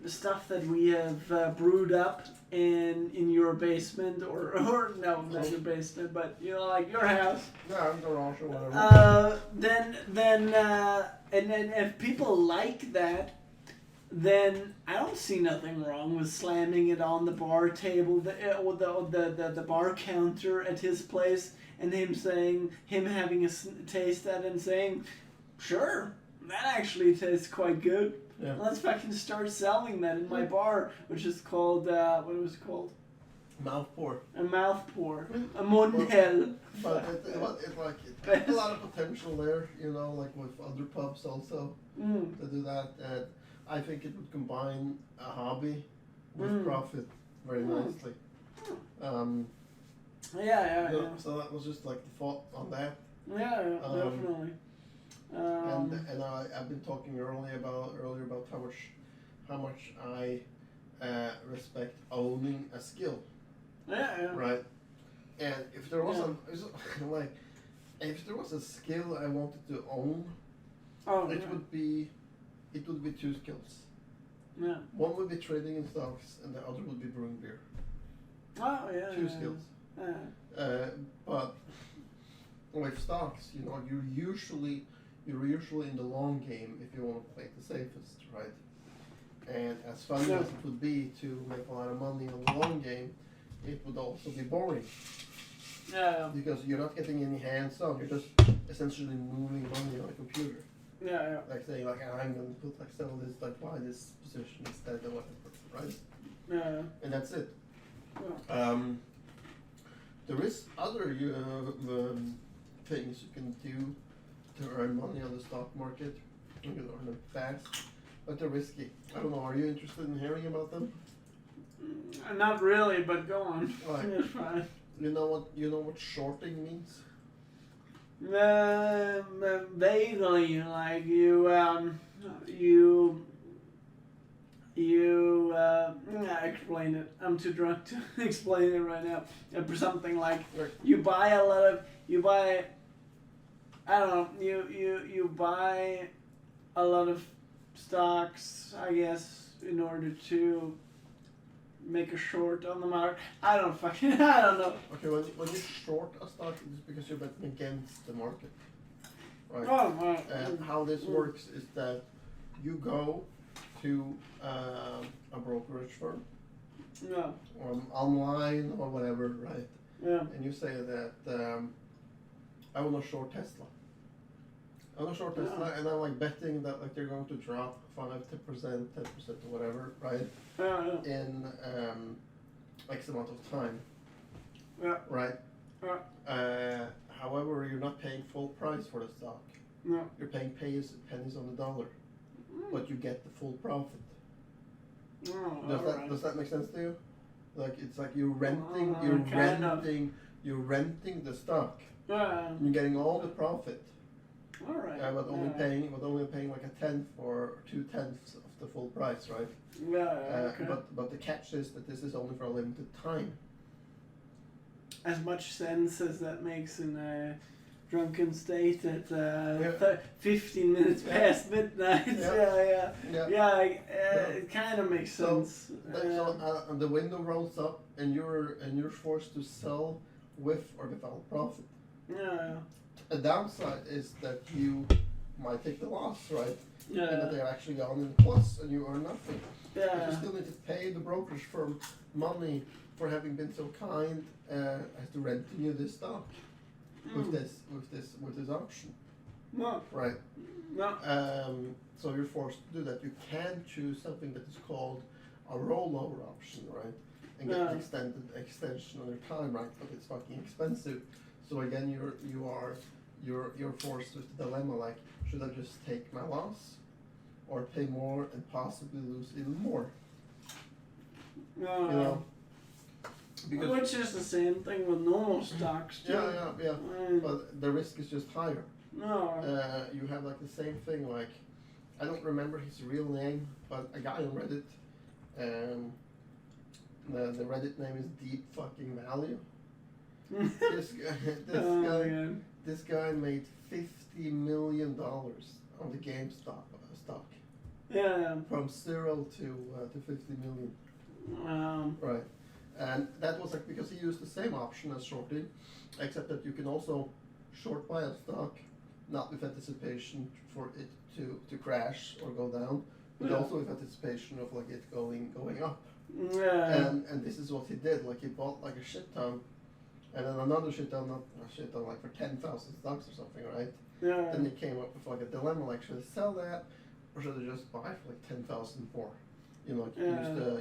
Stuff that we have brewed up in your basement or no, not your basement, but you know, like your house. Yeah, garage or whatever. Then and then if people like that, then I don't see nothing wrong with slamming it on the bar table, the bar counter at his place, and him having a taste at it and saying, "Sure, that actually tastes quite good. Yeah. Let's fucking start selling that in my bar," which is called what was it called? Mouth pour. A mouth pour, a Mundhäld. But it's a lot of potential there, you know, like with other pubs also to do that. And I think it would combine a hobby with profit very nicely. Yeah. So that was just like the thought on that. Yeah, definitely. And I've been talking earlier about how much how much I respect owning a skill, Yeah. right? And if there was Yeah. like, if there was a skill I wanted to own, Oh, it yeah. would be 2 skills. Yeah. One would be trading in stocks, and the other would be brewing beer. Oh, yeah. 2 skills. Yeah. But with stocks, you know, you're usually in the long game if you want to play it the safest, right? And as fun Yeah. as it would be to make a lot of money on the long game, it would also be boring Yeah. because you're not getting any hands-on. You're just essentially moving money on a computer. Yeah. Like saying, like, I'm going to put, like, sell this, like, buy this position instead of whatever, right? Yeah. And that's it. Yeah. There is other things you can do to earn money on the stock market. You can earn them fast, but they're risky. I don't know. Are you interested in hearing about them? Not really, but go on. Right. It's fine. You know what shorting means? Vaguely, like explain it. I'm too drunk to explain it right now. Something like Right. you buy, I don't know, you buy a lot of stocks, I guess, in order to make a short on the market. I don't know. Okay, when you short a stock, it's because you're betting against the market, right? Oh, right. And how this works is that you go to a brokerage firm Yeah. or online or whatever, right? Yeah. And you say that I want to short Tesla. I want to short Tesla, and I'm like betting that like they're going to drop 5-10%, 10% or whatever, right? Yeah. In X amount of time, Yeah. right? Yeah. However, you're not paying full price for the stock. Yeah. You're paying pennies on the dollar, but you get the full profit. Oh, Does that make sense to you? Like it's like you're renting, you're renting the stock. Yeah. You're getting all the profit, All right. but only paying like 1/10 or 2/10 of the full price, right? Yeah. Okay. But the catch is that this is only for a limited time. As much sense as that makes in a drunken state at 15 minutes past midnight. Yeah. It kind of makes So, sense. And the window rolls up, and you're forced to sell with or without profit. Yeah. A downside is that you might take the loss, right? And that Yeah. they're actually gone in the plus, and you earn nothing. But you Yeah. still need to pay the brokerage firm money for having been so kind as to renting you this stock with this option, No. right? No. So you're forced to do that. You can choose something that is called a rollover option, right? And get an extension on your time, right? But it's fucking expensive. So again, you're forced with the dilemma, like, should I just take my loss, or pay more and possibly lose even more? No. You know, because Which is the same thing with normal stocks too. yeah. But the risk is just higher. No. You have like the same thing, like, I don't remember his real name, but a guy on Reddit, the Reddit name is Deep Fucking Value. This guy made $50 million on the GameStop stock, Yeah. from 0 to 50 million. Right, and that was like because he used the same option as shorting, except that you can also short buy a stock, not with anticipation for it to crash or go down, but also with anticipation of like it going up. Yeah. And this is what he did. Like he bought like a shit ton, and then another shit ton, not a shit ton, like for 10,000 stocks or something, right? Yeah. Then he came up with like a dilemma, like should I sell that, or should I just buy for like 10,000 more? You know, like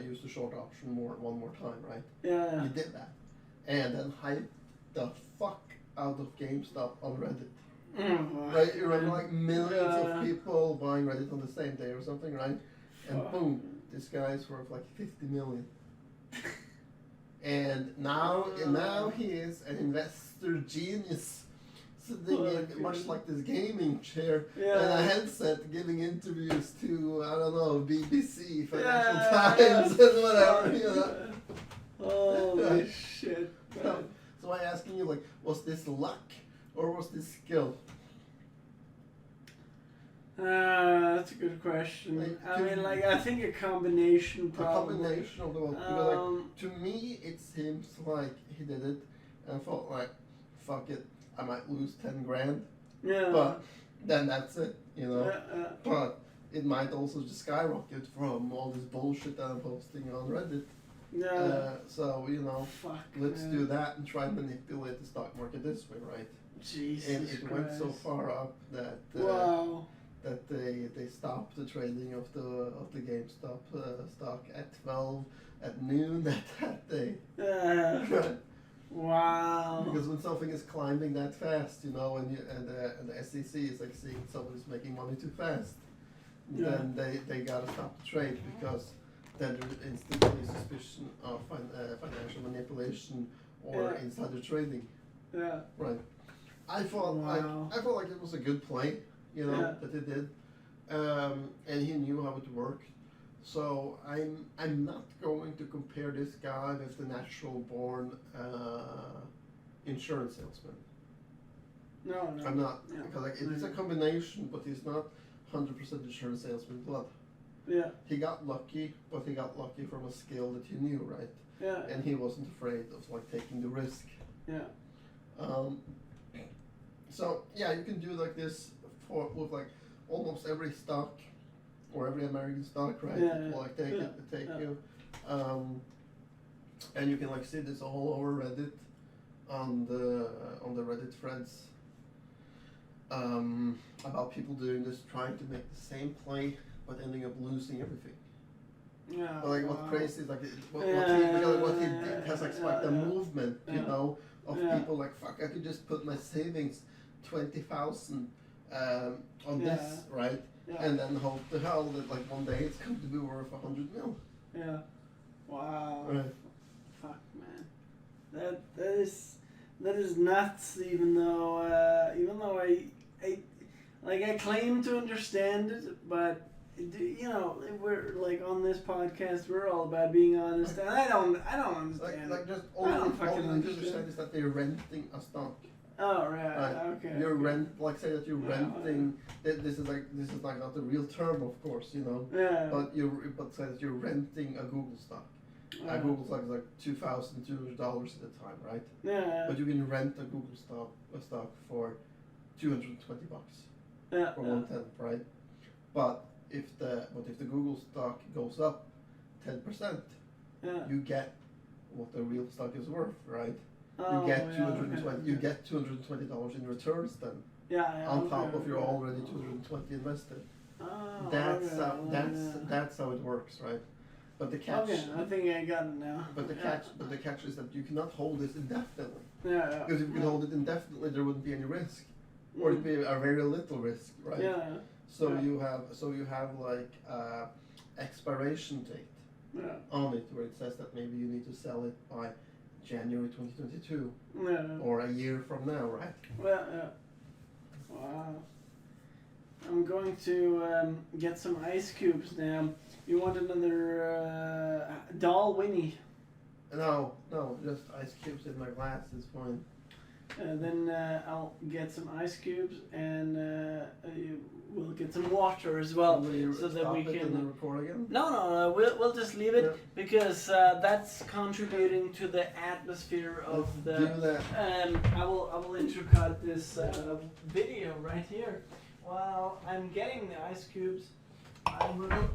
use the short option one more time, right? Yeah. He did that, and then hyped the fuck out of GameStop on Reddit. Right? You remember like millions of people buying Reddit on the same day or something, right? And boom, this guy's worth like 50 million. And now he is an investor genius. sitting much like this gaming chair and a Yeah. headset, giving interviews to I don't know BBC, Financial Yeah. Times, and whatever. You know. Holy shit. Man. So I'm asking you, like, was this luck or was this skill? That's a good question. Like, I mean, like, I think a combination A probably. combination of the both. Because, like, Um, to me, it seems like he did it and thought, like, fuck it, I might lose 10 grand, yeah. but then that's it, you know. Yeah. But it might also just skyrocket from all this bullshit that I'm posting on Reddit. Yeah. So, you know, Fuck. let's man. do that and try and manipulate the stock market this way, right? Jesus And it went so Christ. far up that Wow. that they stopped the trading of the GameStop stock at 12 at noon that day. Yeah. Right? Wow. Because when something is climbing that fast, you know, and the SEC is like seeing somebody's making money too fast, Yeah. then they gotta stop the trade because then there's instantly suspicion of financial manipulation or Yeah. insider trading. Yeah. Right. I thought Wow. like it was a good play, you know, Yeah. that he did, and he knew how it worked. So I'm not going to compare this guy with the natural born insurance salesman. No, no. I'm not, Yeah. because like it's a combination, but he's not 100% insurance salesman blood. Yeah. He got lucky, but he got lucky from a skill that he knew, right? Yeah. And he wasn't afraid of like taking the risk. Yeah. So yeah, you can do like this with like almost every stock or every American stock, right? Yeah, It will, like take yeah, it, take yeah. you, and you can like see this all over Reddit, on the Reddit threads, about people doing this, trying to make the same play but ending up losing everything. Yeah. But like what's wow. crazy is like what he did has like Yeah, sparked a yeah. movement, you Yeah. know, of Yeah. people like fuck, I could just put my savings 20,000 on Yeah. this, right? Yeah. And then hope to hell that like one day it's going to be worth 100 mil. Yeah. Wow. Right. Fuck, man. That is nuts. Even though I claim to understand it, but you know, we're like on this podcast, we're all about being honest, and I don't understand. Like just I don't all fucking you need to understand. understand is that they're renting a stock. Oh right. Right. Okay. You're okay. like say that you're Yeah, renting. This is like not the real term, of course, you know. Yeah. But say that you're renting a Google stock. Yeah. Google stock is like $2,200 at the time, right? Yeah. But you can rent a Google stock for $220 Yeah. for 1/10, right? But if the Google stock goes up 10%, Yeah. you get what the real stock is worth, right? Oh, You get yeah, 220. okay. You get $220 in returns then, Yeah. on top okay, of your okay. already 220 invested. Oh, That's okay, how yeah. that's how it works, right? But the catch. Okay, I think I got it now. But the catch is that you cannot hold this indefinitely. Yeah. Because if you could hold it indefinitely, there wouldn't be any risk, or it'd be a very little risk, right? Yeah. So Yeah. you have like expiration date Yeah. on it, where it says that maybe you need to sell it by January 2022 Yeah. or a year from now, right? Well, yeah. Wow. I'm going to get some ice cubes now. You want another doll Winnie? No, just ice cubes in my glass is fine. Then I'll get some ice cubes and we'll get some water as well, Will you so that stop we it and then can. record again? No, we'll just leave it Yeah. because that's contributing to the atmosphere of Let's the. do that. I will intercut this video right here. While I'm getting the ice cubes, I will.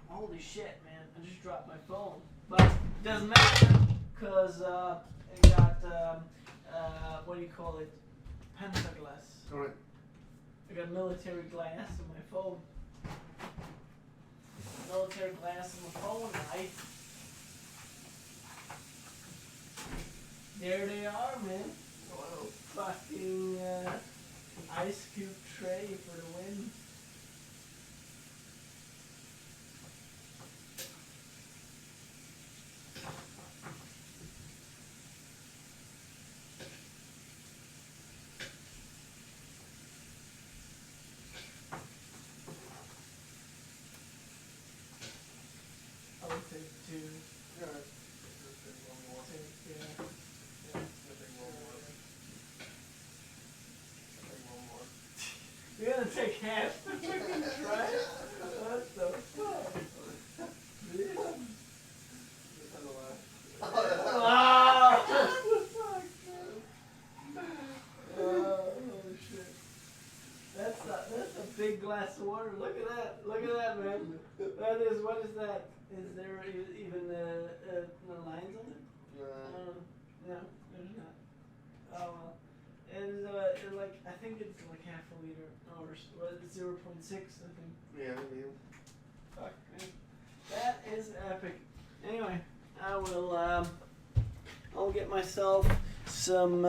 Holy shit, man! I just dropped my phone, but it doesn't matter because I got what do you call it? Pentaglass. All right. I got military glass in my phone. Military glass in my phone, right? There they are, man. Whoa, fucking ice cube tray for the win. take half the fucking trash? What the fuck? Oh shit. That's a big glass of water. Look at that. Look at that, man. That is, what is that? Is there even no lines on it? No, there's not. Oh well. And like, I think it's like half a liter, or 0.6, I think. Yeah, I mean. Fuck, man. That is epic. Anyway, I'll get myself some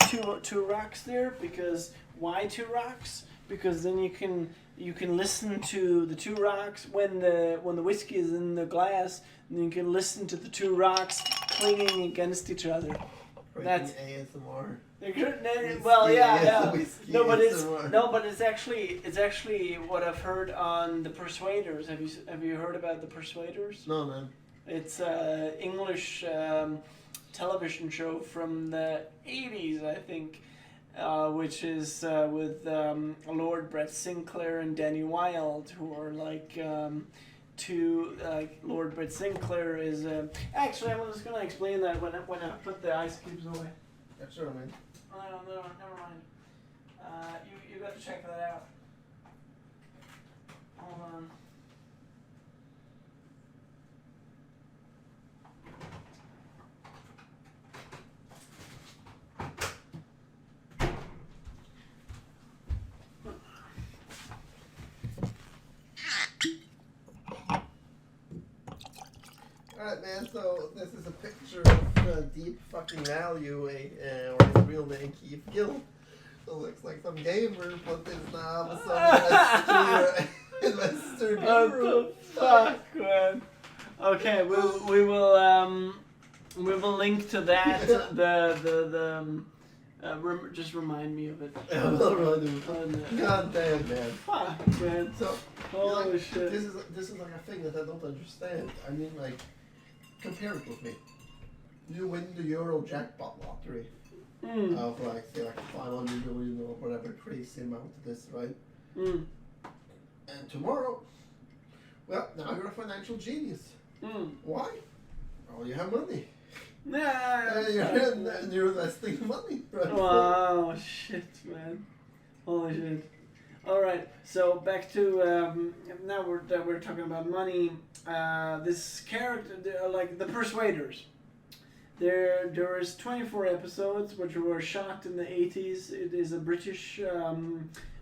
two rocks there, because why 2 rocks? Because then you can listen to the 2 rocks when the whiskey is in the glass, and you can listen to the 2 rocks clinging against each other. That's ASMR. Well, yeah. Whiskey No, but ASMR. it's actually what I've heard on the Persuaders. Have you heard about the Persuaders? No, man. It's an English television show from the 80s, I think, which is with Lord Brett Sinclair and Danny Wilde, who are like Lord Brett Sinclair is. Actually, I'm just gonna explain that when I put the ice cubes away. Yeah, sure, man. No, never mind. You got to check that out. Hold on. Alright, man, so this is a picture of deep fucking value, or his real name, Keith Gill. So it looks like some gamer, but it's now some investor guru. What the fuck, man? Okay, we will link to that. Just remind me of it. God damn, man. Fuck, man. So, Holy like, shit. This is like a thing that I don't understand. I mean, like, compare it with me. You win the Euro jackpot lottery of like, say, like 500 million or whatever crazy amount it is, right? And tomorrow, well, now you're a financial genius. Why? Oh, you have money. And you're investing money, right? Wow, shit, man. Holy shit. Alright, so back to, now we're talking about money. This character, like the Persuaders. There is 24 episodes which were shot in the 80s. It is a British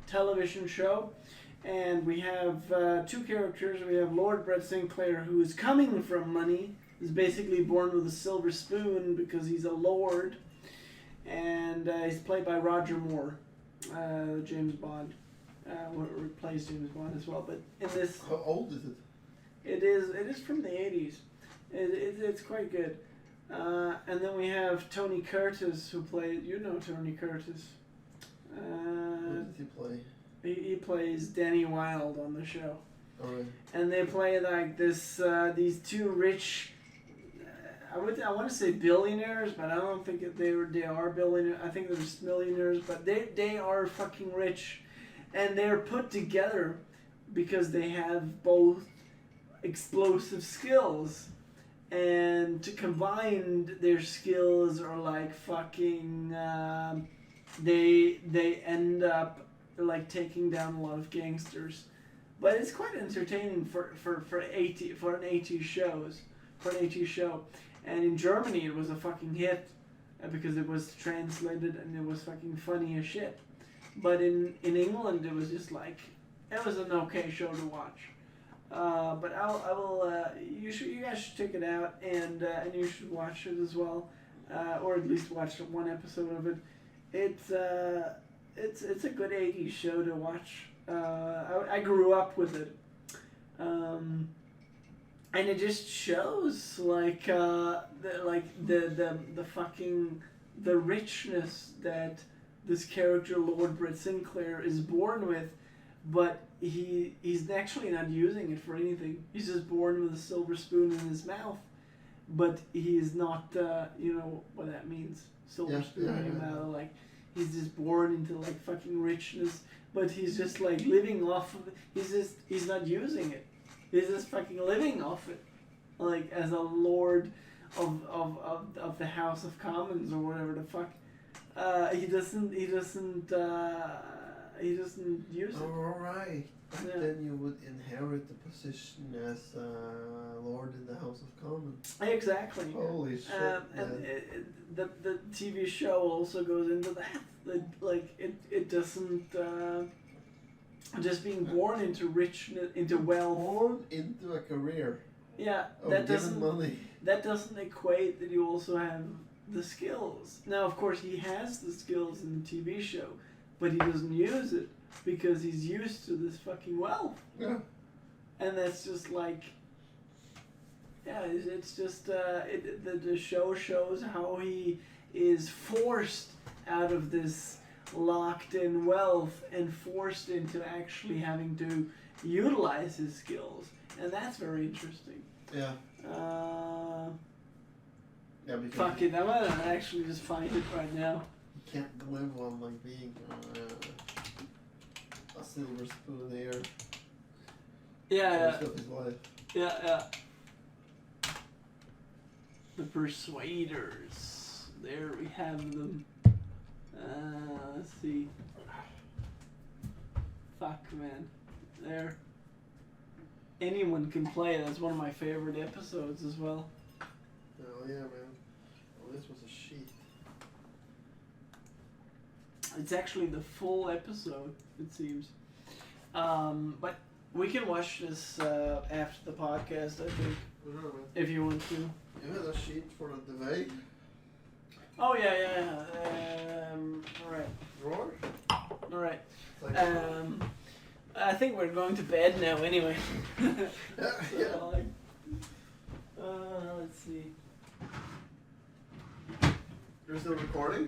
television show. And we have 2 characters. We have Lord Brett Sinclair, who is coming from money. He's basically born with a silver spoon because he's a lord. And he's played by Roger Moore, James Bond. Plays James Bond as well. But in this... How old is it? It is from the 80s. It's quite good. And then we have Tony Curtis, who played... You know Tony Curtis. What does he play? He plays Danny Wilde on the show. Alright. And they play like this, these 2 rich, I want to say billionaires, but I don't think that they are billionaires. I think they're just millionaires, but they are fucking rich, and they're put together because they have both explosive skills, and to combine their skills are like fucking. They end up like taking down a lot of gangsters. But it's quite entertaining for an 80s show. And in Germany it was a fucking hit because it was translated and it was fucking funny as shit. But in England it was just like, it was an okay show to watch. But I will you guys should check it out, and you should watch it as well, or at least watch 1 episode of it. It's a good 80s show to watch. I grew up with it, and it just shows like the fucking the richness that this character Lord Brett Sinclair is born with, but he's actually not using it for anything. He's just born with a silver spoon in his mouth, but he is not. You know what that means? Silver spoon in your mouth, like. He's just born into like fucking richness, but he's just like living off of it. He's not using it. He's just fucking living off it, like as a lord of the House of Commons or whatever the fuck. He doesn't use it. All right. Yeah. Then you would inherit the position as Lord in the House of Commons. Exactly. Holy shit! And man. the TV show also goes into that. Like it doesn't just being born into richness, into wealth. Born into a career Yeah, of that giving doesn't money. that doesn't equate that you also have the skills. Now, of course, he has the skills in the TV show, but he doesn't use it because he's used to this fucking wealth. Yeah. And that's just like, yeah, it's just the show shows how he is forced out of this locked-in wealth and forced into actually having to utilize his skills, and that's very interesting. Yeah. Yeah, because Fuck it, I'm gonna actually just find it right now. you can't live on like being a silver spoon here for the Yeah, rest of his life. yeah. The Persuaders. There we have them. Let's see. Fuck, man. There. Anyone can play. That's one of my favorite episodes as well. Oh yeah, man. Well, this was a sheet. It's actually the full episode, it seems. But we can watch this after the podcast, I think, Whatever, man. if you want to. You had a sheet for the debate. Oh, yeah. Alright. Drawer? Alright. It's like, I think we're going to bed now anyway. yeah. Let's see. You're still recording?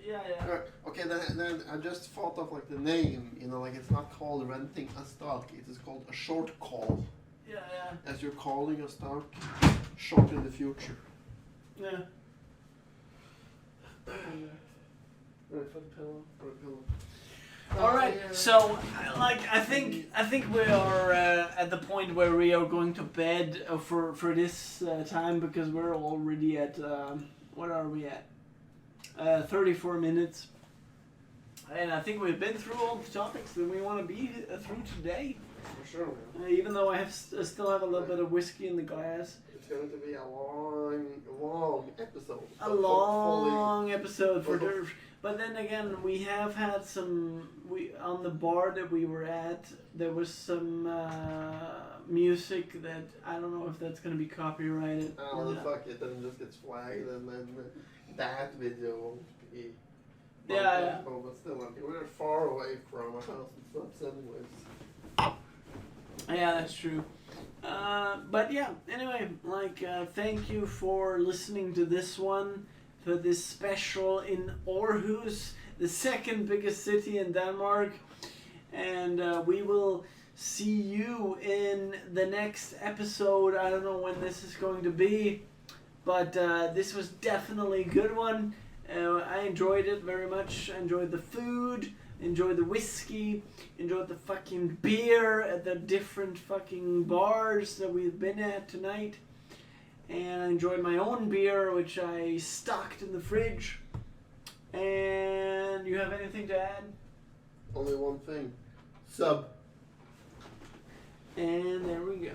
Yeah. Alright, okay, then I just thought of like the name, you know, like it's not called renting a stock, it is called a short call. Yeah. As you're calling a stock short in the future. Yeah. For the pillow. For the pillow. All right. So, like, I think we are at the point where we are going to bed for this time because we're already at what are we at? 34 minutes. And I think we've been through all the topics that we want to be through today. For sure, man. Even though I still have a little bit of whiskey in the glass. It's going to be a long episode. A But long episode for hopefully- Derv. But then again, we have had some. On the bar that we were at, there was some music that I don't know if that's gonna be copyrighted. Oh, or the not. fuck it, then it just gets flagged and then that video won't be. Yeah. But still, I mean, we're far away from our house and stuff anyways. Yeah, that's true. But yeah, anyway, like, thank you for listening to this one, for this special in Aarhus, the second biggest city in Denmark. And we will see you in the next episode. I don't know when this is going to be, but this was definitely a good one. I enjoyed it very much. I enjoyed the food. Enjoyed the whiskey, enjoyed the fucking beer at the different fucking bars that we've been at tonight. And I enjoyed my own beer, which I stocked in the fridge. And you have anything to add? Only one thing. Sub. And there we go.